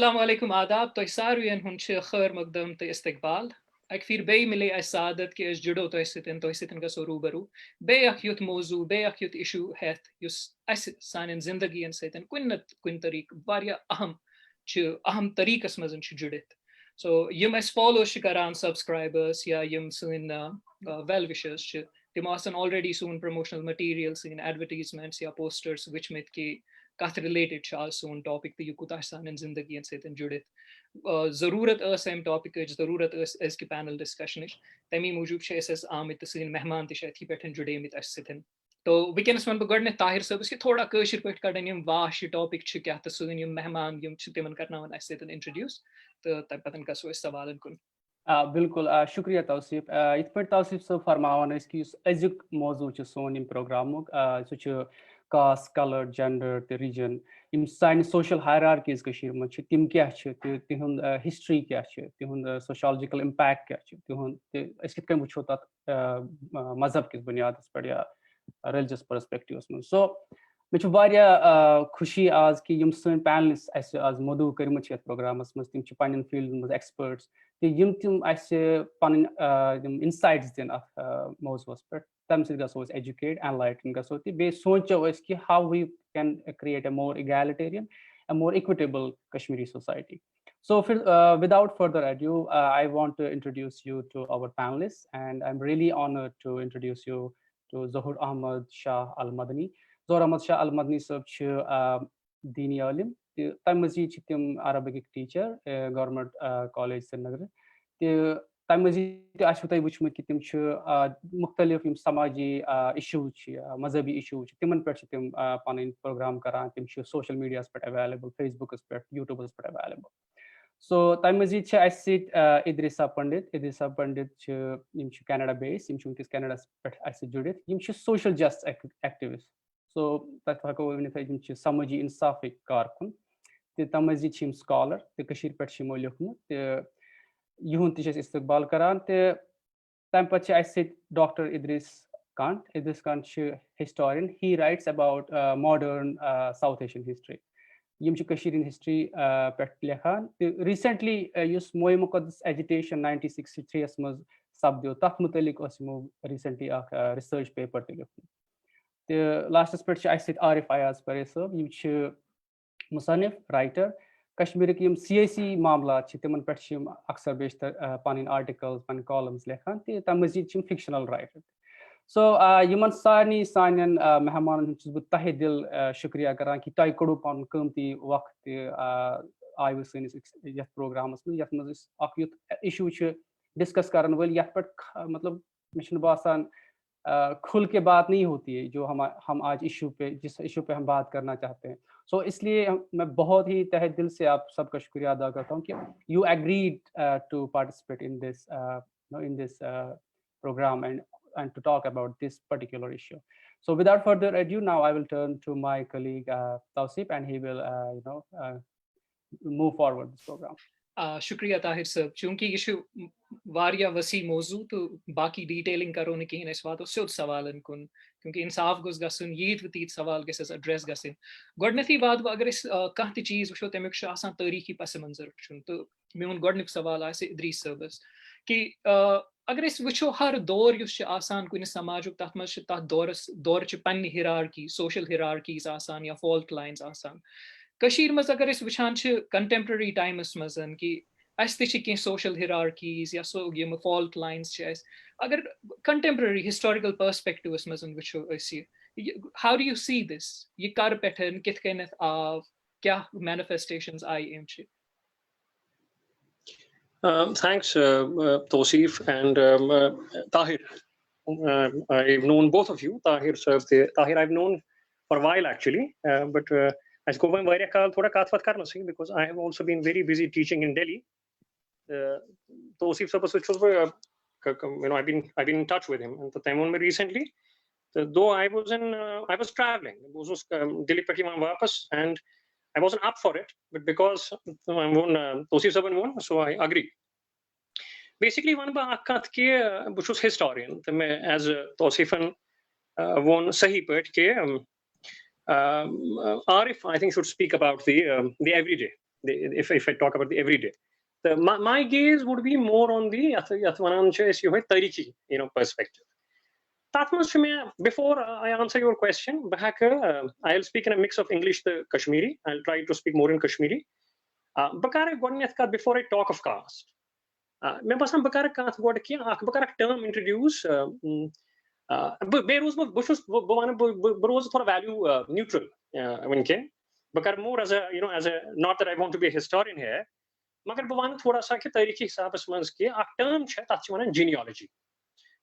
Assalamualaikum आदाब तो सारुयन हुन खैर मकदम तो इस्तकबाल अक फिर बे मिले सादत कि जुड़ो तो सतन गो रूबरू बे युत मौजू बे युत इशू हेथ युस सान जिंदगी सतन कुन तरीक अहम तरीकस मज जुड़ित सो यम अस फॉलो करान सब्सक्राइबर्स या यम सन वेल विशर्स तिम ऑलरेडी सून प्रमोशनल मटीरियल सन एडवर्टीजमेंट्स या पोस्टर्स विच में कि कत रिलेटेड सोन टॉपिक तो यह कुछ सान जिंदगी सतन जुड़ित जरूरत अम टॉपिक जरूरत अजक पैनल डिस्कशन तमी मूजूब आमित तो मेहमान तथी पे जुड़ेमित सतन तो वनस वन बह गो ताहिर सबस कि थोड़ा कशर पे कड़न वाश टॉपिक क्या तो सन मेहमान तिमन कर सतन इंट्रोड्यूस तो तम पे गो सवालन कुन बिल्कुल शुक्रिया तौसीफ इत पे तौसीफ सब फरमान कि अजुक मौजू सोन प्रोग्राम सह कास्ट कलर जेंडर तो रिजन सान सोशल हायरार्कीज मज तिम क्या तिहुंद हिस्ट्री क्या तिहुंद सोशोलॉजिकल इम्पैक्ट क्या तिहुंद कत वो तथ मजहब किस बुनियाद पे या रिलीजियस पर्सपेक्टिवस मज सो मे खुशी आज कि सन पैनलिस्ट आज मदू कर प्रोग्रामस मज तिम पन्न फील्ड मज एक्सपर्ट्स तिम पन इनसाइट्स दिन मौजूस पे तम सो एजुकेट एनलाइटन गो बे सोचो कि how we can create a more egalitarian a more equitable Kashmiri society. So without further ado, I want to introduce you to our panelists, and I'm really honored to introduce you to Zohar Ahmad Shah Al-Madani. Zohar Ahmad Shah Al-Madani sab Dini alim. Tam mazid tim Arabic teacher, government college Srinagar. तम मजीद तुम वुचमुत कि तिम मुख्तलिफ समाजी issues मजहबी issues तिमन पे तिम पन प्रोग्राम करान तिम सोशल मीडिया पे अवेलेबल फेसबुकस पे यूट्यूबस पे अवेलेबल सो तम मजीद इद्रिसा पंडित कैनेडा बेस वनकस कैनेडा पे जुड़ित सोशल जस्ट एक्टिविस्ट सो तथ हको वन समाजी इंसाफिक कारकुन तम मजीद स्कॉलर तो पे लिखमुत युन इस्तकबाल करान तम पे doctor Idris Kant historian he writes about modern south Asian history history पे लेखान रिसेंटली मोए मुकद्दस एजिटेशन 1963 मज सपदो तथ मुतलिक रिसेंटली रिसर्च पेपर लिखुत लास्टस पे आरिफ अयाज परे सब मुसनिफ राइटर कश्मीर की सियासी मामला तिमन पे अक्सर बेशतर पन आर्टिकल्स पन कॉलम्स लेखान तम मजीद फिक्शनल राइटर सो यमन सारे सान मेहमान तहे दिल शुक्रिया करान कि तुम कड़ो पन कीमती वक्त आयु सनिस प्रोग्रामस मज इशू डिस्कस करन वल पे मतलब मे बासान खुल के बात नहीं होती है जो हम आज जिस इशू पे हम बात करना चाहते हैं. सो इसलिए मैं बहुत ही तहे दिल से आप सबका शुक्रिया अदा करता हूँ कि you agreed to participate in this programme and to talk about this particular issue. So without further ado, now I will turn to my colleague Tausif, and he will move forward this program. शुक्रिया ताहिर साहब चूंकि यह वारिया वसी मौजू तो बाकी detailing करो न कहीं इस बात सिद्ध सवालन कुन क्योंकि इंसाफ गोस गसन यीत वतीत सवाल गस एड्रेस गसन गोडनथी बात अगर कह त चीज वो तमिक आसान तारीखी पस मंजर वुचुन तो मेन गोडनिक सवाल आसे इद्रीस साहबस कि अगर वो हर दौर आसान कुन समाजुक तथ मज दौर पन्ने हिरार्की सोशल हिरार्कीज आसान या फॉल्ट लाइन्स आसान कशीर मज अगर वुचान कंटेम्पररी टाइमस मज कि कह सोशल हिरार्कीज या फॉल्ट लाइन्स अगर कंटेम्पररी हिस्टोरिकल पर्सपेक्टिवस मज वो how do you see this यह कर पे कित कनथ आव क्या manifestations I um Thanks, Tausif and Tahir. I've known both of you. Tahir I've known for a while actually, but I go by various kal thoda katvat karna si because I have also been very busy teaching in Delhi. Tausif sabas I've been in touch with him and the time on me recently. Though I was traveling, I was Delhi pe wapas and I wasn't up for it, but because Tausif saban won, so I agree. Basically, one ba akat ke buchus historian. तो मैं as Tausifan won sahi pet ke Arif I think should speak about the everyday. if I talk about the everyday. My gaze would be more on the Tariqi, perspective. Before I answer your question, I'll speak in a mix of English to Kashmiri. I'll try to speak more in Kashmiri. Before I talk of caste, term introduce. Value neutral. More as a not that I want to be a historian here. Term genealogy.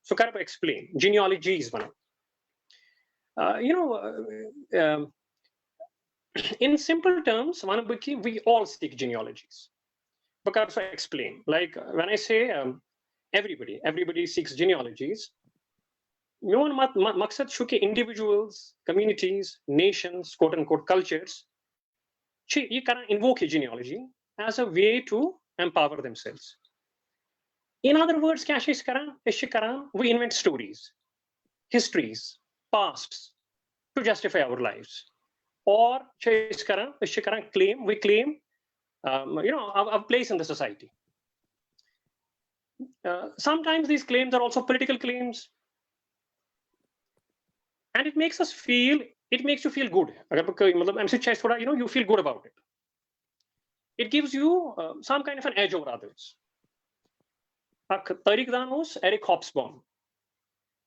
So kind of explain genealogies. In simple terms, we all speak genealogies. But I explain. Like when I say everybody seeks genealogies. Maksad shuke individuals, communities, nations, quote unquote cultures, you can invoke a genealogy as a way to empower themselves. In other words, we invent stories, histories, pasts to justify our lives. Or we claim our place in the society. Sometimes these claims are also political claims. And it makes you feel good. You feel good about it. It gives you some kind of an edge over others. Tariq Danos, Eric Hobsbawm.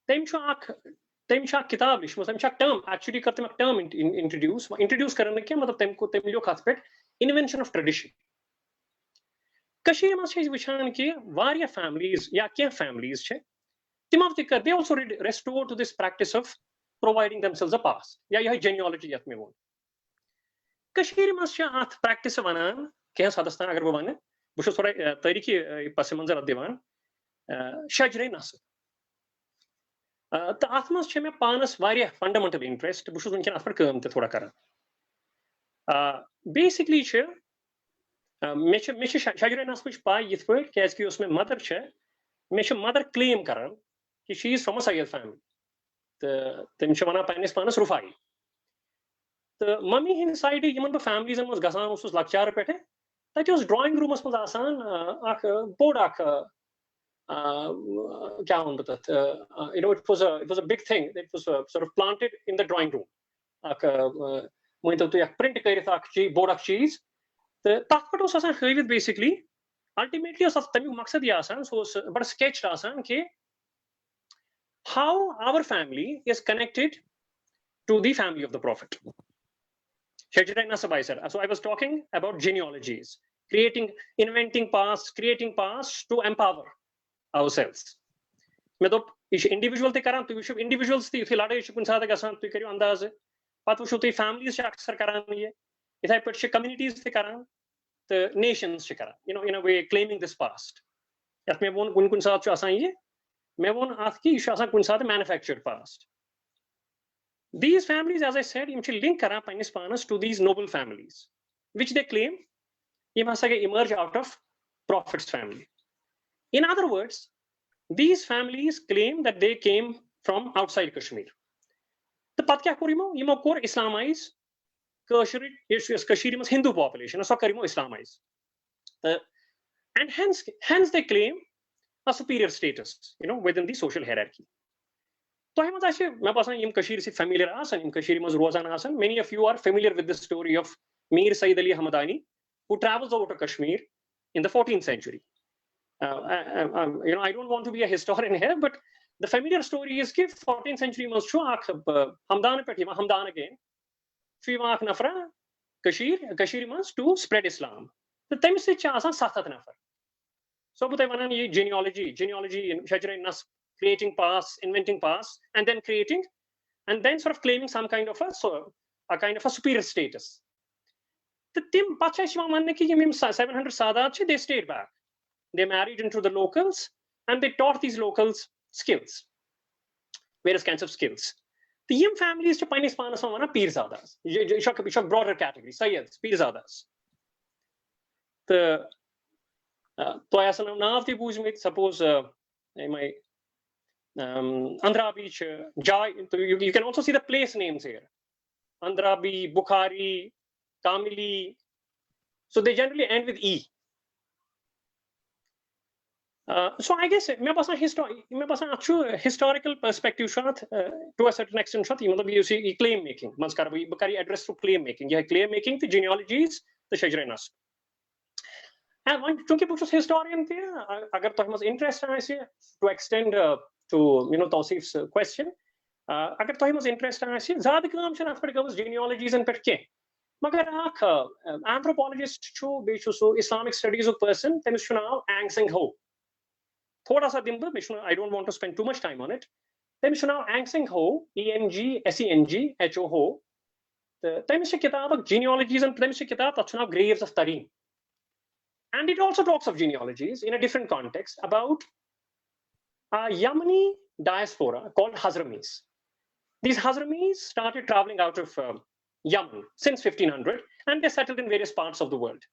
Term actually term introduce invention of tradition. Kashmir families, families, they also restore to this practice of providing themselves a past. Genealogy. Kashmir must practice of anan, Sadastan Agarbavan, Bushosora Tariki Pasimanzar Divan, Shajre Nasr. The Athmas Cheme Panas varia fundamental interest, Bushun can ask the Thorakara. Basically, Shajre Naswish Pai Yithward, Kaskios me mother chair, Mesha mother claim Karan, she is from a Sayed family. The Timshavana Panis Panas Rufai. The mummy inside human families and was Gasan was Lakchar Pete. That was drawing room was Asan, Bodak. It was a big thing. It was sort of planted in the drawing room. Print Bodak cheese. The Takpat was Asan basically. Ultimately, but sketched Asan how our family is connected to the family of the Prophet. So I was talking about genealogies, inventing pasts, creating pasts to empower ourselves. Individual individuals families communities the nations in a way claiming this past. Manufactured past. These families, as I said, link to these noble families, which they claim emerge out of Prophet's family. In other words, these families claim that they came from outside Kashmir. The Patkyakurimo, Islamize, Kashmir Hindu population, so Karimo Islamize. And hence they claim a superior status, within the social hierarchy. So many of you are familiar with the story of Mir Sayyid Ali Hamadani, who travels over to Kashmir in the 14th century. I don't want to be a historian here, but the familiar story is that 14th century was Hamdan again. Nafra, Kashmir was to spread Islam. The time is Sathat Nafar. So, genealogy in Shajra Nas, creating pasts, inventing pasts, and then sort of claiming some kind of a superior status. The Tim Pacha 700 Sadat, they stayed back. They married into the locals and they taught these locals skills, various kinds of skills. The Yim families to Pinis Panasana Pirzadas, broader category, Sayeds, Pirzadas. The Toyasanam Navti Bujmit, suppose my Andrabi, Jai, you can also see the place names here. Andrabi, Bukhari, Kamili. So they generally end with E. So I guess me basan historical perspective to a certain extent you see claim making address to claim making claim making the genealogies the shajrenas and one chunki books historian agar to interest to extend to Tawsif's question agar to interest zad kaam chana genealogies and petke magar anthropologist so Islamic studies of person temis now Angsing Ho thoda sa dimba I don't want to spend too much time on it temis now Angsing Ho ENGSENG Ho temis kitab genealogies and temis kitab that's graves of Tarim. And it also talks of genealogies in a different context about a Yemeni diaspora called Hazramis. These Hazramis started traveling out of Yemen since 1500, and they settled in various parts of the world.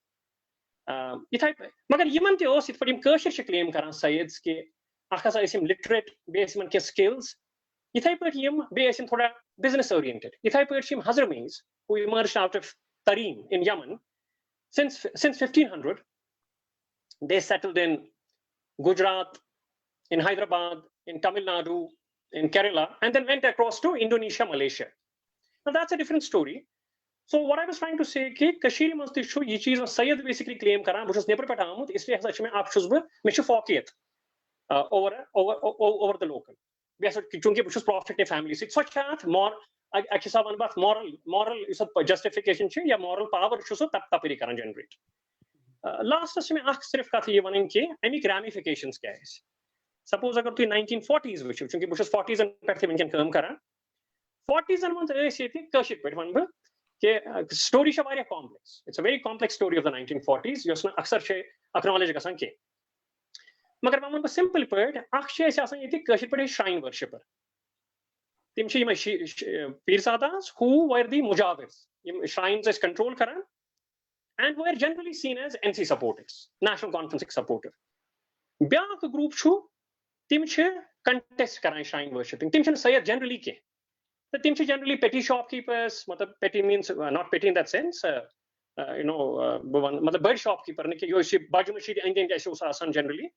Magar Yemen te os it padim kashir claim karan Sayyids ke akhasa isim literate base man ke skills. Ithai pat yim base in thoda business oriented. Ithai pat yim Hazramis who emerged out of Tarim in Yemen since 1500. They settled in Gujarat, in Hyderabad, in Tamil Nadu, in Kerala, and then went across to Indonesia, Malaysia. Now that's a different story. So what I was trying to say is Kashmir must issue ye cheez Sayyid basically claim kara which was never patamut isliye sach mein aap shuzba mishu fawqiyat over the local. Because chunki which was prophet family so such that more akisa one bath moral is a justification che ya moral power shuso tapiri karan generate. Last में आख सिर्फ कथी ये वनिंग के any ramifications क्या है suppose अगर तू 1940s विच क्योंकि बुशस 40s and पैठ में इनकन काम करा 40s and month ऐसे थी कशिप पैठ वन के story शा वारिया complex it's a very complex story of the 1940s योसना अक्सर शे acknowledge करसान के मगर वमन को simple पैठ अक्सर ऐसे आसान ये थी कशिप पैठ shrine worshipper तिमशी ये पीरसादास who were the mujawirs ये shrines is control करा and were generally seen as NC supporters, National Conference supporter. Byak group chu timche contest karan shrine worshipping. Timche say generally ke. The timche generally petty shopkeepers. Matlab petty means not petty in that sense. Matlab bird shopkeeper ne ke yo shi baju mashid Indian jaise usasan generally.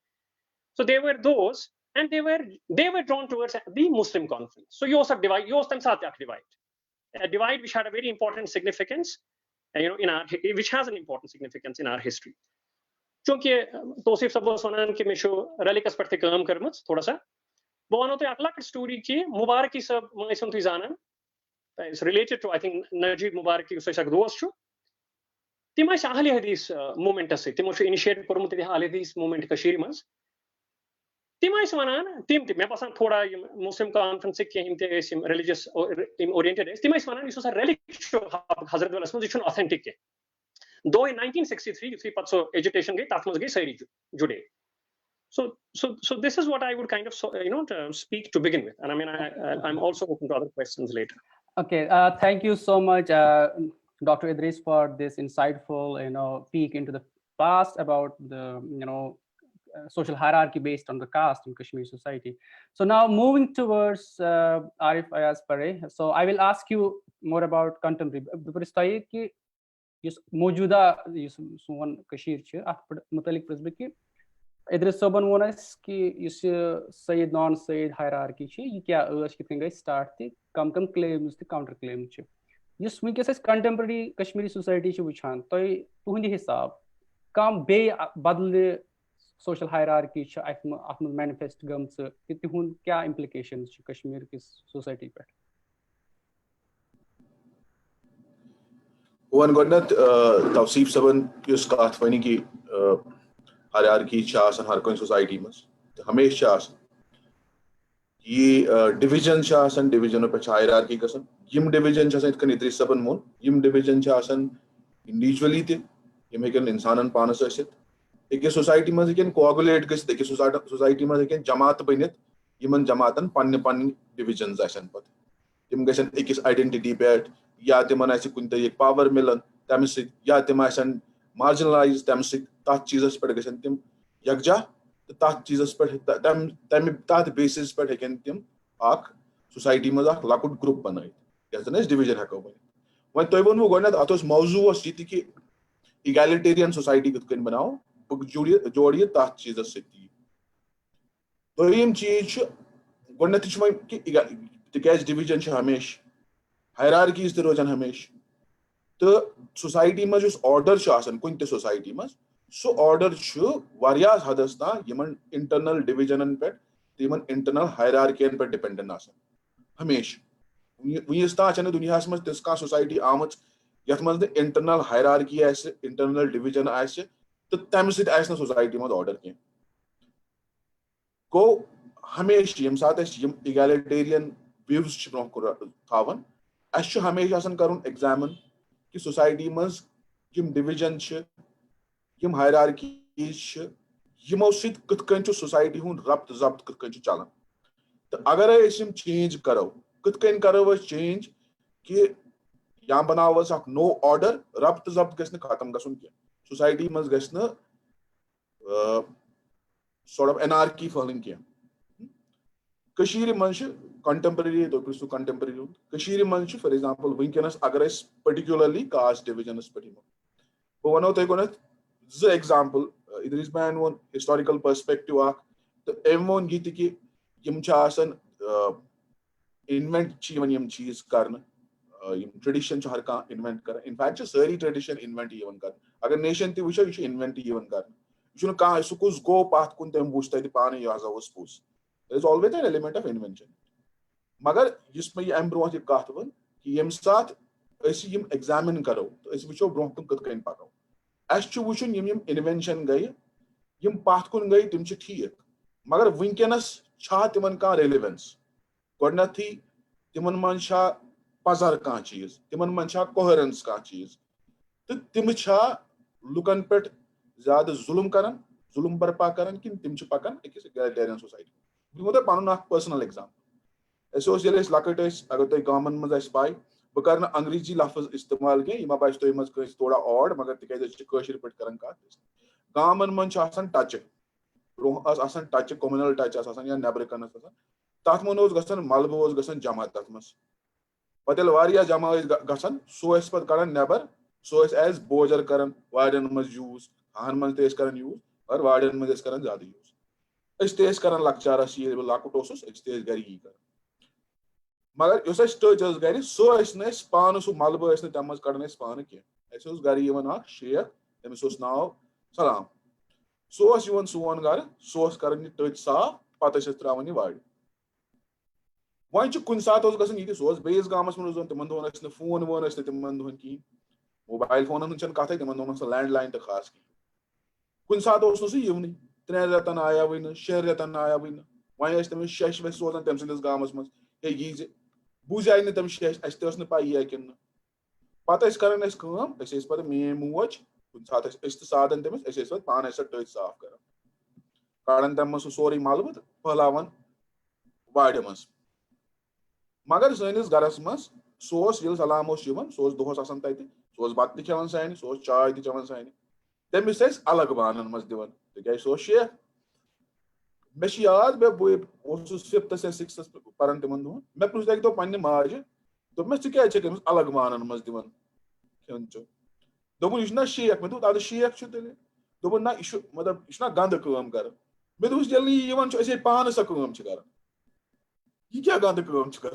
So they were those, and they were drawn towards the Muslim conference. So you also divide. You also divide. A divide which had a very important significance. In our which has an important significance in our history. क्योंकि तौसीफ सब सोनन के Meesho relics पर थे काम करमच थोड़ा सा वो अनो तो अगला स्टोरी की मुबारक की सब मैं सुन थी जाना is related to I think Najib Mubarak की उसे शक दोस्त चु तिमा शाहली हदीस movement ऐसे तिमो शो initiate करूँ मुझे हाले हदीस movement कशीर मस तिमा इस वनान तिम मैं पासन थोड़ा Muslim conference के हिंते इस religious oriented है तिमा इस वनान इसो सा relic शो हज़रत वाला इसमें जिशन authentic है though in 1963 three parts of agitation गई तात्मज गई सारी जुड़े so this is what I would kind of to speak to begin with, and I mean I'm also open to other questions later. Okay, thank you so much, Dr. Idris, for this insightful peek into the past about the social hierarchy based on the caste in Kashmir society. So now moving towards Arif Ayaz Pare, so I will ask you more about contemporary. Before कि yes मौजूदा yes सोन कशीर छ अथ मुतलिक प्रस्ब कि इद्रिस सबन वोनस कि yes Syed non Syed hierarchy छ ये क्या अस कितन गई स्टार्ट थी कम क्लेम्स थी काउंटर क्लेम छ यस वंकस कंटेम्पररी कश्मीरी सोसाइटी छ वुछान तय तुहंद हिसाब कम बे बदल सोशल हायरार्की छ अथ मैनिफेस्ट गमस कि तुहंद क्या इंप्लिकेशंस छ कश्मीर किस सोसाइटी पे वन गोडनत तौसीफ सबन यस कथ वनी कि हायरार्की छ आसन हर कोई सोसाइटी मस हमेशा आसन ये डिवीजन छ आसन डिवीजन पे हायरार्की गसन यम डिवीजन छ आसन कन इद्रिस सबन मोन यम डिवीजन छ आसन इंडिविजुअली ते यम हेकन इंसानन पानस असित एक सोसाइटी मस हेकन कोआगुलेट गस एक सोसाइटी मस हेकन जमात बनित यमन जमातन पन्न डिवीजन्स आसन पत यम गसन एक आइडेंटिटी पे या तिमन आसि कुन एक पावर मिलन तम या तिम आसन मार्जिनलाइज तम तथ चीजस पे गसन तिम यकजा तथ चीजस पे तथ बेसिस पे हेकन तिम अख सोसाइटी मज अख लकुट ग्रुप बनाइत यस डिवीजन हको बन वन तोय वोन गोडनत अतोस मौजू ओस यति कि egalitarian society kit kan banao buk jodi tat cheez sati doyim cheez gonnath chma ki tikaz division cha hamesh hierarchies te rojan hamesh to society ma jus order cha asan kun te society ma so order chu varias hadas ta yaman internal division an pet yaman internal hierarchy an pet dependent asan hamesh we is ta chane duniyas ma tis ka society amach yath ma internal hierarchy as internal division as to tam sit as na society ma order ke go hamesh yam sat as yam egalitarian views ch bron kur thavan as chu hamesh asan karun examine ki society ma yam division ch yam hierarchies ch yimo sit kit kan chu society hun rabt zabt kit kan chu chalan to agar asim change karo kit kan karo was change ki यहाँ बनावस अख no order रब्त जब्त गस्न खत्म गसन के society मज गस्न sort of anarchy फहलिन के Kashir मंश contemporary तो प्रिसु contemporary Kashir मंश for example विंकनस अगर इस particularly caste division इस पटी वो वनो तो कोन ज example इधर इस मैन वन historical perspective आ तो एमोन गीत की यम चासन invent ची वन यम चीज करना tradition च हर का invent कर in fact सारी tradition invent even कर अगर nation ती विषय विषय invent even कर विषय का इसको कुछ go path कुन तेम बुझता है पाने याज़ा वो suppose there is always an element of invention मगर जिसमें ये एम्ब्रो की काट वन कि यम साथ ऐसी यम examine करो तो ऐसी विषय ब्रोह तुम कत कहीं पाओ ऐसे विषय यम invention गई यम path कुन गई तुम च ठीक मगर विंकनस छा तिमन का relevance कोडना थी तिमन मान छा पजर का चीज तिमन मन छा कोहेरेंस का चीज तो तिम छा लुकन पे ज्यादा जुल्म करन जुल्म बर्पा करन कि तिम छ पकन एक egalitarian society बिमो तो पानु ना पर्सनल एग्जांपल ऐसे ओस जेलेस लकटस अगर तो गामन मज अस पाई ब करन अंग्रेजी लफ्ज इस्तेमाल के इमा बास तो मज कस थोड़ा ऑड मगर तिकैज छ कशर पे करन का गामन मन छ आसन टच रोह आसन टच कम्युनल टच आसन या नेबर करन आसन तात मन ओस गसन मलब ओस गसन जमा तत मस पतेल वारिया जमा गसन सो एस पत करन नेबर सो एस एज बोजर करन वार्डन मज यूज हान मन तेस करन यूज और वार्डन मज एस करन ज्यादा यूज एस तेस करन लक्चारस ये लाकुटोसस एस तेस गरी ही कर मगर योस एस टच गरी सो एस ने पान सो मलब एस ने तमज करन एस पान के एस ओस गरी यवन आ शेख तमिस ओस नाव सलाम सो एस यवन सोन गर सो एस करन टच साफ पत एस त्रावन वार्ड वन कुन सात गसन ये सोस बेस गामस मन तिमन दोन न फोन वोन तिमन दोन की मोबाइल फोन कथ तिमन दोन लैंडलाइन तो खास की कुन सात वन 3 रेतन आया वन 6 रेतन आया वन वन तमिस शश वह सोजान तम सस गामस मज हे यीज बुझ आई न तम शश अस ते पाई यह कि पत कर पे मे मोज कुन सात सादन तमिस पान टच साफ कर काड़न तम सोरे मलब तो फहलावन वाड़ मज मगर सैनिस गरस मज सोस ये सलाम सोस दोहस आसान तत सोस बत ते खेवान सानि सोस चाय ते चवान सानि तमिस अलग बानन मज दिवान तिक सो शेख मे याद मे बस 5th या 6th पान तिमन दोहन मे पुछ एक दो पन्ने माज दोपमस क्या तमिस अलग बानन मज दिवान खेन चो दोपन यह शेख मे दोप अद शेख दोपन ना यह मतलब यह गंद काम कर मे दोपस जल्दी ये पान सा काम कर ये क्या गंद काम कर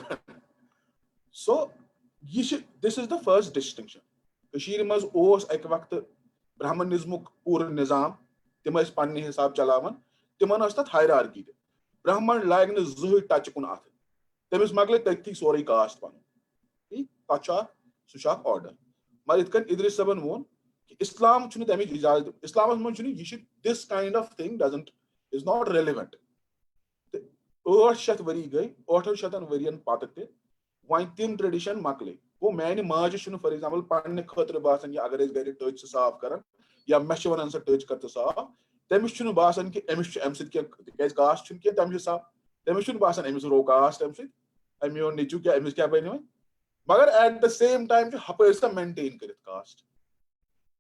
सो ये this is the first distinction Kashir मज ओस एक वक्त ब्राह्मणिज्मुक पूरा निजाम तिम पन्ने हिसाब चलावन तिमन तथ हायरार्की ब्राह्मण लाग न जह टच कुन अथ तमिस मकल तथी सोरे कास्ट पन तथ सह ऑर्डर मगर इत इदरिस सबन वोन कि इस्लाम तमिक इजाजत इस्लाम मज this kind of thing doesn't is not relevant 800 worry गई 800 वरियन पत वन तिम ट्रेडिशन मकल गो मानि माज फॉर एग्जाम्पल पन्ने खतर बासान अगर गर टच साफ कर या मे वन सा टच कर साफ तमिस बासान कि अमिस अम सज कास्ट तम साफ तमिस बासान अमिस रो कास्ट अम सो निचु क्या अमिस क्या बन मगर एट द सेम टाइम हपर सा मेंटेन कर कास्ट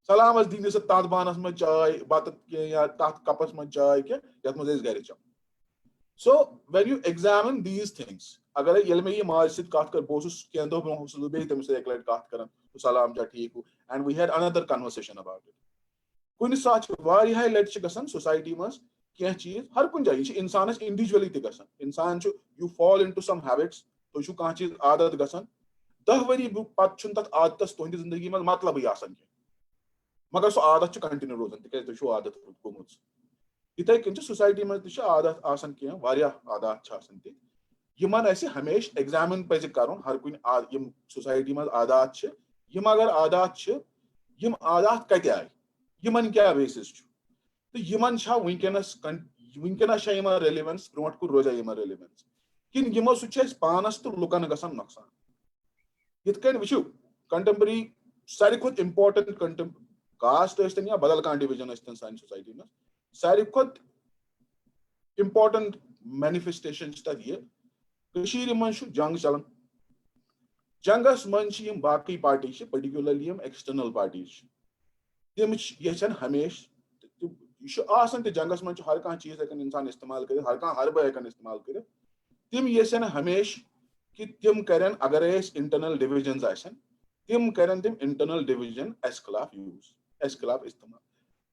सलाम दिन सा तथ बानस मज चाय बत या तथ कपस मज चाय क्या मज गर चम So when you examine these things, अगर ये मैं ये माज सित कत कर बोस क्या दो ब्रोह सु बे तम से एक लट कत करन तो सलाम जा ठीक and we had another conversation about it. Kuni saat variyah let ch gasan society mas kya cheez har kun jayi ch insanas individually te gasan insan chu you fall into some habits to chu kah cheez aadat gasan 10 vari pat chun tat aadatas tuhindi zindagi mas matlab hi asan ke magar so aadat ch continue rozan te to chu aadat gomut itay kin society mas te aadat asan ke variyah aadat cha asan te yiman aise hamesh examine paz karun har kun yim society mas aadat ch yim agar aadat ch yim aadat kate ay yiman kya basis chu to yiman cha winkenas sha yima relevance promot ku roja yima relevance kin yimo su ches panas to lukan gasan noksan it can vishu contemporary sari khod important contemporary caste istan ya badal kan division istan science society mein sari khod important manifestations ta ye kashir man shu jang chalan jangas man chi yim baki parties particularly yim external parties tim yechan hamesh you asan te jangas man har kan cheez hekan insan istemal kare har kan har ba hekan istemal kare tim yechan hamesh ki tim karen agar es internal divisions asan tim karen tim internal division as khilaf use as khilaf istemal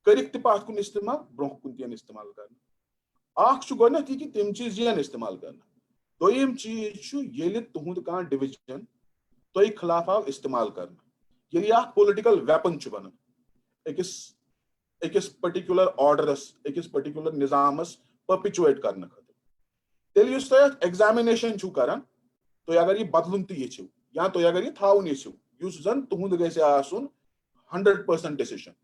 karik te path kun istemal bronh kun tien istemal karna akh chu gona ki tim cheez yan istemal karna doyim cheez chu yele tuhund kan division toy khilaf av istemal karna yeli akh political weapon chu banan ekis particular orders ekis particular nizamas perpetuate karna khatir tel yus to examination chu karan to agar ye badlun ti ye chu ya to agar ye thaun ye chu yus zan tuhund gaise asun 100% decision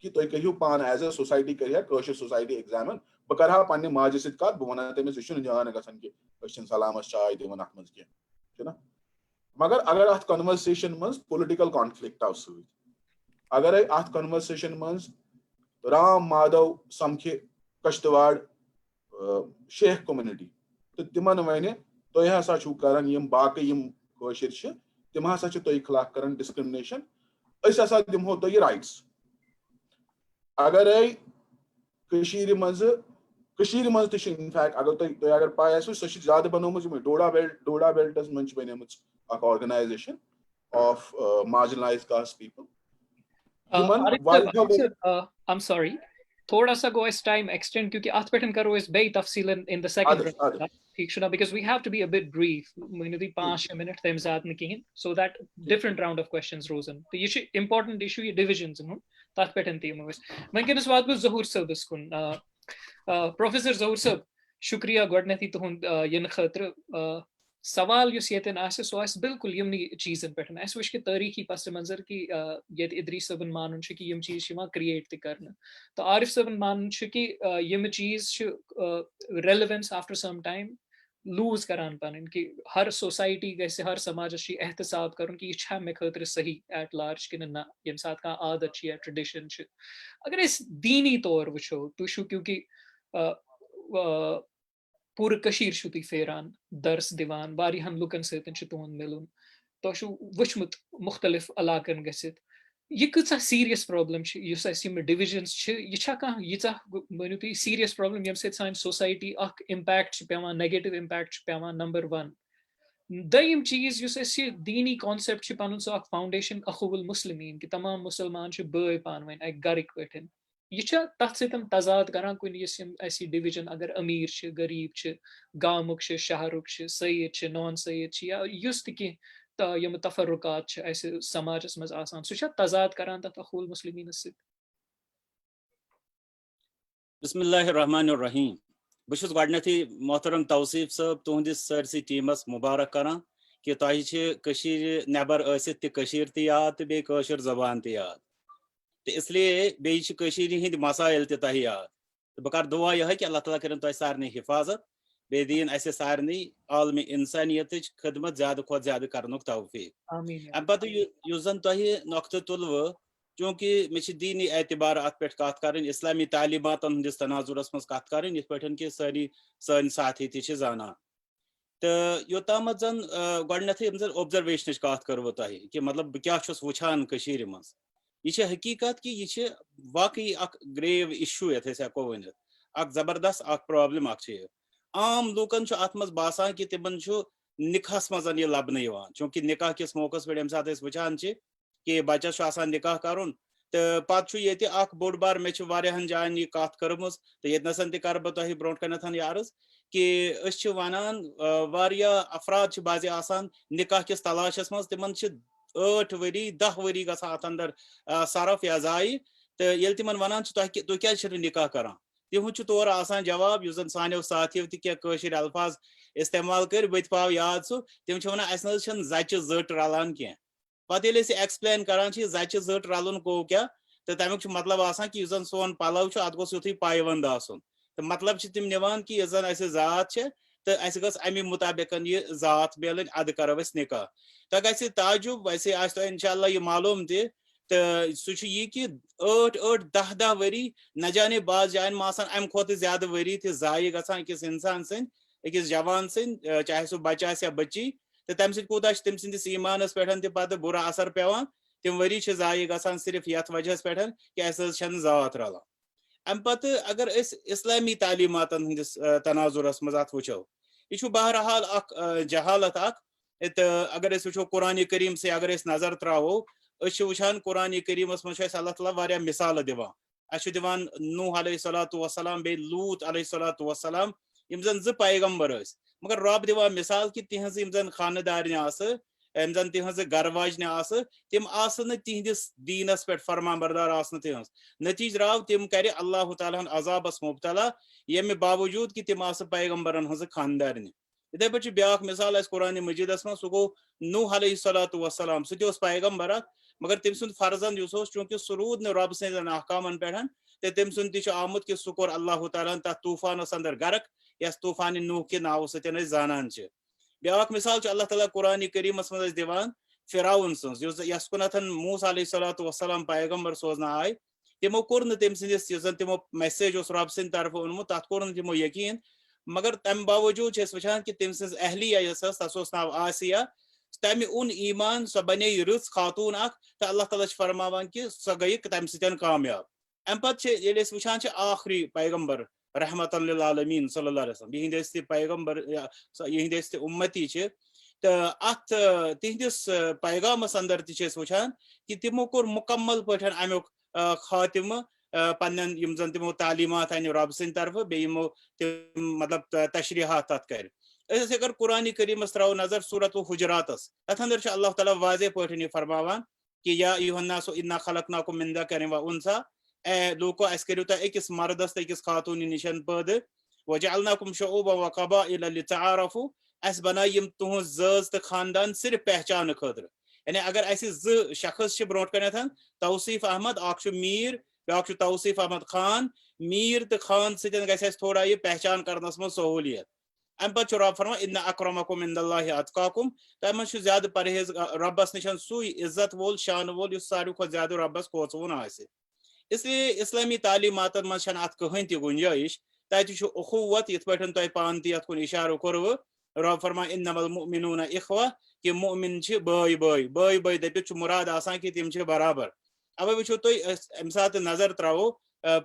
ki to kahiu pan as a society kariya kashir society examine bakarha panne majisit ka bwana te me session jana gasan ke question salamas chai de wan ahmad ke chuna magar agar at conversation mas political conflict asu agar at conversation mas Ram Madhav Samkhe Kashtawad Sheikh community to timan wane to ya sa chu karan yim baqi yim koshir che tim ha sa chu to ikhlaq karan discrimination aisa sa dim ho to ye rights agar ai kashir maz te in fact agar to agar pa asu so shi zyada banomus me doda belt as manch banemus a organization of marginalized caste people I'm sorry. थोड़ा सा go as time extend क्योंकि आठ pattern करो is bay तफसीलन in the second round. ठीक शुना because we have to be a bit brief. मुझे 5 minute them ज़्यादा नहीं किए so that different round of questions rosen. तो ये important issue ये divisions हैं ताठ पैटर्न थी मुझे. मैं किन इस बात पर ज़हूर सब इसकुन Professor ज़हूर सब शुक्रिया गवर्नर थी तो हम ये नखतर सवाल युस येतन आसे सो आस बिल्कुल यमनी चीजन पेटन आस वश के तारीखी पस मंजर की येत इदरीस सबन मानन छ कि यम चीज शिमा क्रिएट ते करना तो आरिफ सबन मानन छ कि यम चीज छ relevance after some time lose करान पान कि हर सोसाइटी गैसे हर समाज छ एहतसाब करन कि इच्छा में खतर सही एट लार्ज कि ना यम साथ का आदत छ या ट्रेडिशन छ अगर इस दीनी तौर वछो तो शु क्योंकि पूरे कशीर शुति फेरान दर्स दिवान वारिहन लुकन सतन छ तुहन मिलुन तो छु वचमुत मुख्तलिफ इलाकन गसित ये कसा सीरियस प्रॉब्लम छ युस अस यम डिविजन्स छ ये छ का यचा बनु ती सीरियस प्रॉब्लम यम सत सान सोसाइटी अक इंपैक्ट छ पेवा नेगेटिव इंपैक्ट छ पेवा नंबर 1 दयम चीज युस अस दीनी कांसेप्ट छ पनुन सो अक फाउंडेशन अखुल मुस्लिमीन कि तमाम मुसलमान छ बय पानवन अक गरिक पठन ये तथ सतम तजाद करान कुन ऐसी डिविजन अगर अमीर छ गरीब छ गामुक छ शहरुक छ सैयद छ नॉन सैयद छ या युस कि यम तफरुकात छ ऐसे समाजस मज आसान सु तजाद करान तथ अखुल मुस्लिमीन सत बिस्मिल्लाहिर्रहमानिर्रहीम बस गडनथी मोहतरम तौसीफ साहब तुहंदिस सरसी टीमस मुबारक करान कि तह कशीर नेबर आसित ते कशीर ते याद ते बे कशीर जबान ते याद तो इसलिए बेशीर हंद मसाइल तह याद तो बह कर दुआ यह कि अल्लाह ताला कर तुम सारे हिफाजत बे दीन अस सारे आलमी इंसानियत खदमत ज्यादा खुद ज्यादा कर तौफीक अम पे जन तुह नुक्त तुलव चूंकि मे दीनी एतबार अत पे कत कर इस्लामी तालीमात हंदिस तनाजुरस मज कत कर कि सारी सन साथी ताना तो योताम जन गडनथ ऑब्जर्वेशन कत कर तुह कि मतलब क्या वुचान मज यह हकीकत कि यह वाकई अख ग्रेव इशू ये हेको वन जबरदस्त प्रॉब्लम आम लूकन अत मज बासान कि तिमन निकाहस मज यह लबन चूंकि निकाह किस मौकस पे वो कि बच्चस आसान निकाह करुन तो पत ये बोड़ बार मे वारियाहन जायन यह कत कर्मस तो ये कर बह तुह ब्रो कन अर्ज कि वनान अफराद बाजे आसान निकाह किस तलाशस मज तिमन 8 वरी 10 वरी गसान अत अंदर सरफ या जाय तो ये तिमन वनान तुह क्या निकाह करान तिहुद तौर आसान जवाब उस सानो साथियों तशर अल्फाज इस्तेमाल कर बत पाव याद सह तिम वन जच जट रलान कह पे एक्सप्लेन करान जच जट रलन गो क्या तो तमुक मतलब आसान कि जन सोन पलव अत गोस युथु पायवंद आसन तो मतलब तिम निवान कि जन अस जात तो अस गस अमे मुताबिक यह जात मिलन अद करो अस निकाह तो गि ताजुब वैसे आज इंशाल्लाह यह मालूम तो सह यह कि 8-8-10 वरी न जाने बाज जान अम खुद ज्यादा वरी जाय गसान अकिस इंसान सद अकिस जवान सद चाहे सह बच्चा या बच्ची तो तम सूत तम सदिस ईमानस पे बुरा असर पेवान तम वरी जाय गसान सिर्फ यथ वजह पे कि अस जात रलान अम पत अगर इस्लामी तालीमातन हंदिस तनाजुरस मज वो यह बहरहाल जहालत तो अगर वो कुरान करीम से अगर नजर त्रावो वुचान कुरान करीमस मज अल्लाह ताला वारिया मिसाल दिवान नूह अलैहिस्सलातु वस्सलाम बे लूत अलैहिस्सलातु वस्सलाम यम जन 2 पैगंबर मगर रब दिवान मिसाल कि तिहज यम जन खानदारन जन तिहज गरवाजन तिम तिहदिस दीनस पे फरमाबरदार तिहज नतीज राव तिम कर अल्लाह ताला अजाबस मुब्तला यमे बावजूद कि तिम पैगंबरन हज खानदारन इथे पे ब्या मिसाल कुरान मजीदस मज सह गो नूह अलैहिस्सलातु वस्सलाम सह पैगंबर मगर तम सुंद फर्जंद चूंकि सह रूद न रब सदन अहकामन पे तो तम सुंद आमुत कि सह कोर अल्लाह ताला तथ तूफानस अंदर गर्क यस तूफान नूह के नाव सतन जानान ब्या मिसाल अल्लाह ताला कुरान करीमस मज दिवान फिरौन सज यस कुनथ मूसा अलैहिस्सलातु वस्सलाम पैगंबर सोजन आय तिमो कोर तम सदिस तिमो मैसेज रब सद तरफ ओनमुत तथ कोर तिमो यकीन मगर तम बावजूद वुचान कि तम सज अहलिया तस नाव आसिया तम उन ईमान सह बने रच खातून तो अल्लाह ताला फरमान कि सह गई तम सतन कामयाब अम पे वुचान आखिरी पैगंबर रहमतन लिल आलमीन सल्लल्लाहु अलैहि वसल्लम यहंद पैगंबर यहंद उम्मती तो अत तिहदिस पैगामस अंदर वुचान कि तिमो कोर मुकम्मल पे अमुक खातिम पन्न यम जन तिमो तालीमात अन रब सद तरफ बेमो तिम मतलब तशरीहात तथ कर अगर कुरान करीमस त्राव नजर सूरत हुजरातस तथ अंदर अल्लाह ताला वाज़े पे फरमावान कि या अय्युहन्नास इन्ना खलकनाकुम मिन ज़करिन व उन्सा ए लोको अस करियो त अकिस मर्दस अकिस खातून निशन पैद वजअलनाकुम शुऊबन व क़बाइल लितआरफू अस बनाय यम तुहज जज त खानदान सिर्फ पहचान खतर यानी अगर अस 2 शख्स ब्रोट कन तौसीफ अहमद अख मीर ब्या तौसीफ अहमद खान मीर तो खान सतन गस थोड़ा यह पहचान करनस मज सहूलियत अम पे रब फरमा इन्ना अक्रमकुम इंदल्लाहि अत्काकुम तम ज्यादा परहेज रबस निशन सुई इज्जत वोल शान वोल सारे खुद ज्यादा रबस खोचवन आसे इसलिए इस्लामी तालीमातन मज अत कहीं ति गुंजाइश तत उखुवत यथ पे तुम पान तथ कुन इशारो कर्व रब फरमा इन्नमल मुमिनून इख्वा कि मुमिन बय बय बय बय दपित मुराद आसान कि तिम बराबर अवे वो तुम अम सात नजर त्रावो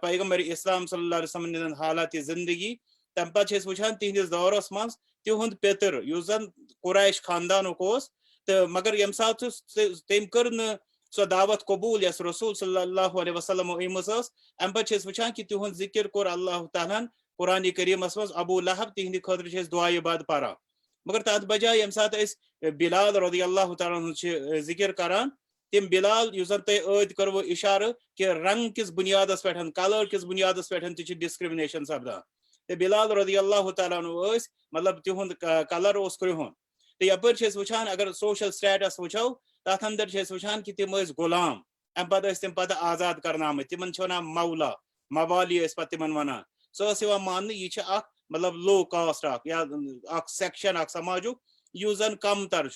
पैगंबर इस्लाम सल्लल्लाहु अलैहि वसल्लम हालात जिंदगी तम पे वुचान तिहदिस दौरस मज तिहुंद पेतर जन कुरैश खानदान तो मगर यम सात तम कर सो दावत कबूल यस रसूल सल्लल्लाहु अलैहि वसल्लम अम पे वुचान कि तिहुंद जिक्र कोर अल्लाह ताला कुरान करीमस मज अबू लहब तिहंद खतर दुआए बाद परा मगर तथ बजाय यम सात बिलाल रज़ियल्लाहु ताला जिक्र करान तम बिलाल जन तुम ऐद कर्व इशार कि रंग किस बुनियाद पे कलर किस बुनियाद पे डिस्क्रिमिनेशन सपदान तो बिलाल रज़ियल्लाहु ताला मतलब तिहुंद कलर क्रिहुन तो यपर वुचान अगर सोशल स्टेटस वुचो तथ अंदर वुचान कि तम गुलाम अम पे तम पे आजाद करना तिमन वन मौला मवाली पे तिमन वनान सह मान यह मतलब लो कास्ट या सेक्शन समाजुक जन कम तर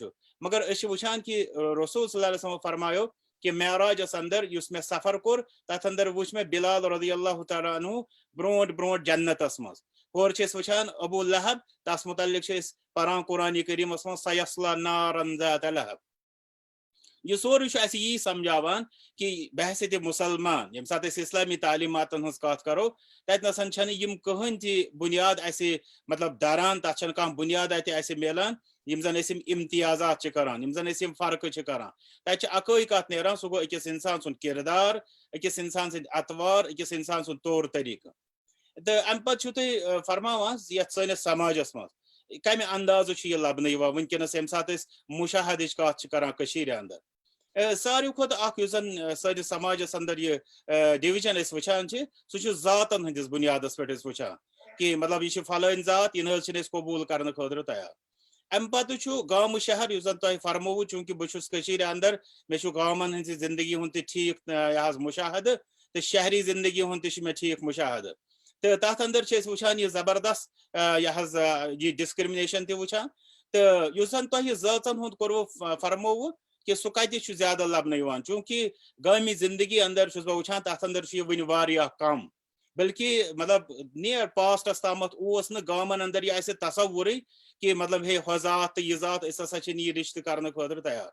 मगर वुचान कि रसूल सल्लल्लाहु अलैहि वसल्लम फरमायो कि मेराजस अंदर मे सफर कोर तथ अंदर वुच मे बिलाल रज़ियल्लाहु ताला अन्हु ब्रोट ब्रोट जन्नतस मज और वुचान अबू लहब तस मुतल्लिक परान कुरान करीमस मज सयस्ला नारन ज़ात लहब यह सोर यही समझावान कि बहसित मुसलमान यम सात इस्लामी तालीमातन हज कत करो तत यम कहीं बुनियाद मतलब दारान तथ बुनियाद अत मिलान इम्तियाजात करान फर्क करान तक अकई कत नेरान सह गो अकिस इंसान सुन किरदार अकिस इंसान सद अतवार अकिस इंसान सुन तौर तरीक तो अम पे फरमान ये सैनिस समाजस मज कम अंदाज यह लबन वनकस ये सात मुशाहद कत अंदर सारे खुद सैनिस समाजस अंदर यह डिवीजन वचान सह जातन हंदिस बुनियाद पे वचान कि मतलब यह फलान जात यह कबूल करने खतर तैयार अम पे गाम शहर तुम फरमो चूंकि बहुत अंदर मे गामन हज जिंदगी हूं ठीक मुशाहद तो शहरी जिंदगी हूं मे ठीक मुशाहद तो तथ अंदर वुचान यह जबरदस्त यह डिस्क्रिमिनेशन वुचान तो तुम जाचन हूं कोर फरमो कि सह कत ज्यादा लबन चूंकि गामी जिंदगी अंदर बह वुचान तथ अंदर वन कम बल्कि मतलब नियर पास्टस तम गामन अंदर यह तस्वुर कि मतलब हे हजात तो यह जात यह रिश्त करने खतर तैयार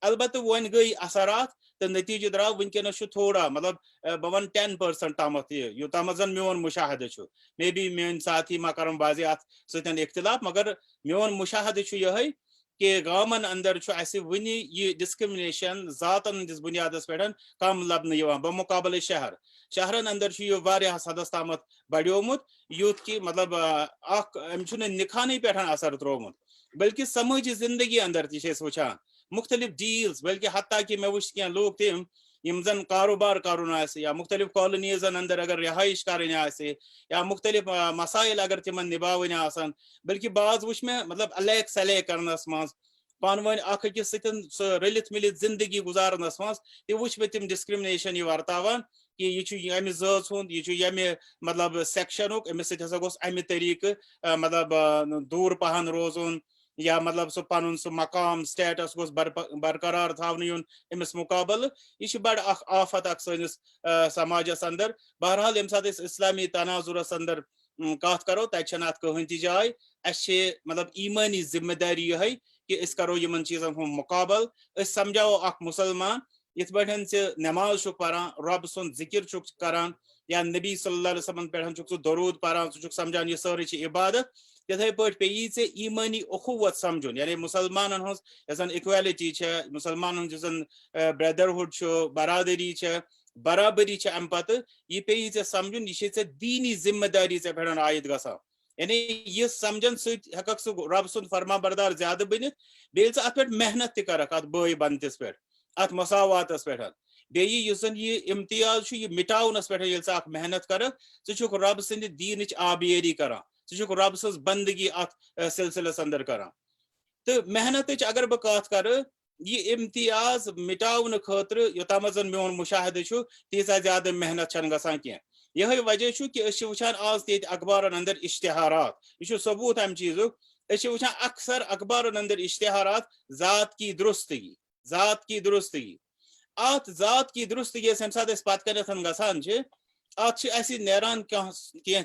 अलबत् वन गई असरात तो नतीजे द्राव वनकस थोड़ा मतलब बह वन 10% तम यूतम जन मोन मुशाहद मे बी मेन साथी मा कर बाजी अत सतन इख्तिलाफ मगर मोन मुशाहद यह कि गामन अंदर वन यह डिस्क्रिमिनेशन जातन हंदिस बुनियाद पे कम लबन बमुकाबल शहरन अंदर यह हदस तम बढ़ोमुत यूथ कि मतलब निखानी पे असर त्रोमुत बल्कि समाजी जिंदगी अंदर वुचान मुख्तलिफ डील्स बल्कि हत्ता कि मे वुच कह लोग तम यम जन कारोबार करुन या मुख्तलिफ कॉलोनीजन अंदर अगर रिहाइश करें या मुख्तलिफ मसाइल अगर तिमन निभावन आसान बल्कि बाज वुच मे मतलब अलैक सलैक करनस मज पान वन अकिस रलित मिलित जिंदगी गुजारनस मज तो वुच मे तिम डिस्क्रिमिनेशन यह वर्तावान कि यह अमि जात हुंद यह यमे मतलब सेक्शन अमिस गोस अमि तरीक मतलब दूर पहन रोजुन या मतलब सह पन सह मकाम स्टेटस गोस बरकरार थावन यून अमिस मुकाबल यह बड़ आफत सैनिस समाजस अंदर बहरहाल ये सात इस्लामी तनाजुरस अंदर कत करो तक अत कहन ति जाय मतलब ईमानी जिम्मेदारी यह कि करो इन चीजन हूं मुकाबल समझाओ मुसलमान इत पे नमाज पारान रब सुन जिक्र करान या नबी सल्लल्लाहु अलैहि वसल्लम पे दरूद पारान सह समझान यह सारी इबादत तिथे पे पे ईमानी अखुवत समझुन यानी मुसलमान हज इक्वालिटी मुसलमान ब्रदरहुड बरादरी बराबरी अम पे यह पे समझुन यह दीनी जिम्मेदारी पे आयद ग यानी यह समझन सक सह रब सुन फरमा बरदार ज्यादा बनित बे अत पे मेहनत तक अत बई बनतिस पे अत मसावातस पे बेन यह इम्तियाज यह मिटावनस पे मेहनत कर रब सद दीन आबियरी करान सह रब सज बंदगी अत सिलसिलस अंदर करान तो मेहनत अगर बह कत कर यह इम्तियाज मिटावन खतर योतम जन मोन मुशाहद तीजा ज्यादा मेहनत गसान कह यह वजह कि वुचान आज ते अखबारन अंदर इश्तिहारात यह सबूत अम चीज वुचान अक्सर अखबारन अंदर इश्तिहारात जात की दुरुस्तगी अत जात की दुरुस्तगी यम सात पत कन गसान अत नेरान कह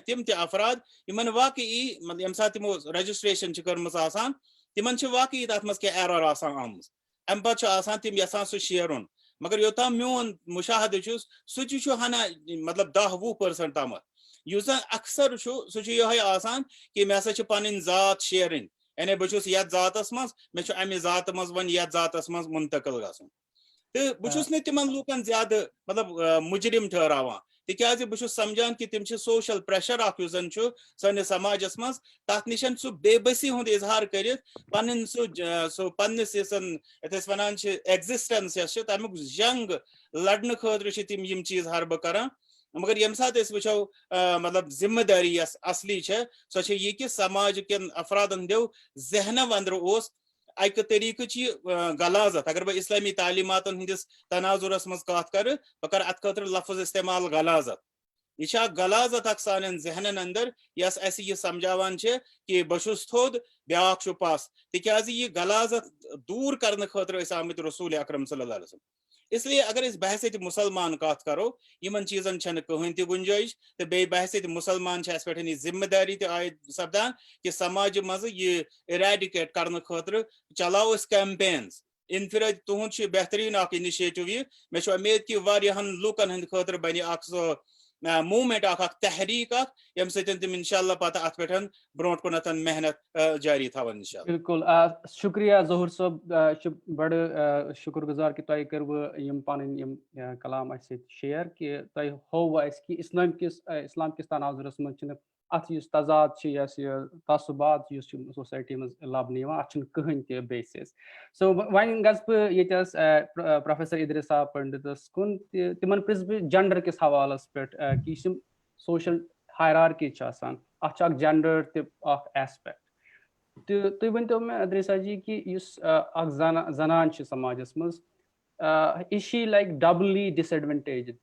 तिम अफराद इन वाकई यम सात तिमो रजिस्ट्रेशन कर्म तिमन वाकई तथ मज कह एरर आम अम पे तिम यसान सह शेरुन मगर योताम मोन मुशाहद सह हना मतलब 10-20% तम युस अक्सर सह यह कि मे हसा पन जात शेरन यानी बहुत ये जातस मज मे अमि जात मज वन ये जातस मज मुंतकिल गसन तो बहुत तिमन लूकन ज्यादा मतलब मुजरिम ठहरावान तिकाज बहुत समझान कि तिम सोशल प्रेशर सैनिस समाजस मज तथ निश सह बेबसी हुंद इजहार कर पन सह पन्निस वन एग्जिस्टेंस तमुक जंग लड़ने खतर तिम यम चीज हरब करान मगर ये सात वो मतलब जिम्मेदारी असली सो यह कि समाज के अफरादन दो जहन अंदर अक तरीक गलाजत अगर बह इस्लामी तालीमात हंदिस तनाजुरस मज कत कर बह कर अत खतर लफ्ज इस्तेमाल गलाजत यह गलाजत सान जहनन अंदर यस यह समझावान कि बहुस थोद ब्या पस तिकाज यह गलाजत दूर करने खतर आमित रसूल अकरम सल्लल्लाहु अलैहि वसल्लम इसलिए अगर इस बहसत मुसलमान कत करो इन चीजन कहन त गुंजाइश तो बे बहसत मुसलमान पे जिम्मेदारी आयद सपदान कि समाज मज यह इरेडिकेट करने खतर चलाओ कैंपेन्स इनफिराद तुहद बेहतरीन इनिशिएटिव यह मे उम्मीद कि वारियाहन लूकन हंद खतर बन मूवमेंट तहरीक यम सतम इंशाल्लाह पता अत पे ब्रोट कुन मेहनत जारी थवन इंशाल्लाह। बिल्कुल शुक्रिया ज़हूर साहब बड़ शुक्रगुजार कि तुम कर पन कलाम शेयर कि तुम हो कि इस्लाम किस तनाजुरस मज अत तजाद तसुबात सोसाइटी मज लबन अत कहें त बेसिस। सो वन गस बह प्रोफेसर इदरिस साहब पंडितस कुन तिमन प्रिस बह जेंडर किस हवालस पे कि सोशल हायरार्की अत जेंडर त एस्पेक्ट तो तुम वन मे अदरिसा जी कि जनान समाजस मज is she like doubly disadvantage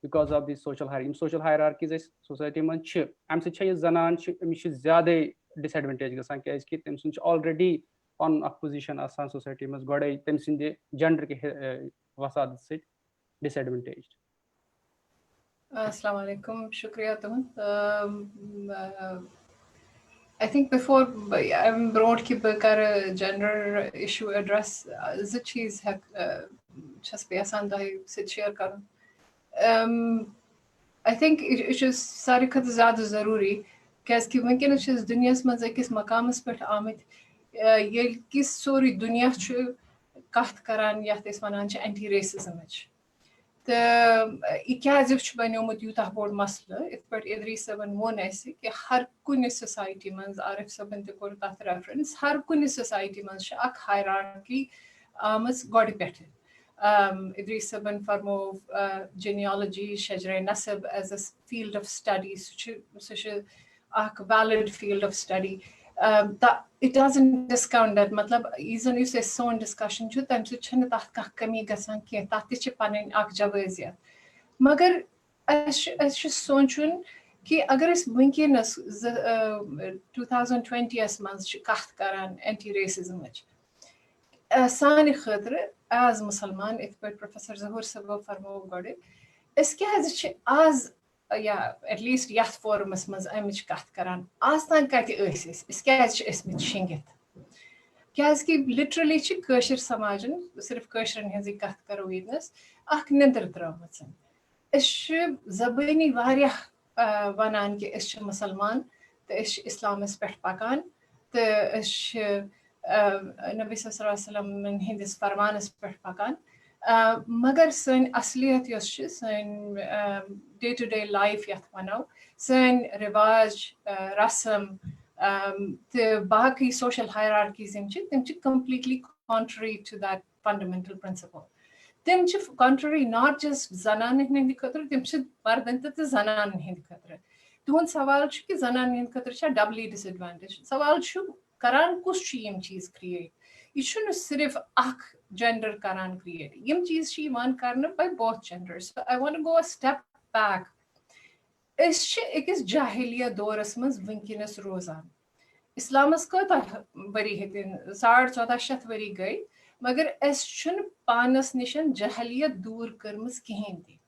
because of the social hierarchies society मज अम सनान अमिस ज्यादा डिसएडवांटेज गसान कि तम सुन ऑलरेडी पन पोजिशन सोसाइटी मज गोड़े तम सद जेंडर के वसाद से डिसएडवांटेज। अस्सलाम वालेकुम, शुक्रिया I think before I'm brought ki bakar gender issue address the cheese have just be asan dahi sit share karun. I think it is sari khat zyada zaruri कैस कि वुनकस दुनिया मज अकिस मकामस पे आमत ये किस सोरी दुनिया कत करान यथ वनान एंटी रेसिज्म तो यह क्या बनोमुत यूता बोड़ मसल इत पे इदरीस सबन वोन कि हर कुन सोसाइटी मज आरिफ सबन तोर तथ रेफरेंस हर कुन सोसाइटी मज हायरार्की आमज गोड़ पे इदरीस सबन फरमो genealogy शजर नसब as a field of study सह valid field of study that it doesn't discount that मतलब even you say soon discussion जो तम से छन तथ का कमी गसान के तथ च पन अख जवाजियत मगर अश सोचुन कि अगर इस वुनकस 2020 मज कथ करान एंटी रेसिज्म सान खतर एज मुसलमान इत पे प्रोफेसर ज़हूर साहब फरमो गोड़े इस क्या आज या एटलीस्ट यथ फोरमस मज अमिच कथ करान आज तान कत शिंगित क्या लिटरली कशर समाजन सिर्फ कशरन हज कथ करो यस अख निंदर त्रमच जबानी वारियाह वनान कि मुसलमान तो इस्लामस पे पकान तो नबी सल्लल्लाहु अलैहि वसल्लम हिंदिस फरमानस पे पकान मगर सन असलियत सन डे टू डे लाइफ यथ वनो सन रिवाज रस्म तो बाकी सोशल हायरार्कीज तम completely contrary to that fundamental principle तम कॉन्ट्ररी नॉट जस्ट जनान हंद खतर तम मर्दन तो जनान हंद खतर तुहद सवाल कि जनान हंद खतर डबली डिसएडवांटेज सवाल करान कुछ चीज क्रिएट यह सिर्फ अख जेंडर करान क्रिएट यम चीज कर by both genders I want to go a step back अकिस जाहिलिया दौरस मज वुनकस रोजान इस्लामस कता वरी हेतिन 1450 वरी गई मगर पानस निशन जहलियत दूर करमस कहें ती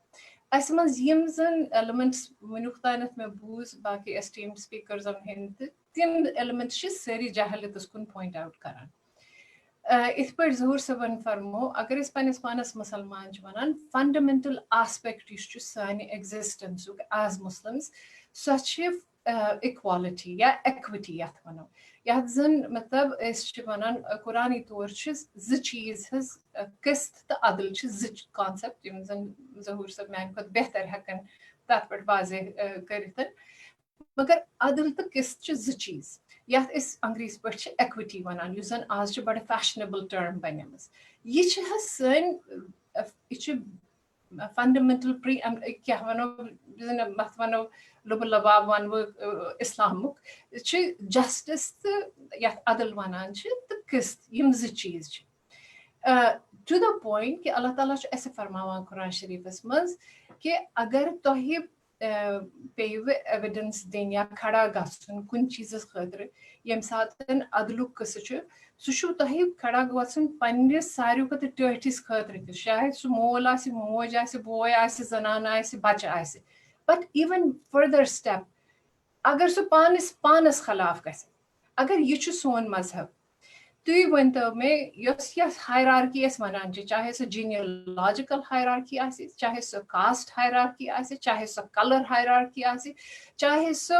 अस मज यम जन एलिमेंट्स वनुक तानत में बूज बाकी एस्टीम स्पीकर्स हिंद तम एलिमेंट्स सारी जहलियत कुन पॉइंट आउट करान इत पे ज़हूर सबन फरमो अगर पन्नस पानस मुसलमान वनान फंडामेंटल आस्पेक्ट सान एग्जिस्टेंस एज मुस्लिम्स सह इक्वालिटी या एक्विटी यथ वनो यथ जन मतलब वनान कुरानी तौर ज चीज किस्त तो अदल कॉन्सेप्ट जन ज़हूर सब मान खुद बेहतर हेकन तथ पे वाजे कर मगर अदल तो किस्त ज चीज यथ अंग्रेज पे एक्विटी वनान जन आज बड़े फैशनेबल टर्म बनेम यह सन फंडामेंटल प्री क्या वनो मत वनो लुब लबाब वन इस्लामुक जस्टिस तो यथ अदल वनान तो किस्त यम ज चीज टू द पॉइंट कि अल्लाह ताला ऐसे फरमावान कुरान शरीफस मज कि अगर तुह पेव एविडेंस दिन या खड़ा गन कुन चीज खतर यम सात अदलुक कस सह तुह खड़ा गन पन्नस सारे खुद टठिस खतर शायद सह मोल मोज बोय जनान बच्चे बट इवन फर्दर स्टेप अगर सह पानस खिलाफ ग अगर यह सोन मजहब तुई वंतो में यस hierarchy es वनान छ चाहे सो genealogical hierarchy आसी चाहे सो caste hierarchy आसी चाहे सो color hierarchy आसी चाहे सो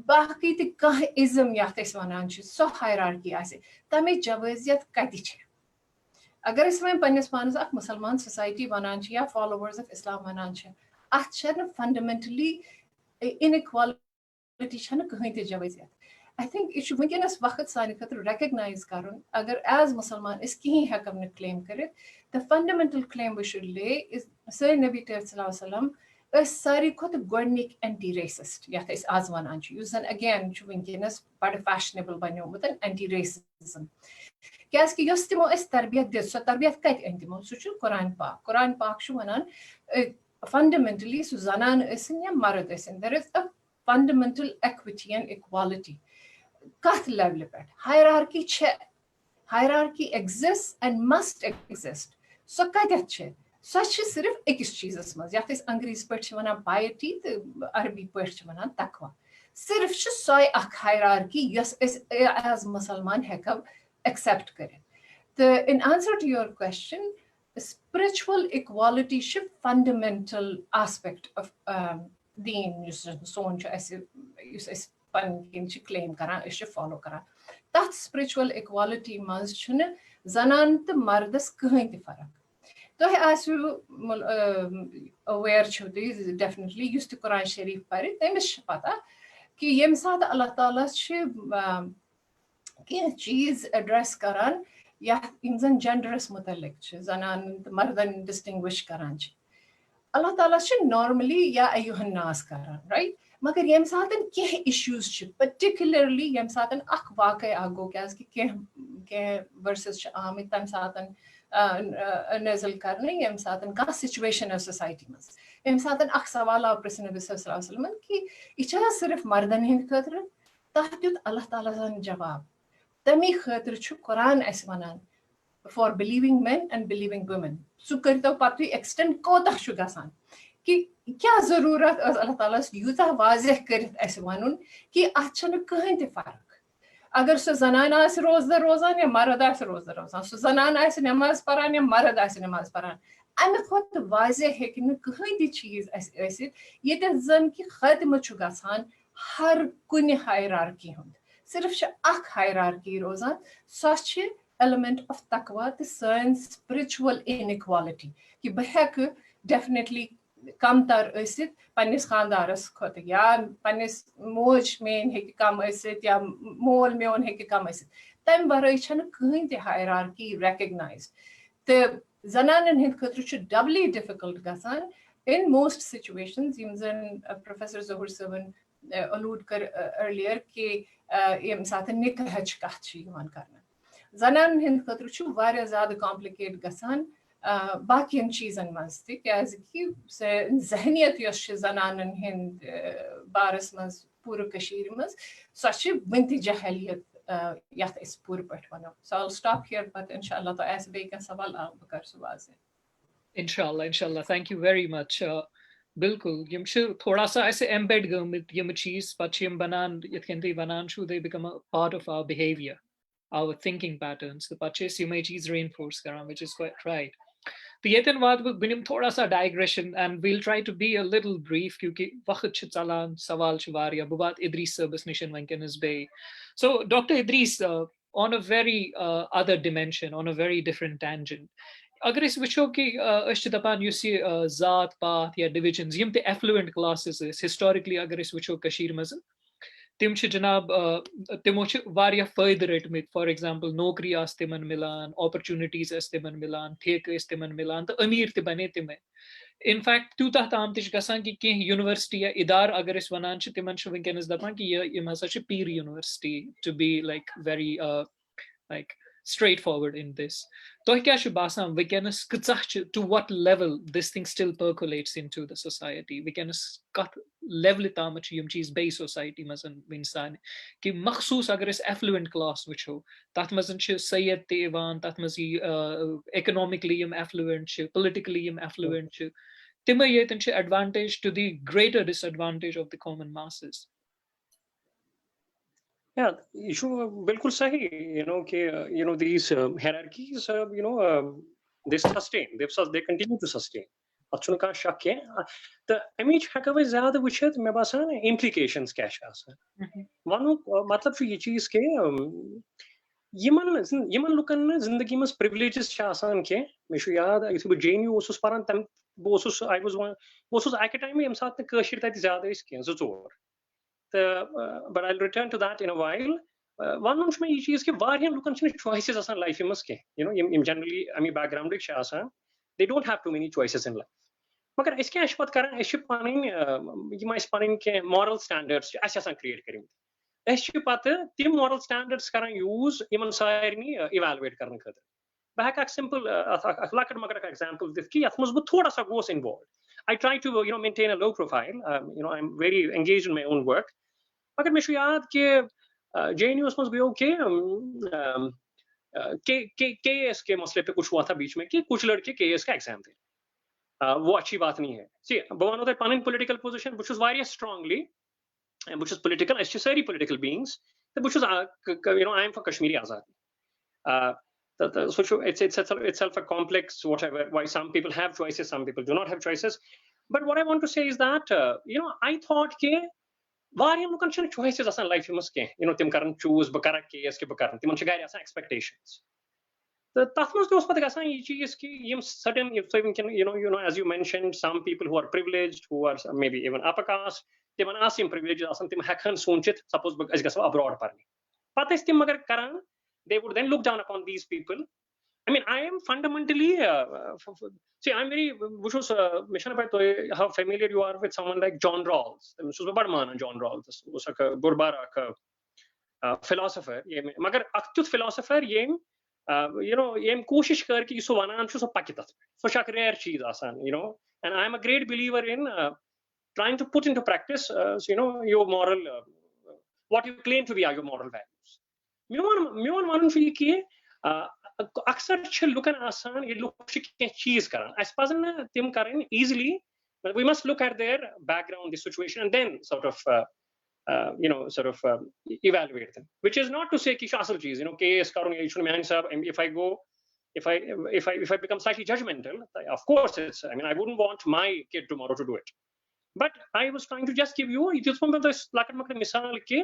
बाकी ते कह ism यात es वनान छ सो hierarchy आसी तमे जवाजियत कति छ अगर इस में पन्नस पानस अख मुसलमान सोसाइटी वनान छ या followers of Islam वनान छ अथ छ fundamentally inequality छ न कहीं ते जवाजियत I think it should वंकनस वक्त सानि खतर recognize करन अगर as मुसलमान इस कहीं हकम ने claim करित the fundamental claim we should lay is Sir Nabi sallallahu alaihi wasallam is sari khot goidnik anti-racist यात इस आज वनान छ युस again छु वंकनस बड़ fashionable बन्योमुत anti-racism Kyaski jos timo es tarbiyat dit, so tarbiyat kait entimo, so chu Quran Pak shu wanan, fundamentally so zanan esin ya marad esin. There is a fundamental equity and equality. Kath level pat. Hierarchy exists and must exist. So kaitat che. Such is sirf ekis cheezas maz. Yat is Angreez pat che wanan piety, Arabi pat che wanan taqwa. Sirf chu soy ak hierarchy, yes is as Musalman hekab accept kare. In answer to your question, spiritual equality is a fundamental aspect of deen. So you claim kara, is follow kara. That spiritual equality must chune zanan te mardas kahin te farak. So as you aware chudi definitely used to Quran Sharif pare. They miss pata कि ये साथ अल्लाह ताला से कि चीज address करान या इंसान जेंडरस मुतल्लिक छ जनान मर्दन डिस्टिंग्विश करान छ अल्लाह ताला से नॉर्मली या अय्युहन नास करान राइट मगर ये साथन के इश्यूज छ पर्टिकुलरली ये साथन अख वाकई आगो क्यास के वर्सेस छ आमित तम साथन नजल करने ये साथन का सिचुएशन है सोसाइटी में ये साथन अख सवाल आ प्रश्न नबी सल्लल्लाहु अलैहि वसल्लम कि इछा सिर्फ मर्दन हिंद खतर तहत अल्लाह ताला सन जवाब तमी खतर छु कुरान एस वनान for believing men and believing women सु करतो पति एक्सटेंड कोता छु गसान कि क्या जरूरत अल्लाह ताला युता वाज़ेह करत एस वनुन कि अच्छा कहीं ते फर्क अगर सो जनान आस रोजान या मर्द आस रोजान सो जनान आस नमाज परान या मर्द आस नमाज परान अमे खुद वाज़ेह है कि न कहीं ती चीज ऐसे ये जन कि खत्म छु गसान हर कुन हायरार्की हुंद सिर्फ छ अख हायरार्की रोजान सो छ element of taqwa the science spiritual inequality कि बहक definitely कम तर ऐसित पन्निस खानदारस खोत या पन्निस मोज में है कि कम ऐसित या मोल में उन है कि कम ऐसित तम बरई छन कहीं ते hierarchy recognized the zananen Hind खतर छ doubly difficult गसान in most situations even Professor Zohar Saban allude कर earlier कि ये साथ निकाह कहत छ यमन करना Zanan hind खतर छु वारिया ज़्यादा कॉम्प्लिकेट गसान बाकियन चीजन मज ति क्याज कि ज़हनियत यस छ जनानन हिंद बारस मज पूरे कशीर मज सो छ वंति जहलियत यत इस पूरे पट वनो so I'll stop here but inshallah तो ऐसे बेक सवाल आ बकर सुवाज़े inshallah thank you very much बिल्कुल यम छ थोड़ा सा ऐसे एम्बेड गमित यम चीज पछिम बनान यथकंती बनान छु they become a part of our behavior our thinking patterns the purchase you may cheese reinforce karan which is quite right the yetan wad binim thoda sa digression and we'll try to be a little brief kyunki waqt ch chalan sawal ch wariya bubat Idris service mission wanken is bay so Dr. Idris on a very other dimension on a very different tangent agar is wicho ki ashtapan you see zaat path ya divisions yim the affluent classes is historically agar is wicho kashir maz तिम छ जनाब तिमो छ वारिया फायदे रटमित for example नौकरी आस तिमन मिलान opportunities आस तिमन मिलान ठेक आस तिमन मिलान तो अमीर ते बने तिमे इनफैक्ट तूता ताम तिश गसान कि के यूनिवर्सिटी या इदार अगर इस वनान छ तिमन छ वंकनस दपान कि ये हसा छ पीर university to be like very like straightforward in this तो क्या छु बासान वंकनस कचह to what level this thing still percolates into the society वंकनस कत level ताम छ यम चीज बे society मजन इंसान कि मखसूस अगर इस affluent class वचो तत मजन छ सैयद ते इवान तत मज economically यम affluent छ politically यम affluent छ तिम येतन छ advantage to the greater disadvantage of the common masses Yeah, issue bilkul sahi, these hierarchies, they sustain, they continue to sustain. Atchun ka shak hai. The image hakawa zyada wichet me basan implications kya cha asan. One matlab chu ye cheez ke yiman lukan na zindagi mas privileges cha asan ke me shu yaad if bu JNU osus paran tam I was academy am saat kashir ta zyada is ke zor. But I'll return to that in a while. One of my issues is that various look choices asan life imaske. Generally, I mean background asan, they don't have too many choices in life. Magar iske ashpat karan aship panin yima ispanin ke moral standards asan create karim. Aship pata tim moral standards karan use iman sairni evaluate karan khatir. Back a simple lakad magar example this ki atmos bu thoda sa goes involved. I try to maintain a low profile. I'm very engaged in my own work. मगर मैं याद कि JNU मस गयो के KS के मसले पे कुछ हुआ था बीच में कि कुछ लड़के KS का एग्जाम थे वो अच्छी बात नहीं है सी बवन होता है पन इन political position which was very strongly and which is political necessary political beings which was I am for Kashmiri Azadi so it's itself a complex whatever why some people have choices some people do not have choices but what I want to say is that I thought ke various look at choices asan life imaske tim karan choose bakara KS ke bakaran tim gari asan expectations the tatmos dos pata asan ye cheez ki yim certain if even can as you mentioned some people who are privileged who are maybe even upper caste tim asim privileges asan tim hakhan sunchit suppose as gaso abroad parni pata is tim magar karan they would then look down upon these people. I mean, I am fundamentally see. I'm very mission about how familiar you are with someone like John Rawls. John Rawls was a Burbara philosopher. Magar aktut philosopher yem yem koshish kar ki iso vanan shu so pakitat. So shak Hierarchies asan. And I'm a great believer in trying to put into practice your moral what you claim to be your moral values. Miwan manan fi ki अक्सर छ लुकन आसान ये लोग क्या चीज करन I suppose ना तिम करें easily but we must look at their background the situation and then sort of evaluate them which is not to say कि asal चीज case करूँ ये शुरू में साहब if I go if I become slightly judgmental of course it's I mean I wouldn't want my kid tomorrow to do it but I was trying to just give you जिस पर तो लाकर मकर मिसाल के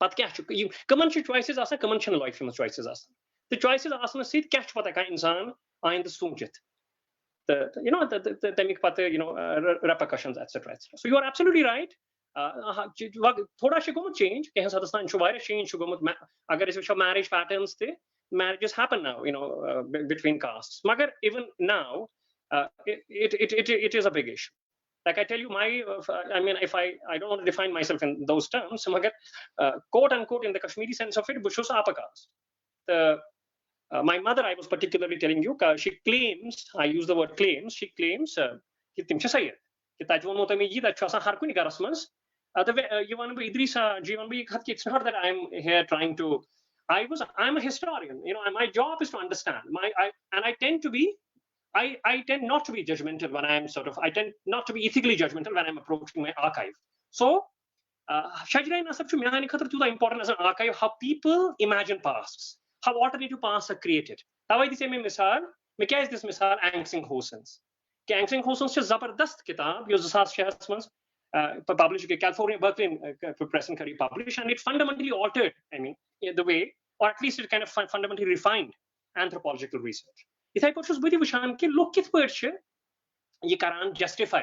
पता क्या चुका कमन choices आसान कमन चन life में choices आसान the choices आसन से क्या पता का इंसान आइंद सोचित the तमिक पता repercussions etc so you are absolutely right थोड़ा शी गोमुत change कहीं सादस्तान शुवारे change शुगोमुत अगर इस विषय marriage patterns थे marriages happen now between castes मगर even now it is a big issue like I tell you I mean if I don't want to define myself in those terms magar quote unquote in the Kashmiri sense of it bushus upper caste my mother I was particularly telling you she claims I use the word claims she claims कि तिम छ सही कि ताजवन मोता में ये अच्छा सा हर कोई निगारस मंस you want to be Idrisa जीवन भी खत कि it's not that I'm here trying to I'm a historian my job is to understand and I tend to be I tend not to be judgmental when I'm I tend not to be ethically judgmental when I'm approaching my archive so Shajrai Nasab to mehani khatar to the important as an archive how people imagine pasts how alternative paths are created. Tawai di same misal, me kya is this misal Angsing Hosens. Ke Angsing Hosens se zabardast kitab yo 2006 mans published ke California Berkeley Press and Curry published and it fundamentally altered I mean the way or at least it kind of fundamentally refined anthropological research. Ithai pachus budi vishan ke log kit perche ye karan justify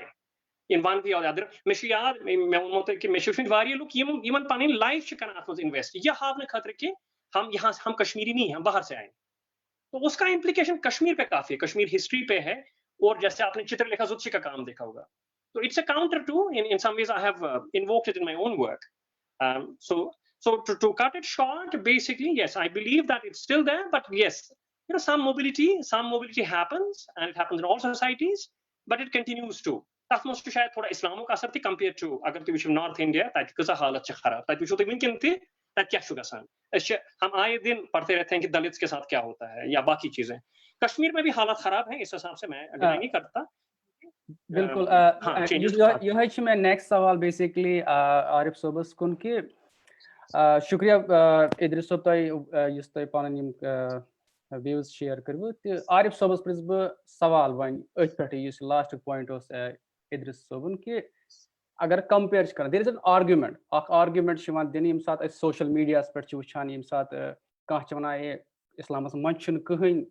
in one way or the other meshi yaad me mote ke meshi fin variye log iman panin life che kana atmos invest ya havne khatre ke हम यहाँ हम कश्मीरी नहीं हम बाहर से आए तो उसका implication कश्मीर पे काफी है कश्मीर हिस्ट्री पे है और जैसे आपने चित्रलेखा जुत्सी का काम देखा होगा तो it's a counter to in some ways I have invoked it in my own work so to cut it short basically yes I believe that it's still there but yes some mobility happens and it happens in all societies but it continues to तथमोस्ट शायद थोड़ा इस्लामों का असर थी compare to अगर तू विश्व north India ताकि कैसा हालत छ खराब ताकि विश्व तो मिनकिन थी ताकि क्या शुगर सान हम आए दिन पढ़ते रहते हैं कि दलित के साथ क्या होता है या बाकी चीजें कश्मीर में भी हालत खराब है इस हिसाब से मैं अग्राही नहीं करता बिल्कुल यह है मैं नेक्स्ट सवाल बेसिकली आरिफ सोबस कुन के शुक्रिया इद्रिस صٲب تۄہہِ یُس تۄہہِ پَنٕنۍ یِم وِوٕز شیر کٔرِوٕ تہٕ عارف صٲبَس پرٛژھٕ بہٕ سوال وۄنۍ أتھۍ پٮ۪ٹھٕے یُس لاسٹُک پویِنٹ اوس اِدرِس صٲبُن کہِ اگر کَمپِیَر چھِ کَران دیر اِز این آرگیومٮ۪نٛٹ اَکھ آرگیومٮ۪نٛٹ چھِ یِوان دِنہٕ ییٚمہِ ساتہٕ أسۍ سوشَل میٖڈیاہَس پٮ۪ٹھ چھِ وٕچھان ییٚمہِ ساتہٕ کانٛہہ چھِ وَنان ہے اِسلامَس منٛز چھُنہٕ کٕہٕنۍ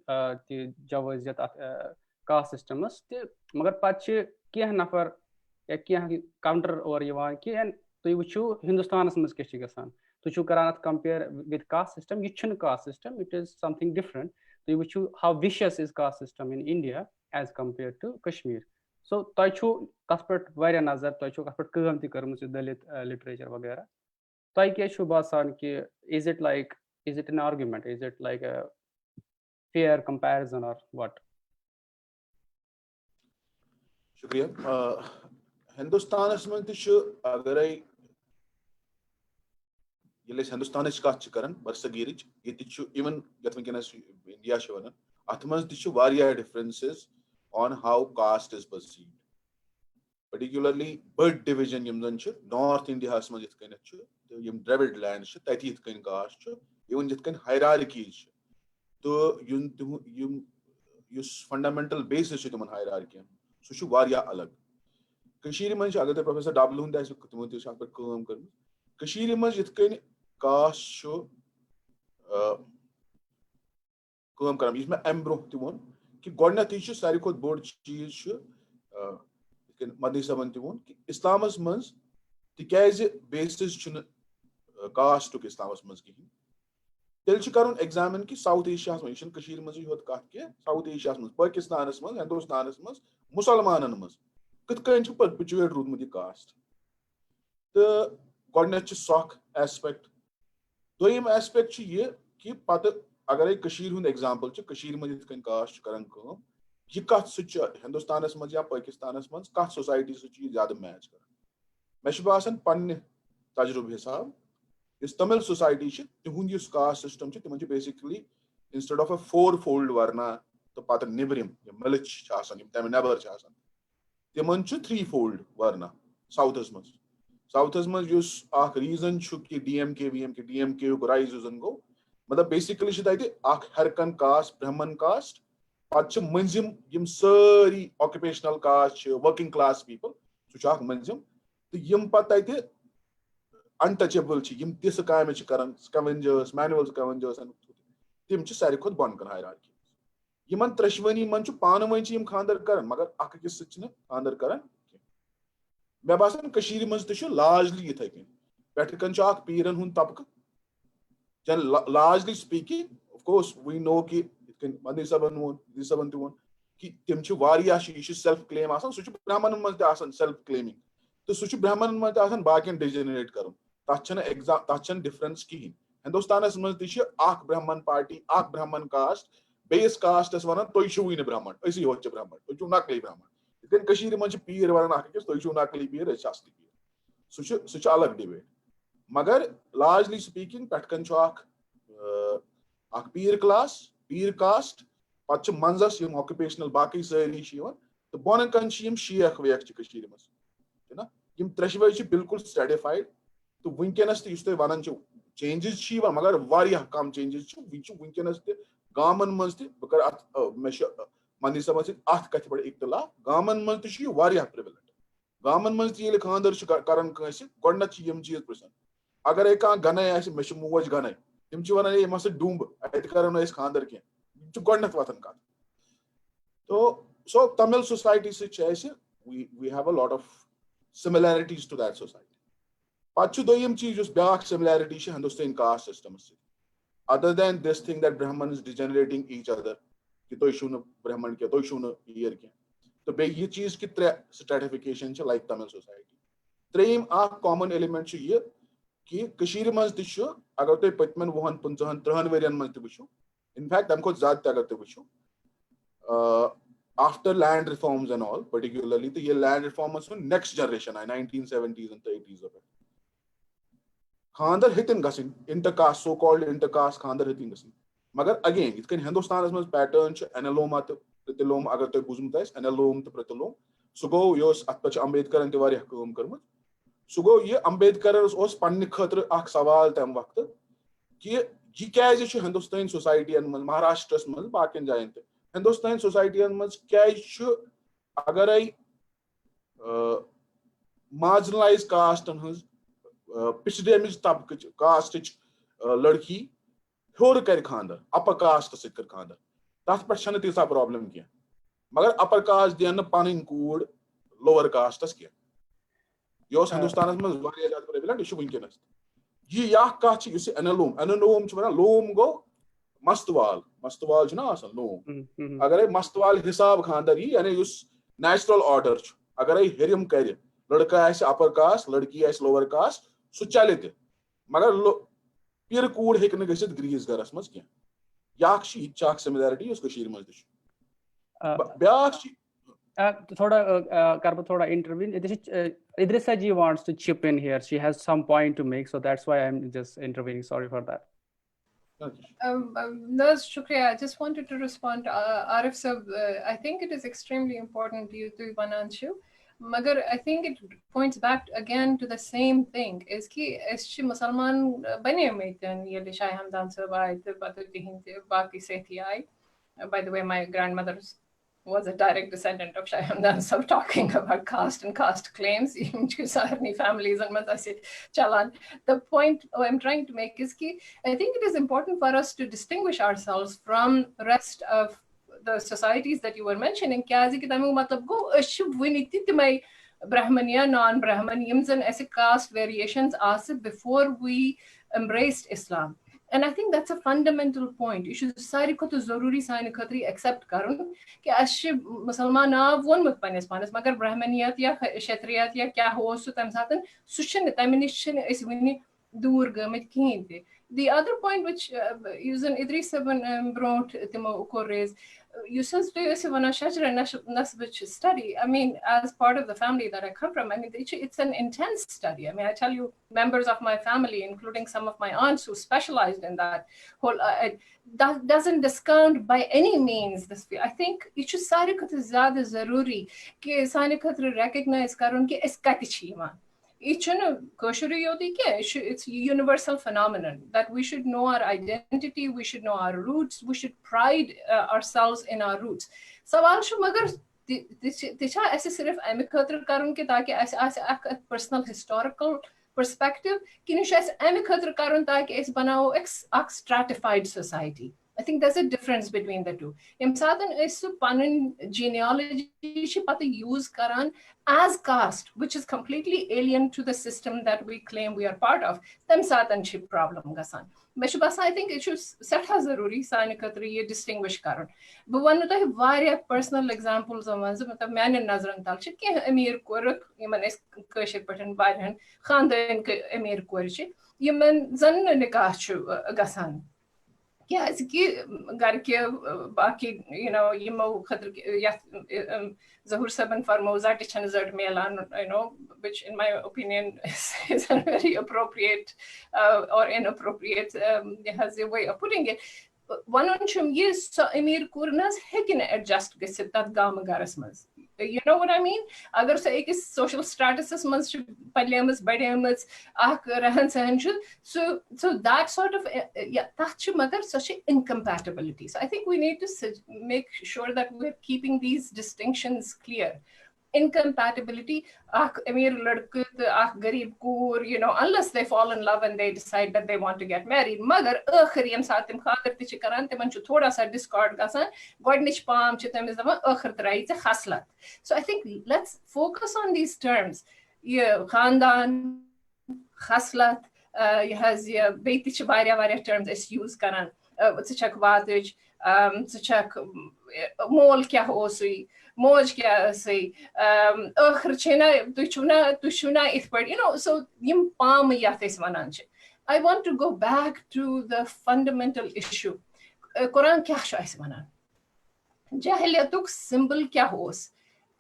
تہِ جوٲزِیت اَتھ کاسٹ سِسٹَمَس تہِ مگر پَتہٕ چھِ کینٛہہ نفر یا کینٛہہ کاوُنٹَر اورٕ یِوان کہِ تُہۍ وٕچھِو ہِندُستانَس منٛز کیٛاہ چھِ گژھان تُہۍ چھِو کَران اَتھ کَمپِیَر وِد کاسٹ سِسٹَم یہِ چھُنہٕ caste system it is something different تُہۍ وٕچھِو how vicious is caste system in India as compared to Kashmir so تۄہہِ چھُو تَتھ پٮ۪ٹھ واریاہ نظر تۄہہِ چھُو تَتھ پٮ۪ٹھ کٲم تہِ کٔرمٕژ یہِ دٔلِت لِٹریچَر وغیرہ تۄہہِ کیٛاہ چھُو باسان کہِ is it like is it an argument is it like a fair comparison or what شُکریہ ہِندُستانَس منٛز تہِ چھُ اگرے ییٚلہِ أسۍ ہِندُستانٕچ کَتھ چھِ کَران برصغیٖرٕچ ییٚتہِ چھُ اِوٕن یَتھ وٕنکیٚنَس اِنڈیا چھِ وَنان اَتھ منٛز تہِ چھُ واریاہ ڈِفرَنسِز آن ہاو کاسٹ اِز پٔرسیٖوڈ پٔٹِکیوٗلرلی بٔڑ ڈِوِجن یِم زَن چھِ نارتھ اِنڈیاہَس منٛز یِتھ کٔنٮ۪تھ چھُ تہٕ یِم ڈرٛیوِڈ لینڈ چھِ تَتہِ یِتھ کٔنۍ کاسٹ چھُ اِوٕن یِتھ کٔنۍ ہایرارکیٖز چھِ تہٕ یِم یُس فنڈامنٹل بیسِس چھُ تِمن ہایرارکِین سُہ چھُ واریاہ الگ کٔشیٖرِ منٛز چھِ اگر تۄہہِ پروفیسر ڈبلہٕ ہُنٛد تہِ آسہِ تِمو تہِ چھِ اَتھ پٮ۪ٹھ کٲم کٔرمٕژ کٔشیٖرِ منٛز یِتھ کٔنۍ کاسٹ چھُ کٲم کران یُس مےٚ اَمہِ برونٛہہ تہِ ووٚن کہِ گۄڈٕنیتھٕے چھُ ساروی کھۄتہٕ بوٚڑ چیٖز چھُ یِتھ کٔنۍ مدنی صٲبن تہِ ووٚن کہِ اِسلامس منٛز تِکیازِ بیسِس چھُنہٕ کاسٹُک اِسلامس منٛز کِہینۍ تیٚلہِ چھُ کرُن ایگزامِن کہِ ساوُتھ ایشیاہس منٛز یہِ چھُنہٕ کٔشیٖر منٛزٕے یوت کَتھ کینٛہہ ساوُتھ ایشیاہس منٛز پٲکِستانس منٛز ہندوستانس منٛز مُسلمانن منٛز کِتھ کٔنۍ چھُ پٔرپِچُویٹ روٗدمُت یہِ کاسٹ تہٕ گۄڈٕنیتھ چھُ سُہ اکھ ایسپیکٹ دوٚیِم ایسپیکٹ چھُ یہِ کہِ پتہٕ اگرے کٔشیٖر ہُنٛد ایگزامپٕل چھُ کٔشیٖر منٛز یِتھ کٔنۍ کاسٹ چھُ کران کٲم یہِ کتھ سۭتۍ چھُ ہندوستانس منٛز یا پٲکِستانس منٛز کتھ سوسایٹی سۭتۍ چھُ یہِ زیادٕ میچ کران مےٚ چھُ باسان پننہِ تجرُبہٕ حِساب یُس تامِل سوسایٹی چھِ تِہُنٛد یُس کاسٹ سِسٹم چھُ تِمن چھُ basically instead of a 4 fold varna تہٕ پتہٕ نیبرِم یِم مِلِچ چھِ آسان یِم تَمہِ نیبر چھِ آسان تِمن چھُ 3 فولڈ ورنا ساوُتھس منٛز یُس اکھ ریٖزن چھُ کہِ ڈی ایم کے یُک رایز یُس زن گوٚو مطلب بیسِکلی چھِ تَتہِ اکھ ہیرکن کاسٹ برہمن کاسٹ پتہٕ چھِ مٔنزِم یِم سٲری آکوپیشنل کاسٹ چھِ ؤرکِنگ کلاس پیٖپٕل سُہ چھُ اکھ مٔنزِم تہٕ یِم پتہٕ تَتہِ انٹچیبٕل چھِ یِم تِژھٕ کامہِ چھِ کران سکوینجٲرٕس مینوَل سکوینجٲرٕس تِم چھِ ساروی کھۄتہٕ بۄن کُن ہایرارکی یِمن ترٛیشوٕنی منٛز چھُ پانہٕ ؤنۍ چھِ یِم خانٛدر کران مگر اکھ أکِس سۭتۍ چھِنہٕ خانٛدر کران کینٛہہ مےٚ باسان کٔشیٖرِ منٛز تہِ چھُ لارجلی یِتھٕے کٔنۍ پٮ۪ٹھٕ کٔنۍ چھُ اکھ پیٖرن ہُنٛد طبقہٕ لارجلی سپیٖکِنگ آف کورس وی نو کہِ یِتھ کٔنۍ مدنی صٲبن تہِ ووٚن کہِ تِم چھِ واریاہ یہِ چھُ سیلف کلیم آسان سُہ چھُ برہمنن منٛز تہِ آسان سیلف کلیمِنگ تہٕ سُہ چھُ برہمنن منٛز تہِ آسان باقین ڈِجنریٹ کرُن تَتھ چھنہٕ ڈِفرنس کِہینۍ ہندوستانس منٛز تہِ چھِ اکھ برہمن پارٹی اکھ برہمن کاسٹ بیٚیِس کاسٹس وَنان تُہۍ چھِوٕے نہٕ برہمن أسی یوت چھِ برہمن تُہۍ چھِو نقلی برہمن یِتھ کٔنۍ کٔشیٖرِ منٛز چھِ پیٖر وَنان اکھ أکِس تُہۍ چھِو نقلی پیٖر أسۍ چھِ اَصلی پیٖر سُہ چھُ الگ ڈِبیٹ مگر لارجلی سپیٖکِنگ پٮ۪ٹھٕ کٔنۍ چھُ اکھ پیٖر کاسٹ پتہٕ چھِ منٛزس یِم آکوپیشنل باقٕے سٲری چھِ یِوان تہٕ بۄنہٕ کٔنۍ چھِ یِم شیخ ویخ چھِ کٔشیٖرِ منٛز چھِنہ یِم ترٛیشوَے چھِ بالکُل سٹیڈِفایڈ تہٕ وٕنکیٚنس تہِ یُس تُہۍ وَنان چھِو چینجز چھِ یِوان مگر واریاہ کم چینجز چھِ وٕنکیٚنس تہِ گامن منٛز تہِ بہٕ کرٕ اتھ مےٚ چھُ مدنی صٲبن سۭتۍ اتھ کتھِ پٮ۪ٹھ اِختِلاف گامن منٛز تہِ چھُ یہِ واریاہ پرٛیولنٹ گامن منٛز تہِ ییٚلہِ خانٛدر چھُ کران کٲنٛسہِ گۄڈٕنیتھ چھِ یِم چیٖز پرژھان اگرے کانٛہہ گنے آسہِ مےٚ چھِ موج گنے تِم چھِ وَنان ہے یِم ہسا ڈوٗمب اَتہِ کرو نہٕ أسۍ خانٛدر کینٛہہ یِم چھِ گۄڈٕنیتھ وۄتھان کتھ سو تامِل سوسایٹی سۭتۍ چھِ اَسہِ we have a lot of similarities to that society پتہٕ چھُ دوٚیِم چیٖز یُس بیاکھ سِملیرٹی چھِ ہندوستٲنۍ کاسٹ سِسٹمس سۭتۍ other then this thing that Brahmins degenerating each other کہِ تُہۍ چھِو نہٕ برہمن کینٛہہ تُہۍ چھِو نہٕ پیٖر کینٛہہ تہٕ بیٚیہِ یہِ چیٖز کہِ 3 سٹریٹِفِکیشن چھِ لایک تامِل سوسایٹی ترٛیٚیِم اکھ کامن ایلِمنٹ چھُ یہِ کہِ کٔشیٖرِ منٛز تہِ چھُ اگر تُہۍ پٔتمٮ۪ن 20 50 30 ؤرین منٛز تہِ وٕچھِو اِنفیکٹ تَمہِ کھۄتہٕ زیادٕ تہِ اگر تُہۍ وٕچھِو after land reforms and all particularly تہٕ ییٚلہِ لینڈ رِفارمز ہُنٛد نیکسٹ جنریشن آیہِ 1970s تہٕ 80s پٮ۪ٹھ خانٛدر ہیٚتِن گژھٕنۍ inter so called inter caste خانٛدر ہیٚتِن گژھٕنۍ مگر اگین یِتھ کٔنۍ ہندوستانس منٛز پیٹٲرن چھُ اینلوما تہٕ پرتِلوم اگر تۄہہِ بوٗزمُت آسہِ اینلوم تہٕ پرتِلوم سُہ گوٚو یہِ اوس اتھ پٮ۪ٹھ چھُ امبیدکرن تہِ واریاہ کٲم کٔرمٕژ सो गो ये अम्बेडकर पन्ने खतर अख सवाल तम वक्त कि यह क्या हिंदुस्तान सोसाइटी मज महाराष्ट्र मज बाकिन जायन हिंदुस्तान सोसाइटी मज क्या अगर मार्जिनलाइज कास्टन हज पिछड़ेमिज तबक कास्ट लड़की होर कर खानदर अपर कास्ट सत कर खानदर तथ पे तीसा प्रॉब्लम कह मगर अपर कास्ट दिन पन कूड़ लोअर कास्टस कह यह हिंदुस्तान मज प्रेवलेंट यह वनकस यह कत एनोलूम लूम गो मस्तवाल लूम अगर मस्तवाल हिसाब खानदर यी यानी नेचुरल ऑर्डर अगर हेरिम कर लड़का अपर कास्ट लड़की लोअर कास्ट सह चल त मगर पीर कूड़ हे ग्रीस गरस मज कह यह सिमिलैरिटी मज ब्या थोड़ा कर बह थोड़ा intervene. Idrissa ji wants to chip in here. She has some point to make, so that's why I'm just intervening. Sorry for that. No, Shukriya. I just wanted to respond to Arif sab. I think it is extremely important you to Vananshu. Magar, I think it points back again to the same thing. Is ki ishi Musalman bane meitan ye Shah Hamdan sab aaye the batahin the baki sethi aaye. By the way, my grandmother was a direct descendant of Shah Hamdan sab, talking about caste and caste claims. Families and I said, Chalan. The point I'm trying to make is ki I think it is important for us to distinguish ourselves from the rest of the societies that you were mentioning. Brahmaniya, non-Brahmanians and as caste variations asked before we embraced Islam. And I think that's a fundamental point. You should sari ko to zaruri sani khatri accept karun कि अश मुसलमान ना one मत punish पानस मगर ब्राह्मणियत या क्षत्रियत या क्या हो सो तम सातन सुशन तमिनिशन इस वनी दूर गमित कहीं थे. The other point which using Idris brought timo raise you says to Yusufana Shajra Nasbich study. I mean, as part of the family that I come from, I mean, it's an intense study. I mean, I tell you, members of my family, including some of my aunts who specialized in that whole, that doesn't discount by any means this field. I think it should sari khat zyada zaruri ki sani khat recognize karun ki iskati chima. It's a universal phenomenon that we should know our identity, we should know our roots, we should pride ourselves in our roots. सवाल show मगर तिचा ऐसे सिर्फ M खतर करूँ कि ताकि ऐसे एक personal historical perspective कि निश ऐसे एम खतर करूँ ताकि इस बनाओ एक stratified society. I think there's a difference between the two. Imsatan is panan genealogy pata use karan as caste, which is completely alien to the system that we claim we are part of. Tamsatan chip problem gasan. Meshubasa, I think it should set has a ruri sign katri distinguish karan. But one of the various personal examples of the man in Nazran Talchik, Emir Kuruk, Yemanes Kership Patan Biden, Khanda Emir Kurchi, Yemen Zan Nikachu gasan. Yeah, it's Garke Baki, you know, Yimo Zahur Saban Farmoza Tichanazard Melan, you know, which in my opinion is a very appropriate or inappropriate, has a way of putting it. One on chum yes, so Emir Kurnas Hekin adjust Gesitat Gamagarismas. You know what I mean? Agar sa ek social statuses must palyamas badamas so that sort of such an incompatibility. So I think we need to make sure that we're keeping these distinctions clear. Incompatibility, Emir ladka, garib koor, you know, unless they fall in love and they decide that they want to get married. Magar akhriyam satim khatir tichi karan te manchu thoda sa discard gasan godnich palm chitam is the akhir trai te khaslat. So I think let's focus on these terms. Yeah, khandan, khaslat, has yeah beitich varia terms is used karan. Tsichak vatage, tsichak mol kya hosui. Moj kya say tushuna ithpard, you know, so yim palm yatis mananche. I want to go back to the fundamental issue. Quran kya shais manan? Jahiliyatuk symbol kya hos?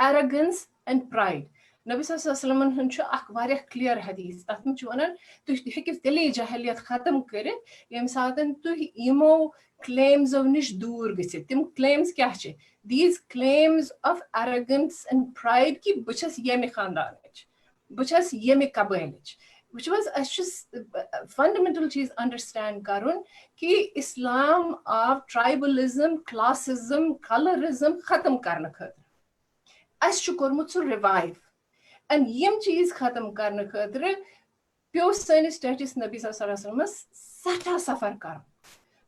Arrogance and pride. Nabi sallallahu alaihi wasallam ak variyah clear hadith. Tatm chuanan tu hikif dili jahiliyat khatam kare yem sadan tu imo claims of nish dur gitsit. Tim claims kya che? These claims of arrogance and pride ki buchas yemi khandan. बचस यमे कबाइलच वुच fundamental चीज understand करुन कि इस्लाम आव tribalism classicism colourism खत्म करने खतर अस कोर्मुत सु revive and यम चीज खत्म करने खतर प्यो सनिस टचिस नबी सल्लल्लाहु अलैहि वसल्लम सठा सफर कर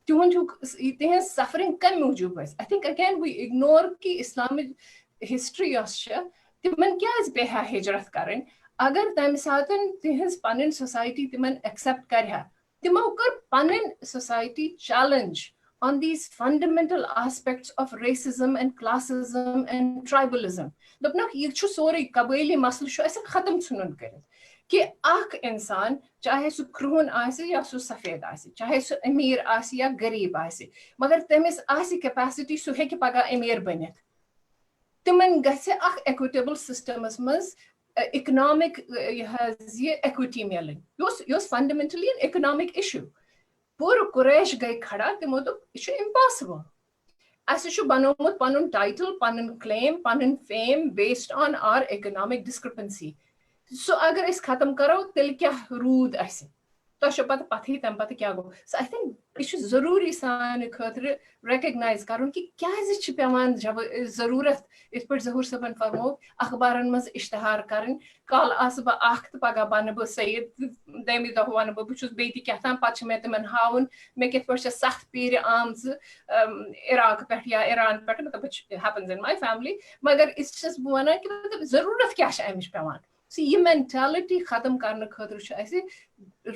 तिहन सफरिंग कम मूजूब I think again we ignore कि इस्लामिक हिस्ट्री तिमन क्या पे हिजरत करें अगर तम सात तिहज पन सोसाइटी तिमन एक्सेप्ट कर तिमो कर पन society challenge on these fundamental aspects of racism and classism and tribalism. Dopnak ये छु सोरे कबाइली मसल छु ऐसे खत्म छुनन करित कि अख इंसान चाहे सु क्रून आसे या सु सफेद आसे चाहे सु अमीर आसे या गरीब आसे मगर तमिस आसे कैपेसिटी सु हेकि पगा अमीर बनित तिमन गसे अख इक्विटेबल सिस्टमस मज इकोनॉमिक ये इक्विटी मिलन योस फंडामेंटली एन इकोनॉमिक इशू पूरा कुरैश गई खड़ा तिमो तो इशू इम्पॉसिबल अस बनोमुत पनुन टाइटल पनुन क्लेम पनुन fame based on our economic discrepancy so अगर इस खत्म करो तेल क्या रूद अस तो पत पथी तम पत क्या गो सो आई थिंक यह जरूरी सान खतर रिकग्नाइज कर कि क्या पेवान जरूरत इत पे जहूर सबन फरमो अखबारन मज इश्तहार कर कल आस बह तो पगह बन बह सईद दमी दह वन बहुत बे क्या पे मे तिमन हावन मे कित पे 7 पीर आम इराक पे या ईरान पे मतलब हैपन्स इन माय फैमिली मगर इस बह वन कि मतलब जरूरत क्या अमिच पेवान सो ये मेंटालिटी खत्म करने खतर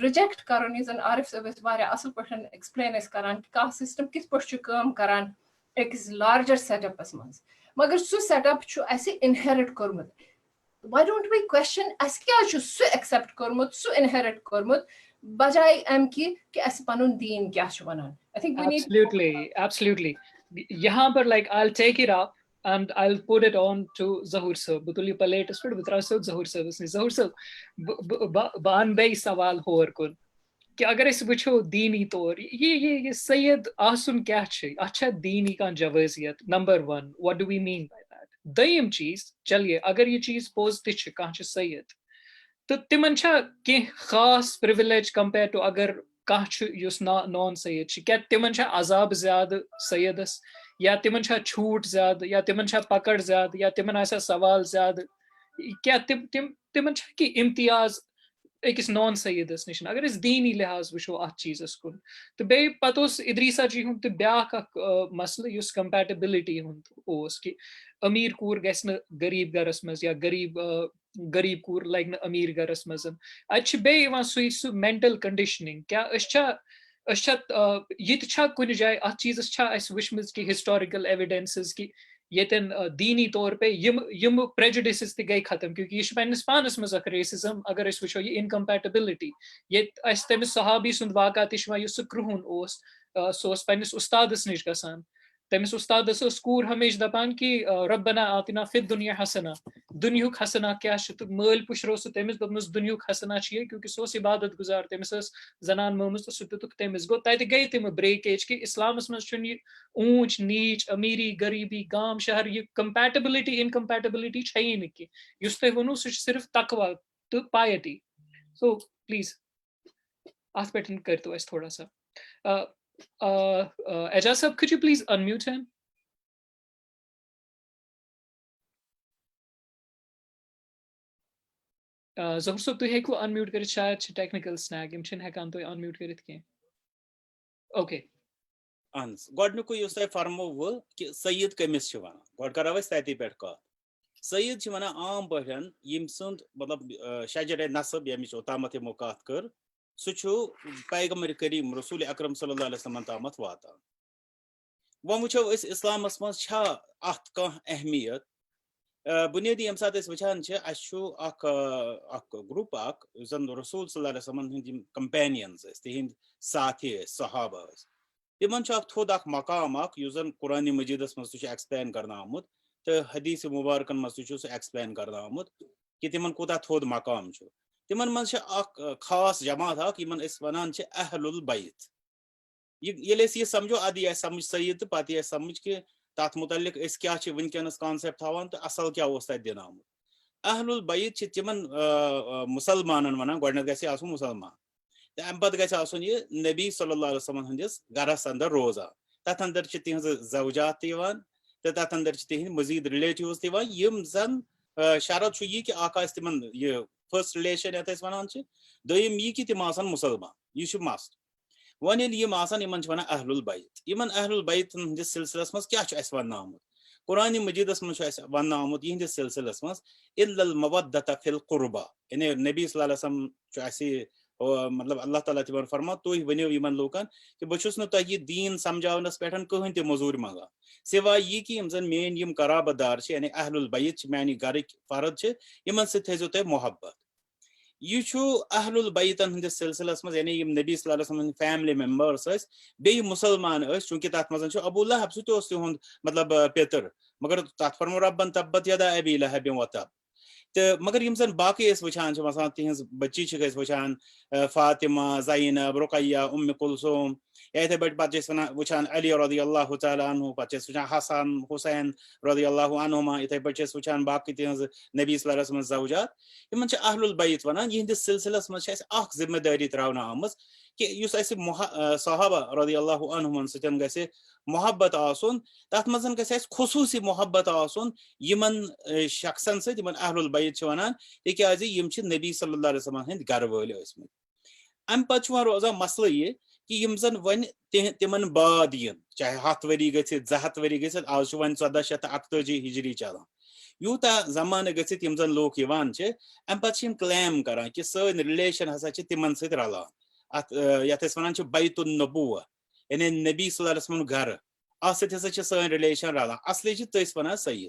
रिजेक्ट कर आरिफ सब असल पे एक्सप्लेन करान कि कास्ट सिस्टम किस पे करान अकिस लार्जर सेटअपस मज मगर सो सेटअप इनहेरिट कोर्मुत why don't we question अस क्या सो एक्सेप्ट कोर्मुत सो इनहेरिट कोर्मुत बजाय अम कि अस पनुन दीन क्या वनान I think we need absolutely यहाँ पर like I'll take it up and I'll put it on to Zahur sir butuli palate spit bitra so Zahur sir ban bay सवाल होर कुन कि अगर इस वुचो दीनी तौर ये सैयद आसुन क्या अच्छा दीनी का जवाजियत number 1 what do we mean by that दयम चीज चलिए अगर ये चीज पोज तिछ कहाँ सैयद तो तिमन के खास प्रिविलेज कंपेयर टू अगर कह नॉन सैयद क्या तिमन अजाब ज्यादा सैयदस या तिमन छूट ज्यादा या तिमन पकड़ ज्यादा या तिमन सवाल ज्यादा क्या तिमन कि इम्तियाज अकिस नॉन सैयदस निश अगर इस दीनी लिहाज वो अत चीजस कुन तो बे पत इदरीसा जी हूं तो ब्याख मसल युस कंपैटिबिलिटी हुंद कि अमीर कूर गस न गरीब गरस मज या गरीब कूर लग न अमीर गरस मज अत बे सु मेंटल कंडीशनिंग क्या ये कुन जाए अत चीजस वुचम कि हिस्टोरिकल एविडेंसेस कि येतन दीनी तौर पे यम प्रेजुडिसेस गई खत्म क्योंकि यह पन्निस पानस मज रेसिज्म अगर वो ये इनकम्पैटिबिलिटी ये तमिस सहाबी सुंद वाक़ा सह क्रूहन सो पन्निस उस्तादस निश गसान तमिस उस्तादस कूर हमेशा दपान कि रब्बना आतिना फिद दुनिया हसना दुनियुक हसना क्या तो मल पुशरो सह तमिस दोपनस दुनियुक हसना ये क्योंकि सो इबादत गुजार तमिस जनान मोमुस तो सह दितुक तमिस गो तत गई तिम ब्रेकेज कि इस्लामस मज ऊंच नीच अमीरी गरीबी गाम शहर ये कंपैटिबिलिटी इनकम्पैटिबिलिटी ही न कि तुम वनु सह सिर्फ तकवा तो पायटी सो प्लीज अत पे करो थोड़ा सा Ejaz sir, could you please unmute him? Zahur sir, tu hekku unmute karit shayad technical snag im chin hekan tu unmute karit ke. Okay. Ans godnuku yusay farmo wo ki sayyid kemis chwana god karawai stati pet ka sayyid chwana aam pahan yimsund matlab shajare nasab yamish otamat mokat kar सुचु पैगम्बर करीम रसूल अकरम सल्लल्लाहु अलैहि वसल्लम तामत वाता वो वुचो इस इस्लामस मज छा अत का अहमियत बुनियादी यम साथ वचान ग्रुप जन रसूल सल्लल्लाहु अलैहि वसल्लम हिंद कंपेनियंस तिहिंद साथी सहाबा तिमन थोद मकाम जन कुरान मजीदस मज एक्सप्लेन करना आमुत तो हदीस मुबारकन मज एक्सप्लेन करना आमुत कि तिमन कोता थोद मकाम तिमन मज खास जमात वन अहलुल बैत ये समझो अद यह समझ सईद तो पे यह समझ कि तथ मुतलिक क्या वनकस कॉन्सेप्ट थवान तो असल क्या दिन आमुत ahlul bayt ch timan musalmanan wanan godnat gasi asun musalman te am pat gasi asun ye nabi sallallahu alaihi wasallam handis garas andar roza tat andar ch tihin zawjat divan te tat andar ch tihin mazid relatives divan yim zan sharat chu ye ki aka istiman ye first relation atas wanan ch doyim ye ki timasan musalman you should must one ye masan iman chwana ahlul bayt iman ahlul bayt handis silsilas mas kya ch aswan namut Quran Majid's man shows one namut yindi silsilas mas illa al mawaddata fil qurba ene nabi sallallahu alaihi wasallam choisi मतलब अल्लाह ताला तिबर फरमा तो ही बने Yemen लोकन कि बचुस न तह दीन समझावनस पेठन कहन ते मजूर मंगा सिवा ये कि यमजन मेन यम कराबदार छ यानी अहलुल बैत मानी घर फर्द छ यमन से थेजो ते मोहब्बत ये छु अहलुल बैतन हंद सिलसिलस मज यानी यम नबी सल्लल्लाहु अलैहि वसल्लम फैमिली मेंबर्स अस बे मुसलमान अस चूंकि तात मजन छु अबू लहब सु तो हुंद मतलब पेतर मगर तात फरमो रब्बन तब्बत यदा अबी लहब व तब तो मगर यम जन बाकी अस वचान छ मसान तिहंज बच्ची छ गस वचान फातिमा ज़ैनब रुकैया उम्म कुलसूम याते बट बात जैसे वचान अली रदियल्लाहु ताला अन्हु पचे वचान हसन हुसैन रदियल्लाहु अन्हुमा इते बच्चे वचान बाकी तिहंज नबी सल्लल्लाहु अलैहि वसल्लम ज़ौजात यमन छ अहलुल बैत वनान यहंद सिलसिलस मज छ अख जिम्मेदारी त्रावना आमस कि युस अस सहाबा रदियल्लाहु अन्हुम सतन गसे मोहब्बत आसुन तत मजन गसे खुसूसी मोहब्बत आसुन यमन शख्सन से यमन अहलुल बैत छ वनान तिकाज यम छ नबी सल्लल्लाहु अलैहि वसल्लम हंद घर वाले इसमें अम पच रोजान मसला ये कि यम जन वन तिमन बाद यन चाहे 7 वरी गसित 2 वरी गसित आज वन 1441 हिजरी चलान यूता जमाने गसित यम जन लोक यवान छ अम पच यम क्लेम करा कि सन रिलेशन हसा छ तिमन सत रला अत यतस वनान छ बैतुन नबुवा यानी नबी सल्लल्लाहु अलैहि वसल्लम घर अस हसा छ सन रिलेशन रला असली छ तस वना सही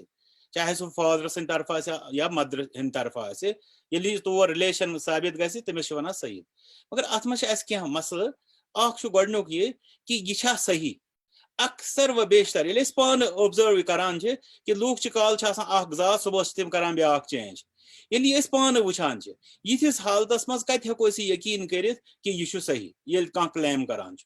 चाहे सो फादर सन तरफा से या मदर हिन तरफा से यली तो रिलेशन साबित गसि तमिस वना सही मगर अत में अस क्या मसला अख गोडनुक ये कि यह सही अक्सर व बेशतर ये पान ऑब्जर्व करान कि लूक काल जा सुबह तम करान ब्या चेंज ये पान वुचान यिस हालतस मज कत हेको यकीन कर कि यह सही ये कह क्लेम करान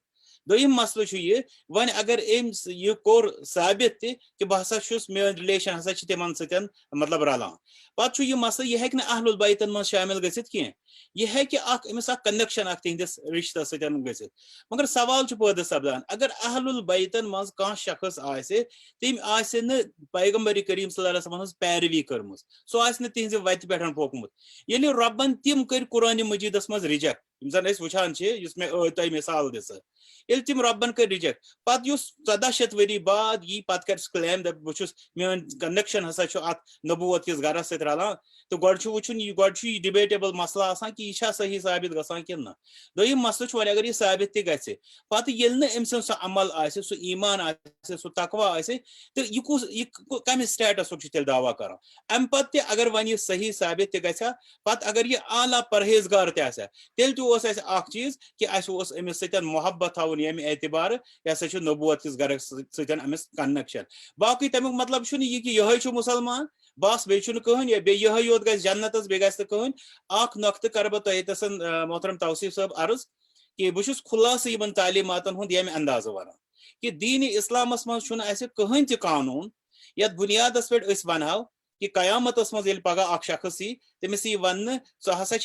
दोयम मसलो ये वन अगर यह कोर साबित कि बह हसा मेन रिलेशन हसा तिमन सतन मतलब रलान पत यह मसलो यह हेक अहलुल बैतन मज शामिल गसित कह यह है कि अमिस कनेक्शन तिहंदिस रिश्ता सतन गसित मगर सवाल पैदा सपदान अगर अहलुल बैतन मज कह शख्स आसे तम आसे न पैगंबर करीम सल्लल्लाहु अलैहि वसल्लम पैरवी कर्मस सो आसे तिहंज वत पे पोकमुत ये रब्बन तिम कर कुरान मजीदस मज रिजेक्ट जन वुचान मे तह मिसाल दिस ये तिम रब्बन कर रिजेक्ट पत 1400 वरी बाद यी पत कर क्लेम बहुत मेन कनेक्शन हसा अत नबूवत किस घर सत रलान तो गोड वुचुन यह डिबेटेबल मसला आसान कि यह छा सही साबित गसान कि ना दोयम मसलो वन अगर यह साबित ते गसे पत येल न अमसन सो अमल आसे सो ईमान आसे सो तकवा आसे तो यह कम स्टेटस तेल दावा कर अम पत अगर वन यह सही साबित ते गसा पत अगर यह आला परहेजगार ते आसा तेल तो चीज कि अमिस सतन मोहब्बत थवन यम एतबार यह हसा नबूवत किस घर सतन अमिस कनेक्शन बाकी तमुक मतलब यह कि यह मुसलमान बस बे कहन बे योत ग जन्नतस बे कहन अख नक्त कर बह तसन मोहतरम तौसीफ साहब अर्ज कि बहुत खुलास इन तालीमातन हुंद यम अंदाज वन कि दीन इस्लामस मज कहन त कानून यत बुनियादस पे वनहो कि कयामतस मज पगह अख शख्स यी तमिस यी वन सह हसा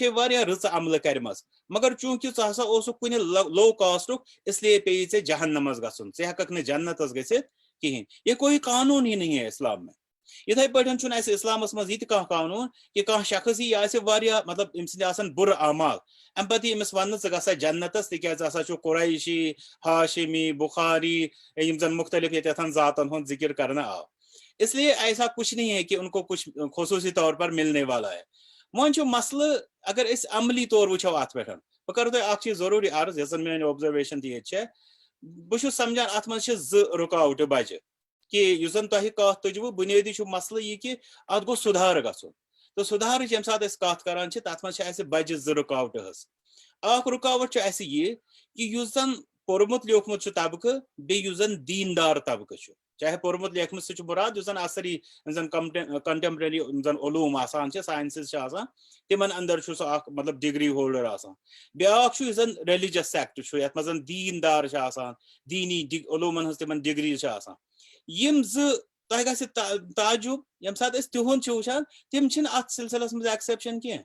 रच अमल करमस मगर चूंकि च हसा कुन लो कास्टुक इसलिए पे ऐ जहन्नमस गसन चे हेकक न जन्नतस गसित कहें यह कोई कानून ही नहीं है इस्लाम में इथे पे इस्लामस मज यह कानून कि कह शख्स यी मतलब अम बुर अमाल अम पे अमिस वन ग जन्नतस तिक कुरैशी हाशिमी बुखारी जन मुख्तलिफ यथन जातन हुंद जिक्र करना आव इसलिए ऐसा कुछ नहीं है कि उनको कुछ खुसूसी तौर पर मिलने वाला है वन मसल अगर इस अमली तौर वो अत पे बह कर चीज जरूरी अर्ज यन मे ऑब्जर्वेशन ये बहुत समझान अत मज रुकावट बज कि जन तुह कत तुजव बुनियादी मसल यह कि अत गो सुधार गसन तो सुधार ये सात कत करान तथ मज बज रुकावट अख रुकावट यह कि जन पोरमुत लियोखमुत तबकह बेस जन दीनदार तबकह चाहे पोरमुत लेखमुत सह मुराद जन असरी जन कंटेम्प्रेरी जन उलूम आसान साइंसेस तिमन अंदर मतलब डिग्री होल्डर आसान ब्याक जन रिलीजियस सेक्ट यथ मज दीनदार दीनी उलूमन हज तिमन डिग्री आसान यम तह गस ताजुब यम सात तिहुंद वुचान तिम अत सिलसिलस मज एक्सेप्शन कह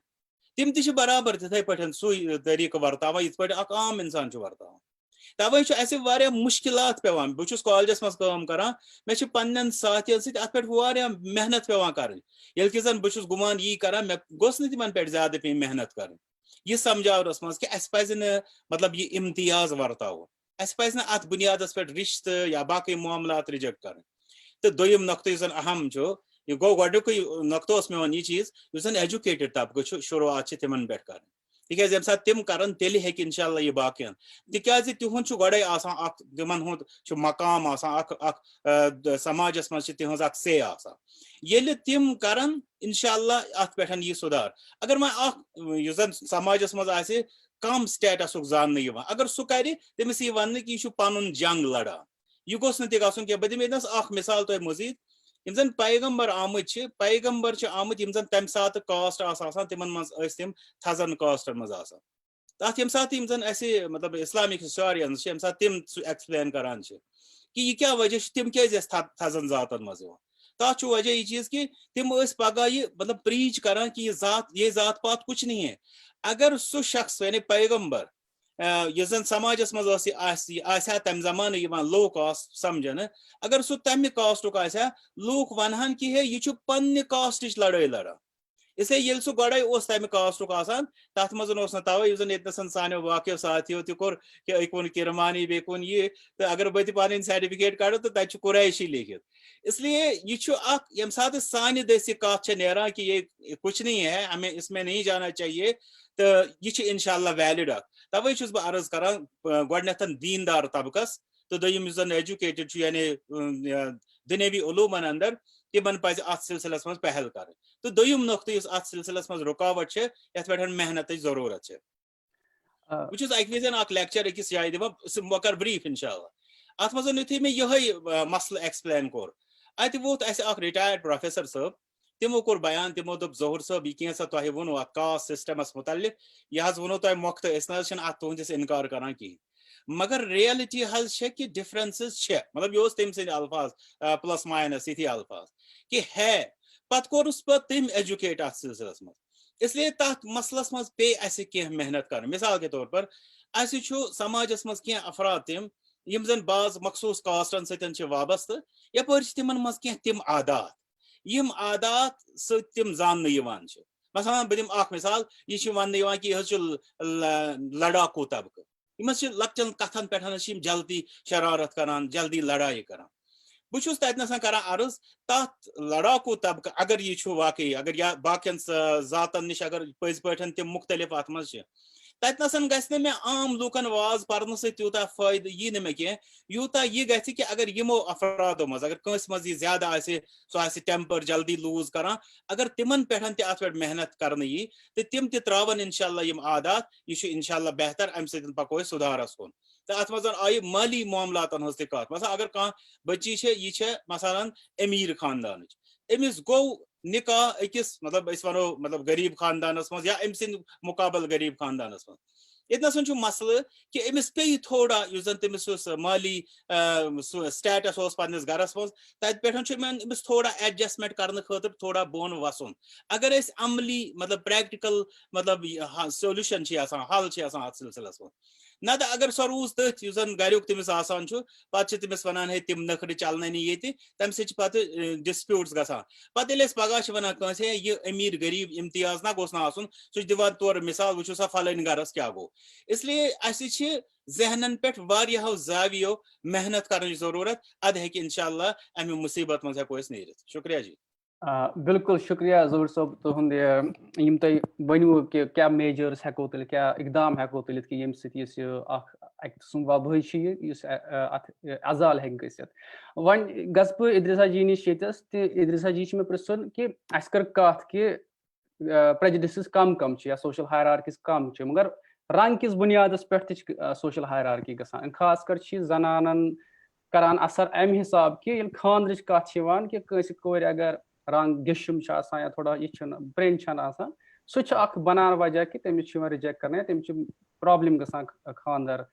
तिम ति बराबर तिथे पे सु तरीक वर्तावान इत पे आम इंसान वर्तावान तवे मुश्किलात पेवान बहुत कॉलेजस मज करान मे पन्न साथियन सत अत पे मेहनत पेवान कर कि जन बहुत गुमान यी करान मे गोस तिमन पे ज्यादा पे मेहनत कर यह समझावनस मज कि अस पज मतलब यह इम्तियाज वर्ताव अस पज अत बुनियादस पे रिश्त या बाकी मामलात रिजेक्ट कर तो दोयम नक्त जन अहम यह गो गोडुक नक्त मे वन यह चीज जन एजुकेटेड तबका शुरुआत तिमन पे कर तिकाज यम सात तिम करन तेलि हेक इंशाल्लाह यह बाकियन तिकाज तिहुंद गोडे आसान तिमन हुंद मकाम आसान समाजस मज तिहंज से आसान येलि तिम करन इंशाल्लाह अत पे यह सुधार अगर मैं जन समाजस मज आसे कम स्टेटसुक जान अगर सह कर तमिस यह वन कि यह पनुन जंग लड़ान यह गोस नी गसुन कह बह दिमे मिसाल तुह मजीद यम जन पैगम्बर आमुत पैगम्बर आमुत यम जन तम सात कास्ट आसान तिमन मज तिम थजन कास्टन मज आसान तथ यम सात यम जन ऐसे मतलब इस्लामिक हिस्टोरियंस यम सात तिम एक्सप्लेन करान कि यह क्या वजह तिम क्या थजन जातन मज तथ वजह यह चीज कि तिम पगह यह मतलब प्रीच करान कि ये जात पात कुछ नहीं है अगर सह शख्स यानी पैगम्बर यह जन समाजस मज तम जमान लो कास्ट समझन अगर सह तम कास्टुक लूक वनहन कि हे यह पन्ने कास्ट लड़ाई लड़ान इसलिए ये सह गोड़े तम कास्टुक तथ मज तवे जन ये सानो वाक्य साथियों तोर अकुन किरमानी बेकुन यह तो अगर बह पन सर्टिफिकेट कड़ तो तक कुरैशी लिखित इसलिए यह यम सात सान दस कत नेरान कि ये कुछ नहीं है हमें इसमें नहीं जाना चाहिए तो यह इंशाल्लाह वैलिड तवे बह अर्ज कर गोडन दीनदार तबकस तो दोयम जन एजुकेटेड यानी दुनियावी उलूमन अंदर तिमन पज अत सिलसिलस मज पहल कर तो दोयम नुक्त अत सिलसिलस मज रुकावट ये पे मेहनत जरूरत बहुत अक विजन लेक्चर अकिस जाए दिवान वह कर ब्रीफ इंशाल्लाह अत मज युथी मे यह मसल एक्सप्लेन कोर अत वोत रिटायर्ड प्रोफेसर साहब तिमो कोर बयान तिमो दोप जहूर साहब यह कैसा तुह वो कास्ट सिस्टमस मुतल्लिक यह वो तुह मोख्त अत तुहदिस इनकार करान कहीं मगर रियलिटी कि डिफरेंसेस मतलब यह तम सद अल्फाज प्लस माइनस ये अल्फाज कि है पत कोरस तम एजुकेट अत सिलसिलस मज इसलिए तथ मसलस मज पे कह मेहनत कर मिसाल के तौर पर समाजस मज कह अफराद तिम यम जन बाज मखसूस कास्टन सतन वाबस्त यपर तिमन मज कह तिम आदात यम आदात सम जान मसलन बह दिम मिसाल यह वन कि यह लड़ाकू तबक लक्चन कथन पे जल्दी शरारत करान जल्दी लड़ाई करान बहुत तथन कर अर्ज तथ लड़ाकू तबक अगर यह वाकई अगर या बाकियन जातन नश अगर पज पे तम मुख्तलिफ अत मज तथन गि मे आम लूकन वाज पर्न सूता फायदे यी मे कह यूता यह गि कि अगर यमो अफरादों मज अगर कंस मज ज्यादा सह टेम्पर जल्दी लूज करान अगर तिमन पे अत पे मेहनत कर यी तो तिम त्रावन इंशाल्लाह यम आदात यह इंशाल्लाह बेहतर अम सत पको सुधारस कुन तो अत मज आई माली मामलातन हज कत मसलन अगर कह बच्ची यह मसलन अमीर खानदान अमिस गो निकाह अकिस मतलब वनो मतलब गरीब खानदानस मज या अम सद मुकाबल गरीब खानदानस मज ये मसल कि अमिस पे थोड़ा जन तमिस माली स्टेटस पन्निस गरस मज तत पे अमिस थोड़ा एडजस्टमेंट करने खतर थोड़ा बोन वसन अगर अमली मतलब प्रैक्टिकल मतलब सोल्यूशन हल अत सिलसिलस मज ना अगर सो रूज तथ जन गुक तमिस पे तमिस वन है तिम नखर चलन ये तम पे डिस्प्यूट्स गसान पे पगह वन कंस यह अमीर गरीब इम्तियाज ना गोस सह दिवान तौर मिसाल वो सा फलन गरस क्या गो इसलिए जहनन पे वारियाहो जावियो मेहनत करने जरूरत अद हे इंशाल्लाह अमे मुसीबत मज हेको नीर शुक्रिया जी बिल्कुल शुक्रिया ज़हूर साहब तुहद यम तुम वनु कि क्या मेजर्स हेको तुल क्या इकदाम हेको तुलित कि यम सम वबही अजाल हे गसित वन गस बह इद्रिसा जी नश इद्रिसा जी मे पृछन कि अस कर कत कि प्रेजुडिसेस कम कम या सोशल हायरार्कीज कम मगर रंग किस बुनियादस पे सोशल हायरार्की गसान खास कर जनानन करान असर अम हिसाब कि खानद्रच कत कि कंस कोर अगर रंग गिशम या थोड़ा यह ब्रेन सह बनान वजह कि तमिस रिजेक्ट कर तम प्रॉब्लम गसान खानदर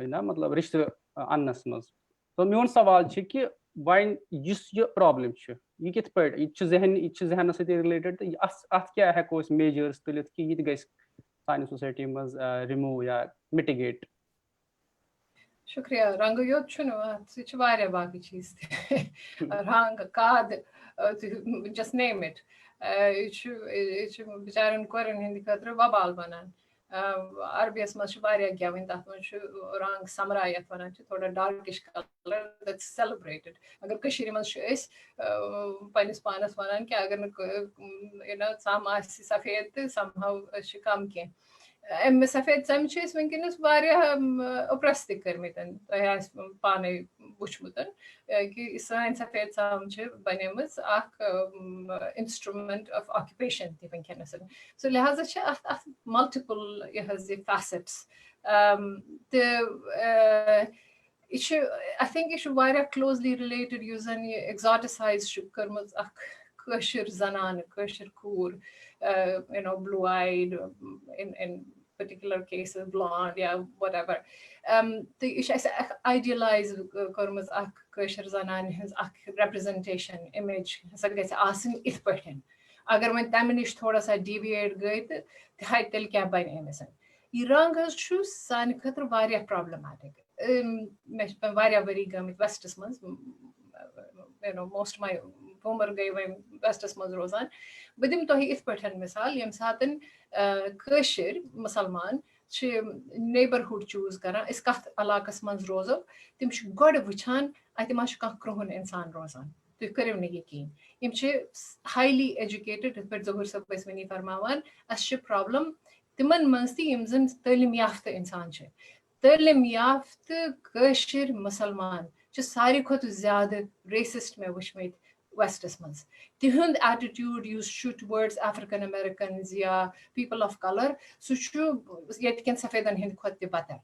ना मतलब रिश्ते अनस मज तो मोन सवाल कि वहीं यह प्रॉब्लम यह कित पे जहन सत्य रिलेटेड तो अत क्या हेको मेजर्स तुलित कि यह गई सानी सोसाइटी मज रिमूव या मिटिगेट शुक्रिया रंग योत सह वारिया बाकी चीज रंग काद जस्ट नेम इट बिचारन कोरन हिंद खतर वबाल बनान अरबियस मज गेवन तथ मज रंग समरा यथ वन थोड़ा डार्किश कलर दैट्स सेलिब्रेटेड अगर कशीर मज पन्निस पानस वन कि अगर सम सफेद तो समहाउ कम कह सफेद चम वनकस ओप्रस तर्मित पाने वुचमुत कि सान सफेद चम बनेम इंस्ट्रूमेंट ऑफ ऑक्यूपेशन वनकस सो लिहाजा मल्टिपल यह फैसेट्स I think यह closely related zan exoticize कर्मत zanan core blue eyed in particular cases blonde yeah whatever the idealize कर्मत zanan his representation image hasa gais asin ith patin agar man tami nish thoda sa deviate gay to hay tel kya ban emesan ये रंग सान खतर वारिया problematic मे वारिया worry गमित wastes मज most my Umar गई वह wastes मज रोजान बह दिम तुह इत पे मिसाल यम सातन कशिर मुसलमान नेबरहुड चूज करान इस कथ इलाकस मज रोजो तिम गोड वुचान अत मा क्रोहन इंसान रोजान तुम करो न यकीन यम हाईली एजुकेटेड इत पे जहूर सब वनी फरमावान अस प्रॉब्लम तिमन मज यम जन तालीम याफ्ता इंसान तालीम याफ्ता कशिर मुसलमान सारी खुद ज्यादा रेसिस्ट मे वुचमत वेस्टस मज तिहुंद एटीट्यूड युस टुवर्ड्स अफ्रीकन अमेरिकन्स या पीपल ऑफ कलर सह सफेदन हिंद खुद बदतर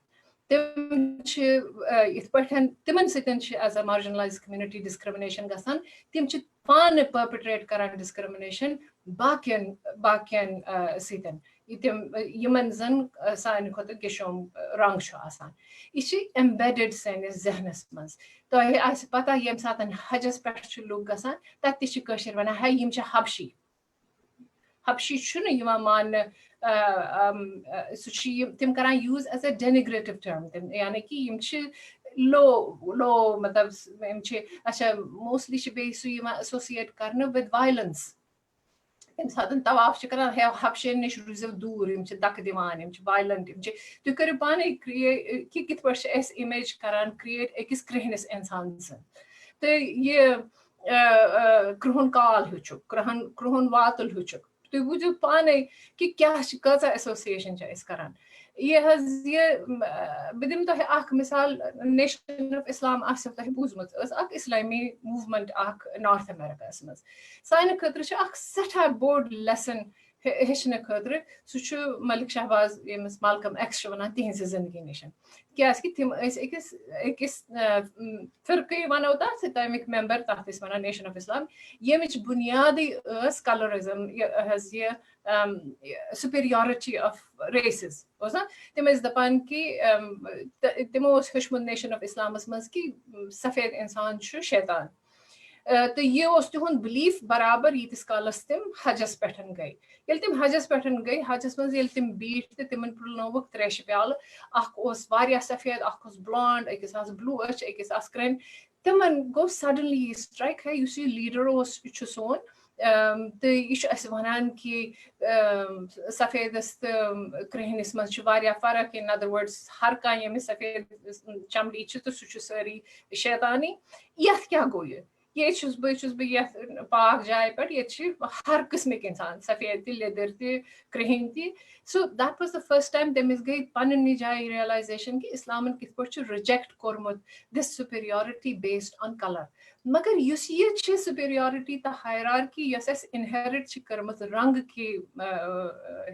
तिमन सतन as a marginalised community discrimination गसान तिम पान पर्पेट्रेट करान डिस्क्रिमिनेशन बाकियन सतन यमन जन सान खुद गिशोम रंग आसान यह एम्बेडेड सानिस जहनस मज तुह पता यम सात हजस पे लूक गसान तत वन है यम हबशी हबशी मान तिम करान यूज एज अ डेनिग्रेटिव टर्म यानी कि लो मतलब अच्छा मोस्टली बे एसोसिएट कर विद वायलेंस सात तवाफ करान हबशन नश रूजो दूर दक दिवान वायलेंट तुम करो पाने कि कित पे इमेज करान क्रिएट अकिस क्रिहनिस इंसान तो यह क्रोहन काल हुचुक क्रोहन वातुल हुचुक तुम बुझो पाने कि क्या एसोसिएशन करान यह बह दिम तुह मिसाल नेशन ऑफ इस्लाम तुह बूजमुत इस्लामी मूवमेंट नॉर्थ अमेरिका मज सान खतर सठा बोर्ड लेसन हेचन खतर सह मलिक शहबाज यमस मालकम एक्स वन तिहज जिंदगी नश क्या तिम अकिस फिरक वनो तमिक मेंबर तथ वन नेशन ऑफ इस्लाम यमिच बुनियादी कलरिज्म यह superiority of races तिम दपान कि तिमो हेचमुत नेशन ऑफ इस्लामस मज कि सफेद इंसान शैतान तो यह तिहुंद बिलीफ बराबर यीतिस कालस तिम हजस पे गई ये तिम हजस पे गई हजस मज ये तिम बीठ तो तिमन पुलनोवक त्रेश प्याल वारिया सफेद ब्लॉन्ड अकिस ब्लू अच अकिस क्रेन तिमन गो सडनली स्ट्राइक है यह लीडर सोन तो यह वन कि सफेदस तो क्रिहनिस मज फर्क इन अदर वर्ड्स हर कह यमिस सफेद चमड़ी तो सह सारी शैतानी यथ क्या गो ये बह पाक जाय पे ये हर किस्मिक इंसान सफेद लेदर क्रिहन so that was the first time तमिस गई पन्नी जाय रियलाइजेशन कि इस्लामन कित पे रिजेक्ट कोर्मुत this superiority based on colour मगर युस ये सुपीरियरिटी तो हायरार्की यस इनहेरिट करमत रंग के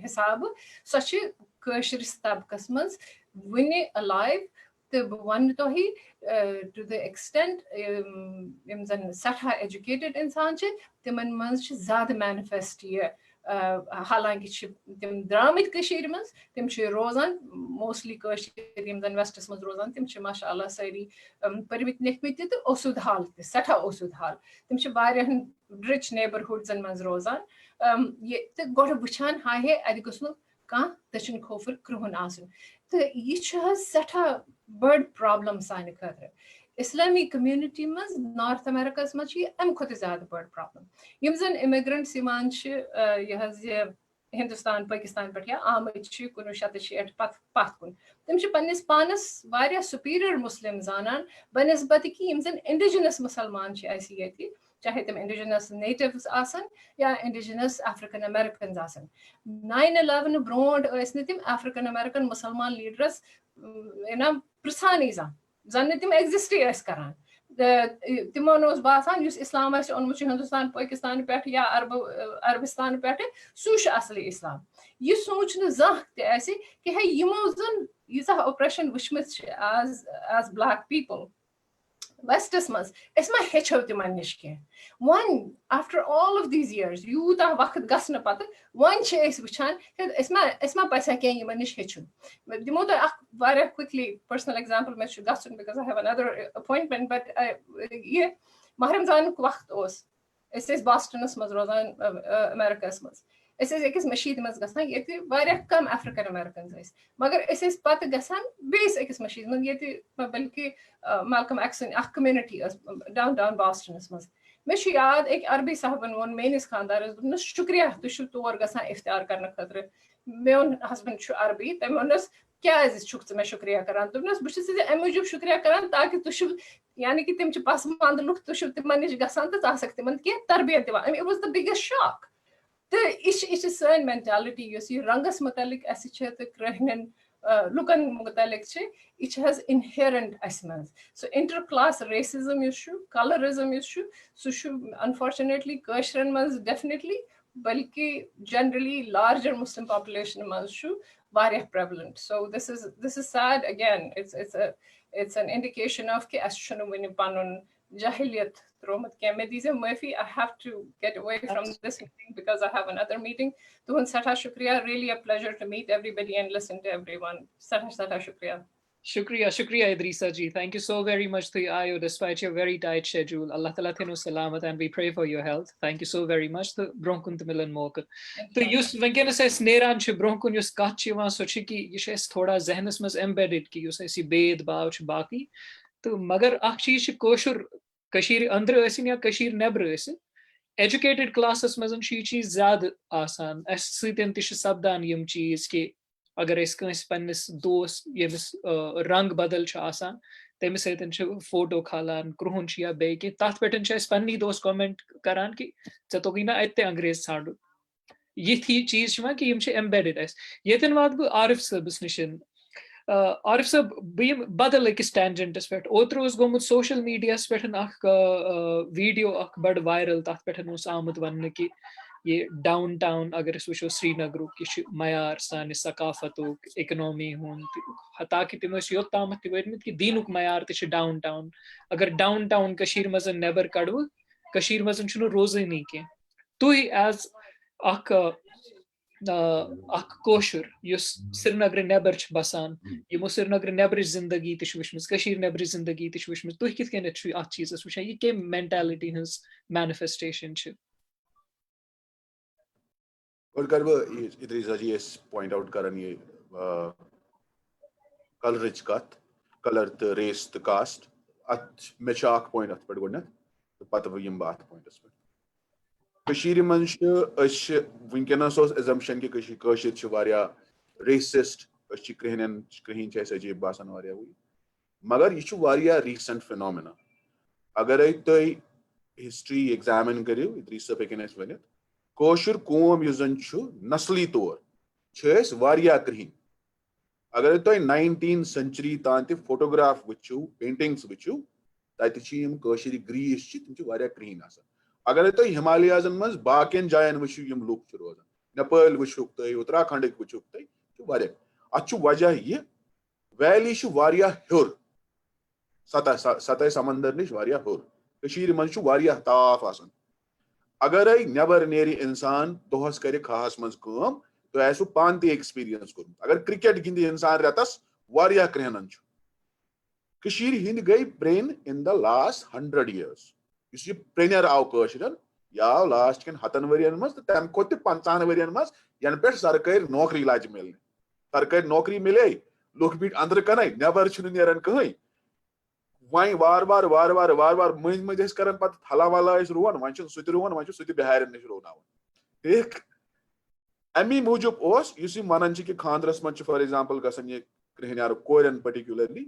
हिसाब सह तबकस मज वने अलाइव तो बह वन तुह टू द एक्सटेंट यम जन सठा एजुकेटेड इंसान तिमन मज ज्यादा मैनिफेस्ट यह हालांकि तम द्रामत कशीर मज तम रोजान मोस्टली यम जन वेस्टस मज रोजान तम माशाअल्लाह सारी परमित लिखमित तो ओसुद हाल सठा ओसुद हाल तम वारियाहन रिच नेबरहुड्सन मज रोजान ये तो गोड़ वुचान हाय हे अद गुस्नु कह दक्षिण खोफर क्रुहन आसन तो यह सठा बड़ प्रॉब्लम सान खतर इस्लामी कम्युनिटी मज नॉर्थ अमेरिका मज अम खुद ज्यादा बड़ प्रॉब्लम यम जन इमिग्रेंट्स यह हिंदुस्तान पाकिस्तान पे आमद 1960 पत कुन तम पन्निस पानस वारिया सुपीरियर मुस्लिम जानान बनस्बत कि यम जन इंडिजिनस मुसलमान ये चाहे तम इंडिजिनस नेटिव्स आसन या इंडिजिनस अफ्रीकन अमेरिकन आसन 9/11 ब्रोट तम अफ्रीकन अमेरिकन मुसलमान लीडरस पृछानी जन तम एग्जिस्टे करान तिमन बासान इस्लाम ओनमुत हिंदुस्तान पाकिस्तान पे या अरबिस्तान पे सह असली इस्लाम यह सोच जह कि हे यमो जन यीजा ऑपरेशन वुचमत एज ब्लैक पीपल वेस्टस मज मा हेचो तिमन निश कह वन after all of these years यूता वक्त गसन पत वन वुचान मा पसा कह यमन निश हेचुन दिमो तो क्विकली पर्सनल एग्जांपल मे गसन because I have another appointment but ये माह रमजान बॉस्टनस मज रोजान अमेरिका मज अकिस मशीद मज गसान ये कम अफ्रीकन अमेरिकन मगर पत गसान बेस अकिस मशीद मज ये बल्कि मालकम एक्सन कम्युनिटी डाउन बॉस्टनस मज मे याद एक अरबी साहबन वोन मेनिस खानदारस दोपनस शुक्रिया तुम तौर गसान इफ्तार करने खतर मेन हस्बैंड अरबी तम वोनस क्या मे शुक्रिया करान दोपनस बहुत अमे मूजूब शुक्रिया करान ताकि तुम यानी कि तम पसमानद लुक तुम तिमन निश गसान तो क तिमन कह तरबियत दिवान it was the biggest shock तो यह सन मेंटालिटी यह रंगस मुतलिक क्रहन लुकन मुतलिक यह इनहेरेंट मज सो इंटर क्लास रेसिज्म कलरिज्म सह अनफॉर्चुनेटली कशरन मज डेफिनेटली बल्कि जनरली लार्जर मुस्लिम पॉपुलेशन मज prevalent. So this is sad again. It's an indication of कि अस वन पन jahiliyat thromat ke me dize mafi I have to get away from this meeting because I have another meeting. Tuhun satha shukriya, really a pleasure to meet everybody and listen to everyone. Satha shukriya. Shukriya Idrisa ji. Thank you so very much to you despite your very tight schedule. Allah Ta'ala thinu salamat and we pray for your health. Thank you so very much. To bronkun milan moka. To yus wenkenas es neran ch bronkun yus kat ch so ch ki yus es thoda zehnas mas embedded ki yus esi bed baw ch baki. To magar ak cheez ch koshur kashir andr asin ya kashir nebr asin. Educated classes mazan sh cheez zyad आसान es sitin tish sabdan yum cheez ki अगर कंस पन्निस दोस यमिस रंग बदल आसान तमिस सतन photo खालान क्रुहन या बे कि तथ पे पन्नी दोस कमेंट करान कि ऐ तोगी ना अत्ते अंग्रेज छाड़ यी चीज कि एम्बेडेड ये वात बह आरिफ सबस निश आरिफ सब बह बदल अकिस टेंजेंटस पे ओत्र गोमुत सोशल मीडियास पे वीडियो बड़ वायरल तथ पे आमुत वन कि ये डाउन टाउन अगर वो श्रीनगर यह मयार सान सकाफत इकनॉमी हता कि तम योत्ताम वतमत कि दीन मयार डाउन टाउन अगर डाउन टाउन मज नेबर कड़व मज रोजनी कह तुई एज कोशुर श्रीनगर नेबर बसान यमो श्रीनगर नेबर जिंदगी वुचम नेबर जिंदगी वुचम तुई कित अत चीजस वुचान यह कम मेंटालिटी हज मैनिफेस्टेशन और कर इद्रीसा जी पॉइंट आउट करन ये कलरिच कत कलर तो रेस तो कास्ट अत मे पॉइंट अत पे गोड तो पत यम बह पॉइंटस पे मन वनकस एजम्पशन कि रेसिस्ट क्रहन अजीब बासान मगर यह रीसेंट फिनोमिना अगर तुम हिस्ट्री एग्जामिन करो इद्रीस सब हेकन वन कोशुर कौम नस्ली तौर क्रहन अगर तुम 19th century तान फोटोग्राफ वो पेंटिंग्स वो तम ग्रीस तम क्रहन अगर तुम हिमालयाजन मज बाकियन जायन वो लूक रोजान नेपाल वुक तुम उत्तराखंड वुक तुम अत वजह यह वैली हर सतह समंदर नश हर मज ताफ अगर नबर नेरी इंसान दोहस करे खास मज काम तो आसो पान ते एक्सपीरियंस कर अगर क्रिकेट गिंदी इंसान रेतस वारिया क्रेहनन कशीर हिंद गई brain in the last 100 years इस प्रेनियर आव कशरन या लास्ट कन 100 वरियन मज तो तम कोत 50 वरियन मज यन पे सरकारी नौकरी लाज मिलने सरकारी नौकरी मिले लोग बीट अंदर कन नबर नेरन कहीं वह वार वार मज मज कर थला वला रुवन वन सह रुवन वन सह बिहार नश रोनावन ठीक अमी मूजूब वन कि खानदरस मज फॉर एग्जांपल गसन ये क्रिहनियार कोरन पर्टिकुलरली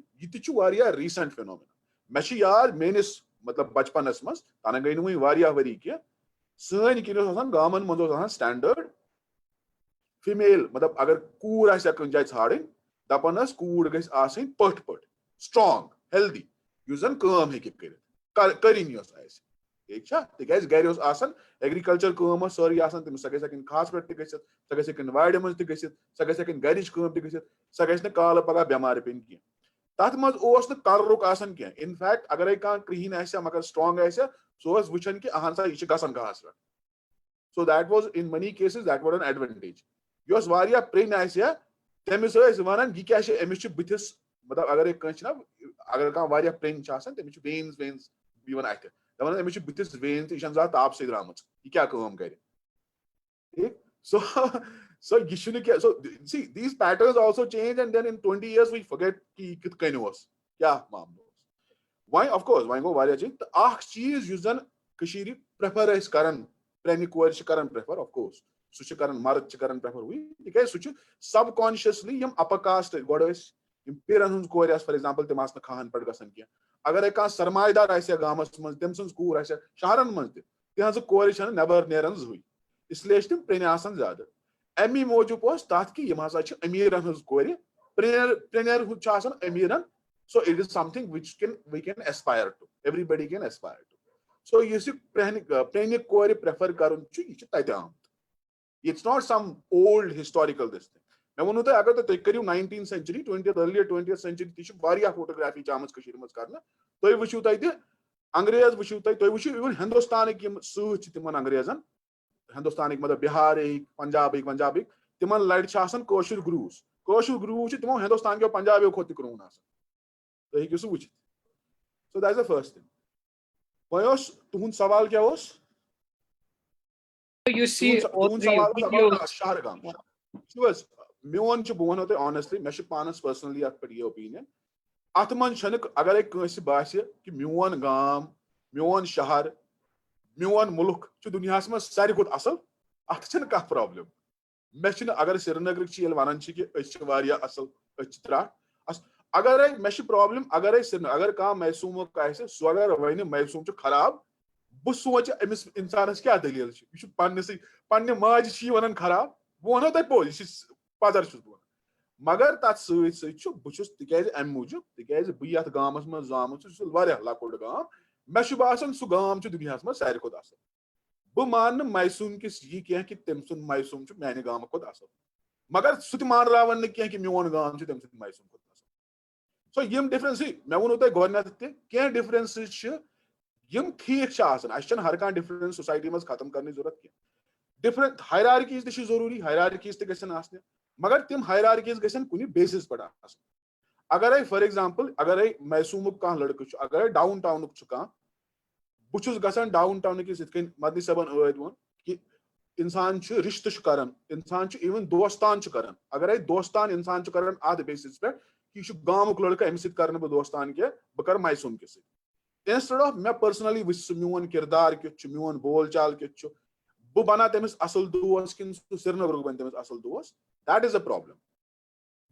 यह रीसेंट फिनोमिना मे याद मेनिस मतलब बचपनस मज तन गई नुई वरी कह सन किन गामन मज स्टैंडर्ड फीमेल मतलब अगर कूर कन जाए ाड़न दपान कूर गई पट पट स्ट्रांग हेल्दी युजन काम हेकि करिन ठीक तिकाज गर एग्रीकल्चर काम सारी तमिस सह गई खास पे सह गई वाड़ मज सह गई गरिच काम सह गई काल पगह बेमार पेन कह तथ मज कलरुक कह इनफैक्ट अगर कह क्रीन मगर स्ट्रांग सह वुचन कि अहन सा यह गसन घास पे so that was in many cases that was an advantage yes वारिया प्रेन तमिस वन यह क्या अमिस बुथिस मतलब अगर कह अगर कह वारिया प्रेन तमिस वेन्स वेन्स वन अथ दपान अमिस बुथिस वेन्स यह जा ताप सह द्राम यह क्या काम कर ठीक so यह so see these patterns also change and then in 20 years we forget कि कित कन क्या मामला वह of course वह गो वारिया चीज तो अख चीज युस जन कशीर प्रेफर करन प्रेनि कोर करन प्रेफर of course सह करन मर्द करन प्रेफर हुई तिक सह सबकॉन्शियसली यम अपर कास्ट गोड़ पीरन हूं कोर फॉर एग्जांपल तम आस खान पे गसन कह अगर कह सरमायदार गामस मज तम सज कूर शहरन मज तहज कोर नबर नेरन जुई इसलिए तम प्रेन आसान ज्यादा अमी मूजूब तथ कि यम हसा अमीरन हज core प्रेनियर Amiran so it is something which we can aspire to everybody can aspire to so यह प्रेनि कोर प्रेफर करन तत आमत it's not some old historical this thing मैं वनु तुम अगर तुम करू 19th century 20th earlier 20th century ती फोटोग्राफी आमज कर तुम वुचू तत अंग्रेज वुचू तुम वुचू इवन हिंदुस्तान सतिमन अंग्रेजन हिंदुस्तान मतलब बिहार पंजाब तिमन लड़ ग्रूव तिमो हिंदुस्तान के पंजाब खुद क्रोन तुम हेकू सह वुचित so that's the first thing वह तुहद सवाल क्या शहर गाम मोन बह वो ऑनेस्टली मे पानस पर्सनली अत पे ओपिनियन अत मन अगर कंस बास कि मोन गाम मोन शहर मोन मुल्क दुनिया में सारे खुद असल अत कह प्रॉब्लम मे अगर श्रीनगर वन कि असल त्राट अगर मे प्रॉब्लम अगर कह मैसूम सह अगर वन मैसूम खराब बह सोच अमिस इंसान क्या दलील पे माज वन खराब बह वनो तुम पोज पदर बह मगर तथ बहुत तिक अम मूजूब तिक बह गामस मज जामुत लकुट गाम मे बासान सह गाम दुनिया में सारे खुद असल बह मान मैसूम किस यह कह कि तम सुन मैसूम माने गाम खुद असल मगर सह मानरावन कह कि मोन गाम तम सुन मैसूम खुद असल सो यम डिफरेंस मे वो तुम गोडनथ कह डिफरेंस यम ठीक हर कह डिफरेंस सोसाइटी मज खत्म करने जरूरत कह डिफरेंट हायरार्कीज ती जरूरी हायरार्कीज ती मगर तम हायरार्कीज गसन कुछ बेसिस पे अगर फॉर एग्जांपल अगर मैसूम कह लड़क अगर डाउन टाउन कह बहुत गसान डाउन टाउन किस मदनी सबन वो कि इंसान रिश्त कर इंसान इवन दोस्तान कर अगर दोस्तान इंसान कर अत बेसिस पे कि यह गामुक लड़का अमि सत कर दोस्तान कह बह कर मैसूम किस इंस्टेड ऑफ मे पर्सनली वो मोन किरदार कित मोन बोल चाल कित बह बना तमिस असल दोस्त कि श्रीनगर बन तमिस असल दोस्त that is a problem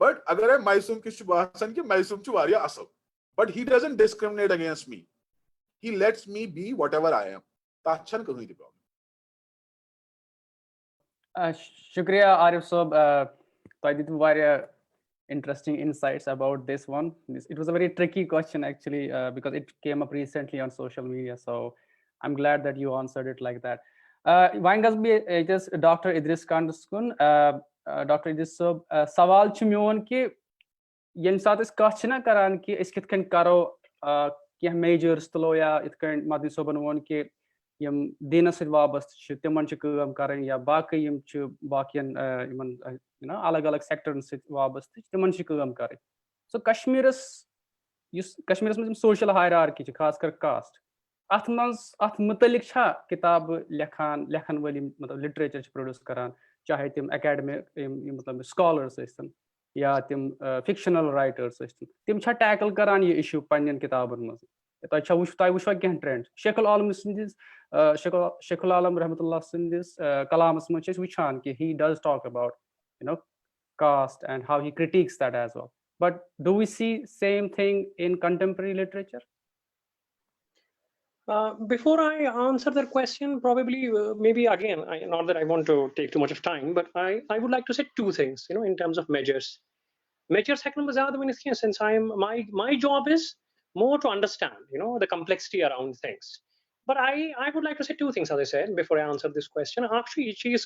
but अगर मैसूम किस बासान कि मैसूम असल but he doesn't discriminate against me he lets me be whatever I am तथ छन कहीं दी प्रॉब्लम शुक्रिया आरिफ साहब तुम दितु वारिया interesting insights about this one. It was a very tricky question actually because it came up recently on social media, so I'm glad that you answered it like that. Wangas be just Dr. Idris Kandaskun, Dr. Idris sab sawal ch mion ki yen sat is kach na karan ki is kit kan karo kya majors tlo ya it kan madi soban won ki यम दीनस सहित वाबस्त छ तिमन छ काम करन या बाकी यम छ बाकियन Yemen अलग अलग सेक्टरन सहित वाबस्त तिमन छ काम करन सो कश्मीरस में सोशल हायरार्की छ खास कर कास्ट अथ मुतलिक छा किताब लेखन वाली मतलब लिटरेचर छ प्रोड्यूस करान चाहे तिम एकेडमिक मतलब स्कॉलर्स अस्तन या तिम फिक्शनल राइटर्स अस्तन तिम छा टैकल करान ये इशू पन्नन किताबन मज तय वुशवा कह ट्रेंड शेखुल आलम सिंदिस शेखुल आलम रहमतुल्लाह सिंदिस कलामस मज वुचान कि he does talk about caste and how he critiques that as well. But do we see same thing in contemporary literature? Before I answer that question, probably maybe again, not that I want to take too much of time, but I would like to say two things, in terms of measures. Measures, since my job is more to understand, the complexity around things. But I would like to say two things, as I said, before I answer this question. Actually, each is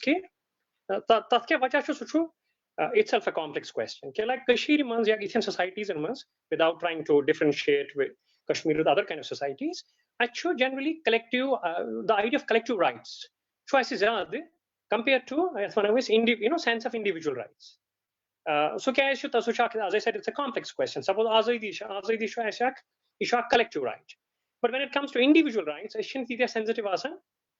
itself a complex question. Like Kashmir mans ya Ethiopian societies and mans, without trying to differentiate with Kashmir with other kind of societies, actually generally collective, the idea of collective rights, choices compared to sense of individual rights. So as I said, it's a complex question. Suppose azadi is a collective right, but when it comes to individual rights, I shouldn't be sensitive as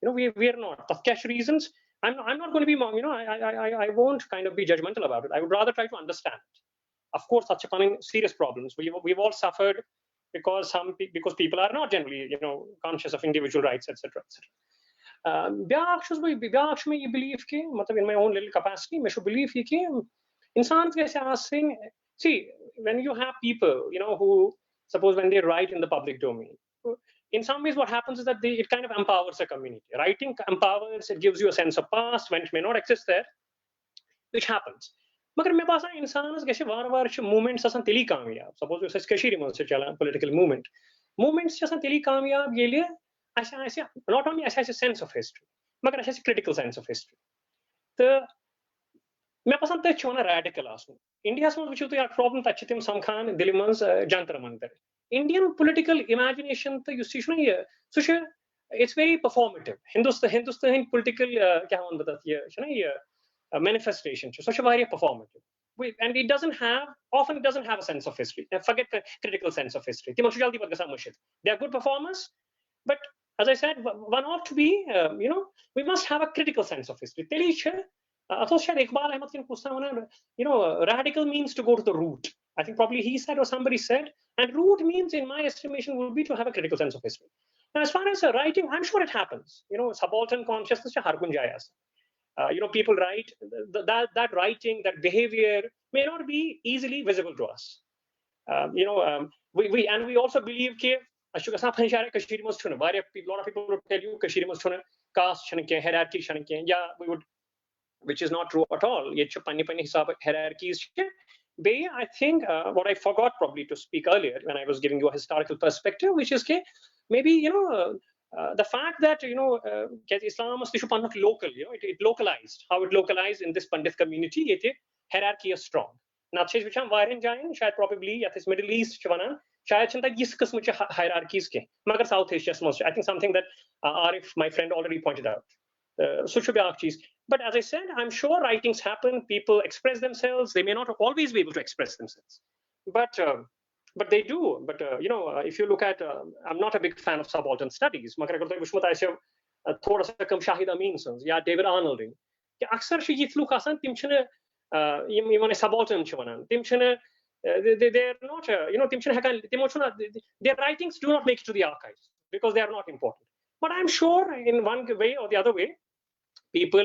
we are not. For cash reasons, I'm not going to be, I won't kind of be judgmental about it. I would rather try to understand it. Of course, such a coming serious problems. We've all suffered because people are not generally, conscious of individual rights, etc., etc. You believe in my own little capacity, I should believe see, when you have people, who suppose when they write in the public domain, in some ways what happens is that it kind of empowers a community. Writing empowers, it gives you a sense of past when it may not exist there, which happens. मगर मेरे पास इंसानस कैसे वार movements असन तेली कामयाब, suppose उसे कश्मीर में से चला political movements असन तेली कामयाब ये लिए ऐसे not only ऐसे sense of history, मगर ऐसे critical sense of history. तो मैं पसंद है चुना radical आसू. India में वुचु तो यार problem तच्चे तिम समखान दिल्ली में Jantar Mantar. Indian political imagination तो so it's very performative. Hindustan political क्या हम बताती है manifestation, so very performative. And it doesn't have a sense of history. Forget the critical sense of history. They are good performers, but as I said, one ought to be, we must have a critical sense of history. Radical means to go to the root. I think probably he said or somebody said, and root means, in my estimation, would be to have a critical sense of history. Now, as far as writing, I'm sure it happens. Subaltern consciousness, people write, that writing, that behavior may not be easily visible to us. We also believe that a lot of people would tell you Kashmir must caste hierarchy, which is not true at all. Hierarchies. I think what I forgot probably to speak earlier when I was giving you a historical perspective, which is maybe the fact that Islam was not local, it localized. How it localized in this Pandit community, hierarchy is strong. Now, which I'm probably at this Middle East, hierarchies ke. South Asia, I think something that Arif, my friend, already pointed out. But as I said, I'm sure writings happen. People express themselves. They may not always be able to express themselves, but they do. But if you look at, I'm not a big fan of subaltern studies. Shahid Amin sons, yeah, David Arnolding. Aksar shijit luk asan timchne subaltern chwanan. Timchne they're not their writings do not make it to the archives because they are not important. But I'm sure in one way or the other way, people,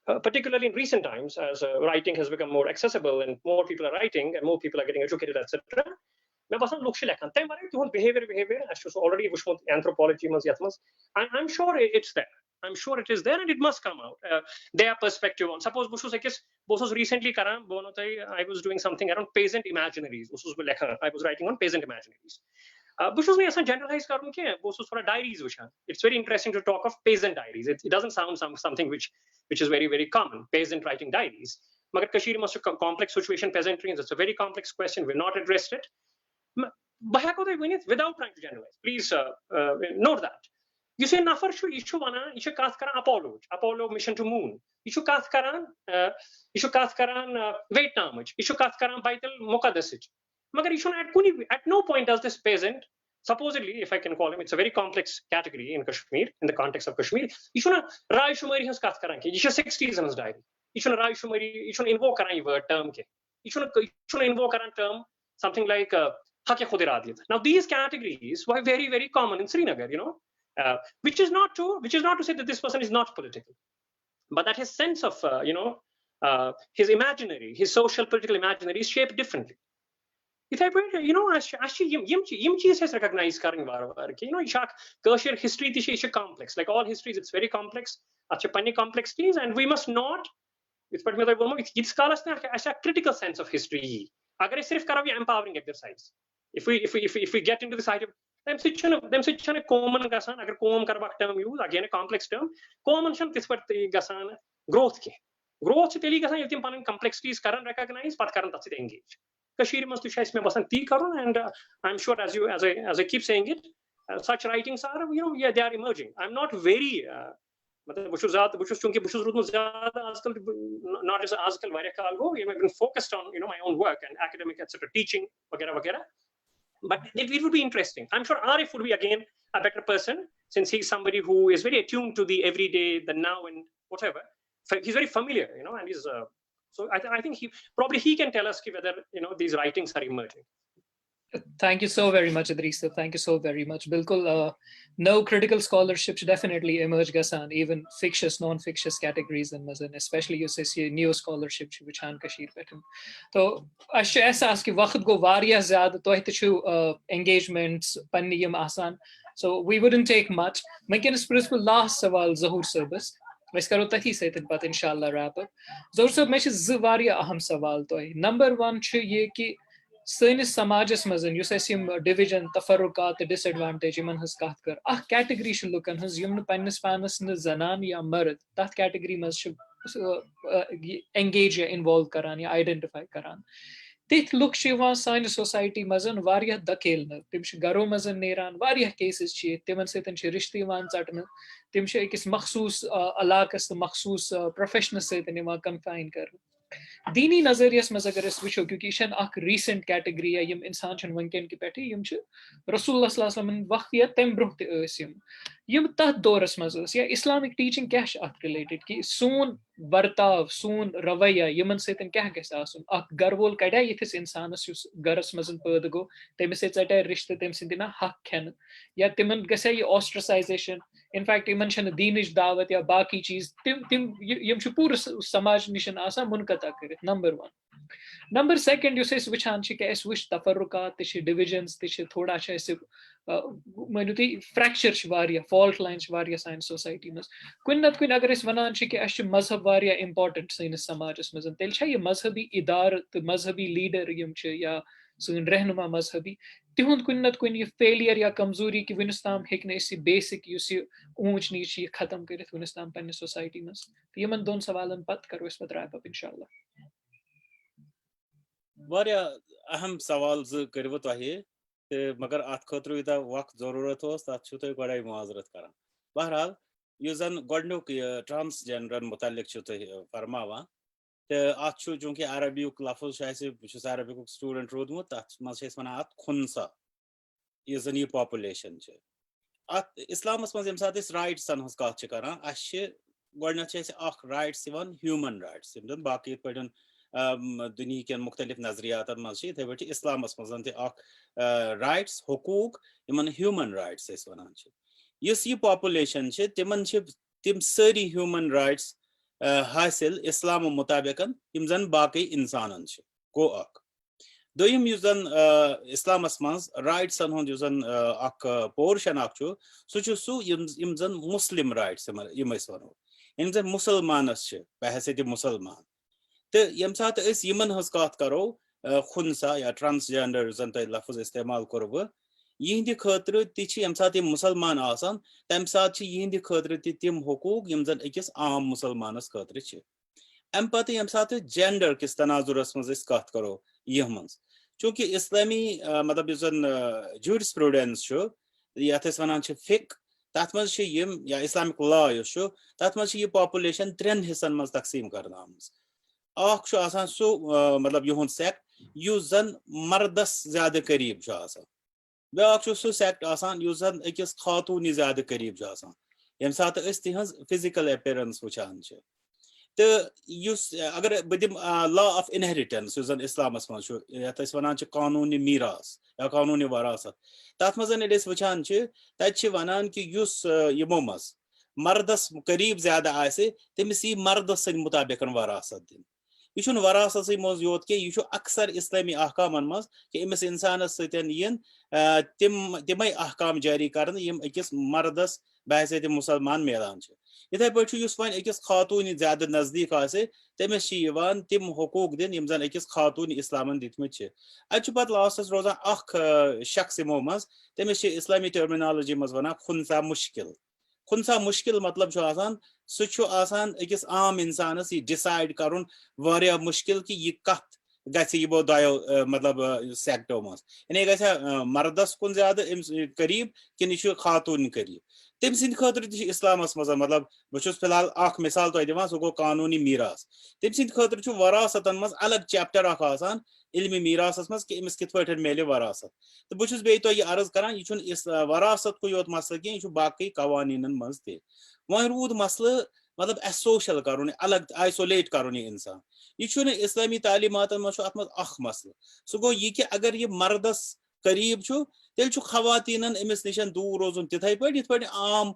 particularly in recent times, as writing has become more accessible and more people are writing and more people are getting educated, etc. Behavior, already anthropology, I'm sure it's there. I'm sure it is there and it must come out. Their perspective on, suppose Bosus recently, I was doing something around peasant imaginaries. I was writing on peasant imaginaries. Generalized diaries. It's very interesting to talk of peasant diaries. It doesn't sound something which is very, very common, peasant writing diaries. Kashmir must have a complex situation, peasantry, it's a very complex question. We've not addressed it. Without trying to generalize, please note that. Yus ye nafar shu ishu wana ishu kath karan Apollo mission to moon. Ishu kath karan Vietnam ishu kath karan Baitul Muqaddas. Magar ishu at no point does this peasant, supposedly, if I can call him, it's a very complex category in Kashmir, in the context of Kashmir. Ishu na Rai Shumari has kath karan ke. Ishu 60s in his diary. Ishu na Rai Shumari ishu invoke karan word term ke. Ishu na invoke karan term something like Now these categories were very, very common in Srinagar, which is not to say that this person is not political, but that his sense of his imaginary, his social political imaginary is shaped differently. If I put, actually yim cheese has recognized Kashmir history is complex. Like all histories, it's very complex. Complexities, and we must not. It's a critical sense of history. Empowering exercise. If we get into this item, them switch a common gasan, agar common karbak term use, again a complex term, common sham this part gasan growth ke. Growth se teli gasan yeltim panan complexities karan recognize, pat karan tatsit engage. Kashmir must to shais me basan ti karan, and I'm sure as I keep saying it, such writings are, they are emerging. I'm not very not as आजकल वारिया काल हो, I've been focused on my own work and academic etc. teaching वगैरह. But it would be interesting. I'm sure Arif would be again a better person, since he's somebody who is very attuned to the everyday, the now and whatever. He's very familiar, and he's so I think he can tell us whether these writings are emerging. Thank you so very much, Idris. Thank you so very much. Bilkul, no critical scholarships definitely emerge gasan, even fictitious, non-fictitious categories in Mazan, especially you say neo scholarship which han Kashmir petum. So ashe ehsas ki waqt go variya zyada toh engagements panniyam asan. So we wouldn't take much. Makin principle last sawal Zahur Service. Let's karo tathi saitin pat inshallah wrap up. Zahur sab mesh variya aham sawal toy. Number 1 chu ye ki Sanis Samajas Mazan, you say division, tafarrukat, disadvantage, iman has katkar. Category should look and has yum panis panis na zanan ya marad. That category must should engage involve karan ya identify karan. Tit look shiva sign society mazan variya dakelna. Timsh garo mazan neran, variya cases chi, timan setan chi rishtiwan zatna. Timsh ekis makhsus alakas the makhsus professional setan ima confine kar. Dini nazariyas mas agar is wishو kyunki shan ak recent category ya yim insan chan wanken ki peti yim ch Rasulullah sallallahu alaihi wasallam waqt ya tem bruht yim yim tat doras mas ya Islamic teaching kya ak related ki soon bartav soon ravaya yiman setan kya ges asun ak garvol kada yithis insanas yus garas mazan pödgo temis etata rishte tem sindina hak ken ya timan gesa ye ostracization. In fact, iman shan dinish dawat ya baki cheez tim yim ch pura samaj nishan asa munkata kare. Number 1. Number 2, you say which hanchi ke wish tafarrukat tish divisions tish thoda aise manuti fracture shvaria fault lines shvaria science society mas kunnat kun agar is vanan chi ke ash mazhab varia important sin samaj mas tel cha ye mazhabi idar the mazhabi leader yum che ya sun rehnuma mazhabi tihund kunnat kun ye failure ya kamzori ki winstam hekne isi basic you see unch niche khatam karit winstam panne society mas yeman don sawalan pat karo is pat wrap up inshallah. वारिया अहम सवाल करव तोहे मगर अत खतर यूत वक्त जरूरत तथ तुम गई मुआजरत कर बहरहाल जन गोडनुक ट्रांसजेंडर मुतलिक फरमावान तो अत चूंकि अरबिक लफ्ज बहुत अरबिक स्टूडेंट रोदमुत तथ मज अत खुनसा यह जन यह पॉपुलेशन अत इस्लामस मज यम सात राइट्सन हज कत कर राइट्स ह्यूमन राइट्स बाकी पे दुनिया के मुख्तलिफ नजरियात मजे थे पे इस्लामस मज राइट्स हकूक इन ह्यूमन राइट्स वन यह पॉपुलेशन तिम सारी ह्यूमन राइट्स हासिल इस्लाम मुताबिक जन बाकी इंसान गो दोम जन इस्लामस मज राइट्सन हुंद जन पोर्शन सू जन मुस्लिम राइट्स वनो इन जन मुसलमानस बहैसियत मुसलमान तो यम सात यमन हज कत करो खुनसा या ट्रांसजेंडर जन तुम लफ्ज इस्तेमाल कर्व यिंद खतर तम सात मुसलमान आसान तम सात यिंद खतर तिम हकूक यम जन अकिस आम मुसलमानस खतर अम पत यम सात जेंडर किस तनाजुरस मज कत करो यह मज चूंकि इस्लामी मतलब जन जूरिस्प्रूडेंस यथ वन फिक तथ मज या इस्लामिक लॉ तथ मज पॉपुलेशन 3 हिस्सन मज तकसीम करना सो मतलब युहुंद सेक्ट युस जन मर्दस ज्यादा करीब ब्याक सो सेक्ट युस जन अकिस खातून ज्यादा करीब यम सात तिहज फिजिकल अपीयरेंस वुचान तो अगर बह दिम लॉ ऑफ इनहेरिटेंस जन इस्लामस मज वन कानून मीरास या कानून वरासत तथ मज वुचान तत वन कि यमो मज मर्दस करीब ज्यादा तमिस यी मर्दस सद मुताबिक वरासत दिन यह वरासत मज योत यह अक्सर इस्लामी अहकामन मज कि अमिस इंसानस सतन तिम अहकाम जारी कर अकिस मर्दस बहैसियत मुसलमान मिलान इथे पे वन अकिस खातून ज्यादा नजदीक तमिस तिम हकूक दिन यम जन अकिस खातून इस्लामन दितमित अत पे लास्टस रोजान शख्स यमो मज तमिस इस्लामी टर्मिनोलॉजी मज वन खुनसा मुश्किल मतलब सह अकिस आम इंसानस यह डिसाइड करुन वारिया मुश्किल कि यह कत गो दो मतलब सेक्टो मज यानी ग मर्दस कुन ज्यादा करीब कि यह खातून करीब तम सद खतर इस्लामस मज मतलब बहुत फिलहाल मिसाल तुम दिवान सह गो कानूनी मीरास तम सद खतर वरासतन मज अलग चैप्टर इल्मी मीरासस मज कि अमिस कित पे मिले वरासत तो बहुत बे अर्ज करान यह वरासत को योत मसल कह यह बाकी कवानीन मज वन रूद मसल मतलब सोशल कर अलग आइसोलेट कर इंसान यह इस्लामी तालीमात मज अत मसल सह गो यह कि अगर यह मर्दस करीब तेल खवातीन अमिस निश दूर रोजुन तिथे पे आम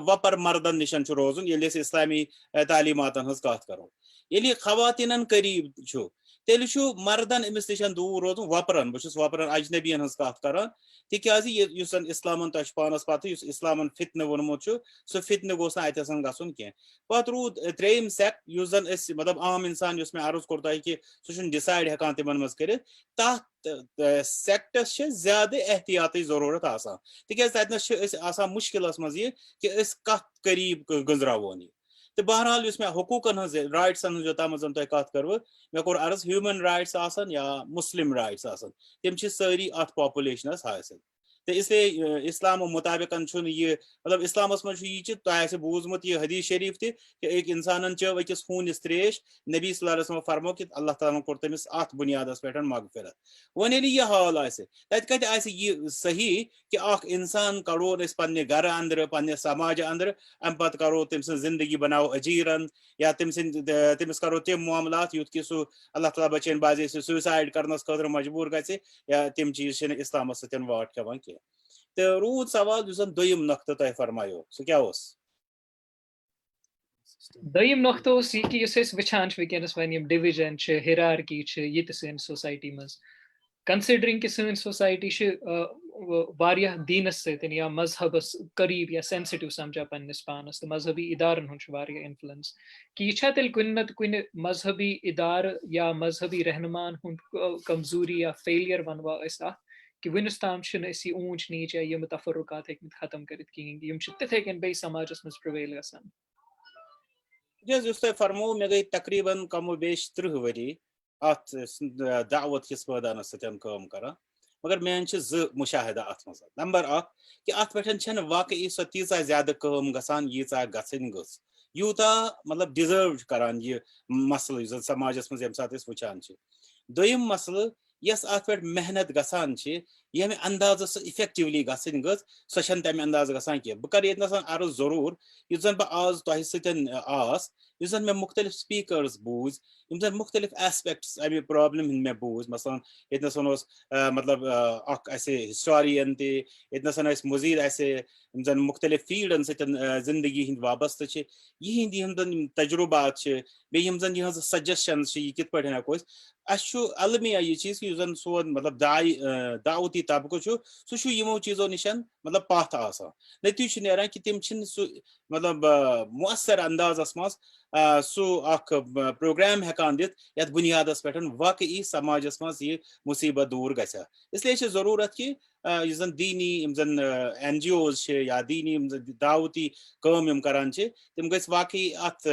वपर मर्दन निश रोजुन ये इस्लामी तालीमातन हज कत करो ये खवातीन करीब तेल मर्दन अमिस निश दूर रोजुन वपरन बहुत वपरन अजनबियन हज कत कर तिकाज इस्लामन तुम पानस पत इस्लामन फितन वोनमुत सह फितन गोस अतन गसन कह पे रूद त्रेम सेक्ट जन मतलब आम इंसान मे अर्ज कोर तुम कि सह डिसाइड हेकान तिमन मज कर तथ सेक्टस ज्यादा एहतियात जरूरत तिकाज ततनस मुश्किलस मज यह कि कत करीब गुजरावन तो बहरहाल मे हकूकन राइट्सन योतान तुम कत कर मे कोर अर्ज ह्यूमन राइट्स या मुस्लिम राइट्स तम सारी अत पॉपुलेशनस हासिल तो इसलिए इस्लाम मुताबिक यह मतलब इस्लामस मज यह तुम बूजमुत यह हदीस शरीफ कि एक इंसान चो अकिस खूनिस त्रेश नबी सल्लल्लाहु अलैहि वसल्लम फरमो कि अल्लाह ताला कोर तमिस अत बुनियादस पे मगफिरत वन यह हाल तत कत यह सही कि इंसान कड़ो पे घर अंदर पे समाज अंदर अम पे करो तम जिंदगी बनाओ अजीरन या तमिस करो तम मामलात युत कि सह अल्लाह ताला बचन बाजे सुसाइड करनस खतर मजबूर ग या तम चीज इस्लामस सतन वाट खेवान कह तो रूद सवाल दोयम नक्तः तुम फरमायो सह क्या दोयम नक्तः यह कि वचान वनस वन डिविजन हिरार्की ये सन सोसाइटी मज कंसिडरिंग कि सन सोसाइटी दीनस सतन या मजहबस करीब या सेंसिटिव समझा पन्नस पानस तो मजहबी इदारन हुंद इन्फ्लुएंस कि यह तेल कुन कुन मजहबी इदार या मजहबी रहनुमान हुंद कमजोरी या फेलियर वनवा कि वनस ताम ऊंच नीच या यम तफरुकात हेकमत खत्म कर कहें तिथे कन बे समाजस मज प्रवेल गसान तुम फरमो मे गई तकरीबन कमो बेश 30 वरी अत दावत किस पैदान सतन काम कर मगर मेन मुशाहिदा अत मज नंबर कि अत पे वाकई सो तीजा ज्यादा काम गसान यीचा गसन गस यूता मतलब डिजर्व करान यह मसल समाजस मज यम सात वुचान दोयम मसल यस अत पे मेहनत गसान यह अंदाज इफेक्टिवली गसन गज सो तम अंदाज गसान कह बह कर अर्ज जरूर यु जन बह आज तुम सतन यु जन मे मुख्तलिफ स्पीकर्स बूज यम जन मुख्तलिफ एस्पेक्ट्स अमे प्रॉब्लम मे बूज मसलन यतनसन मतलब हिस्टोरियन ततनसन मजीद यम जन मुख्तलिफ फील्डन सतन जिंदगी हिंद वाबस्त यिंद यम तजुर्बात बे यम जन यह सजेशन कित पे हेको अलमिया यह चीज कि जन सोन मतलब दावती तबक सह यमो चीजों निश मतलब पथ नतीज नेरान कि तम मतलब मुअसर अंदाजस मज सह प्रोग्राम हेकान दित यथ बुनियादस पे वाकई समाजस मज यह मुसीबत दूर गया इसलिए जरूरत कि जन दीनी जन NGOs या दीनी दावती काम यम करान तम ग वाकई अत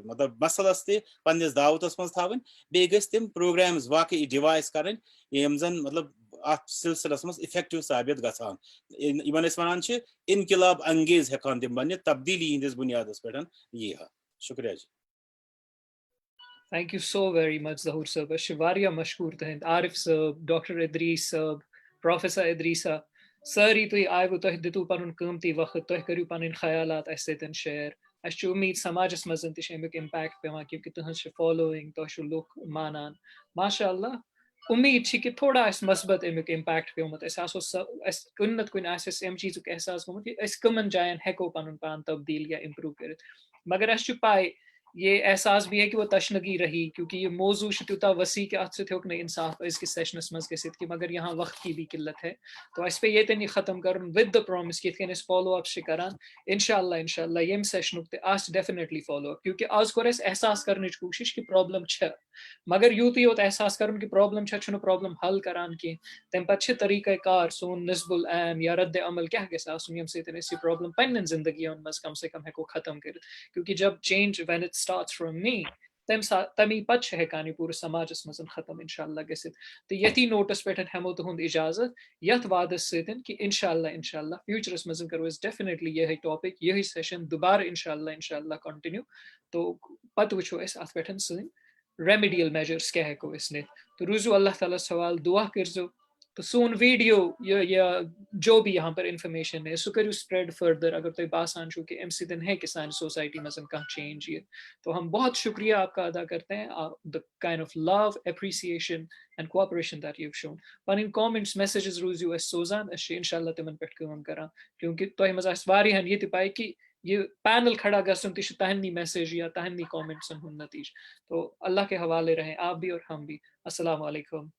मतलब मसलस तस दावतस मज थवन बे ग तम प्रोग्राम्स वाकई डिवाइस कर यम जन मतलब अथ सिलसिलस मज इफेक्टिव साबित गसान यमन अस वनान छ इनकिलाब अंगेज हेकान तिम बन तब्दीली हिंदिस बुनियादस पे यह शुक्रिया जी Thank you so very much, Zahur Sab. Shivaria mashkoor thain. Arif Sab, Dr. Idris Sab, Professor Idrisa. Sari tui aivu toh ditu panun qimti waqt toh kariu panin khayalat aseten share. Aschu umeed samajas mazan tish emik impact pema kyunki tuhan she following toh shu look manan. MashaAllah. उम्मीद छी कि थोड़ा इस मस्बत अमुक impact पे उमत S Kunnath कुन आस M चीज़ एहसास गुमत कि अस कमन जायन हेको पनुन पान तब्दील या इम्प्रूव करित मगर अस पाए ये एहसास भी है कि वो तशनगी रही क्योंकि ये मौजू शूता वसी के अत से ने इंसाफ इस सेशनस मज गसित कि मगर यहाँ वक्त की भी किल्लत है तो इस पे ये तनी ख़त्म कर विद द प्रॉमिस कि इस फॉलो अप से करान इंशाल्लाह यम सेशन ते आस डेफिनेटली फॉलो अप क्योंकि आज को एहसास करने की कोशिश कि प्रॉब्लम छ मगर यूत योत एहसास कर कि प्रॉब्लम छ प्रॉब्लम हल करान कि तम पे तरीक़ा कार सोन नस्बुल ऐन या रद्द अमल क्या गम से प्रॉब्लम पन्न जिंदगी मज कम से कम हेको ख़त्म कर क्योंकि जब change when it starts from me तमी पच हेकानी पूरे समाजस मज खत्म इंशाल्लाह गसित तो यति नोटस पे हेमो तुंद इजाजत यथ वादस सतन कि इंशाल्लाह फ्यूचरस मज करो डेफिनेटली यही टॉपिक यही सेशन दोबारा इंशाल्लाह कंटिन्यू तो पत वुचो अत पे सन रेमेडियल मेजर्स क्या हेको इसने तो रूजू अल्लाह ताला सवाल दुआ करजो तो सोन वीडियो या जो भी यहाँ पर इंफॉर्मेशन है सो करो स्प्रेड फर्दर अगर तो बासान छो कि एम दिन है कि सानी सोसाइटी में कह चेंज ये तो हम बहुत शुक्रिया आपका अदा करते हैं the kind of love appreciation and cooperation that you have shown पन कमेंट्स मैसेजेस रोजू अस सोजान अस इंशाल्लाह तिमन पे काम करा क्योंकि तो मज वारियान ये पाए कि ये पैनल खड़ा गसन तो तहनी मैसेज या तहनी कमेंट्स हुन नतीज तो अल्लाह के हवाले रहें आप भी और हम भी अस्सलाम वालेकुम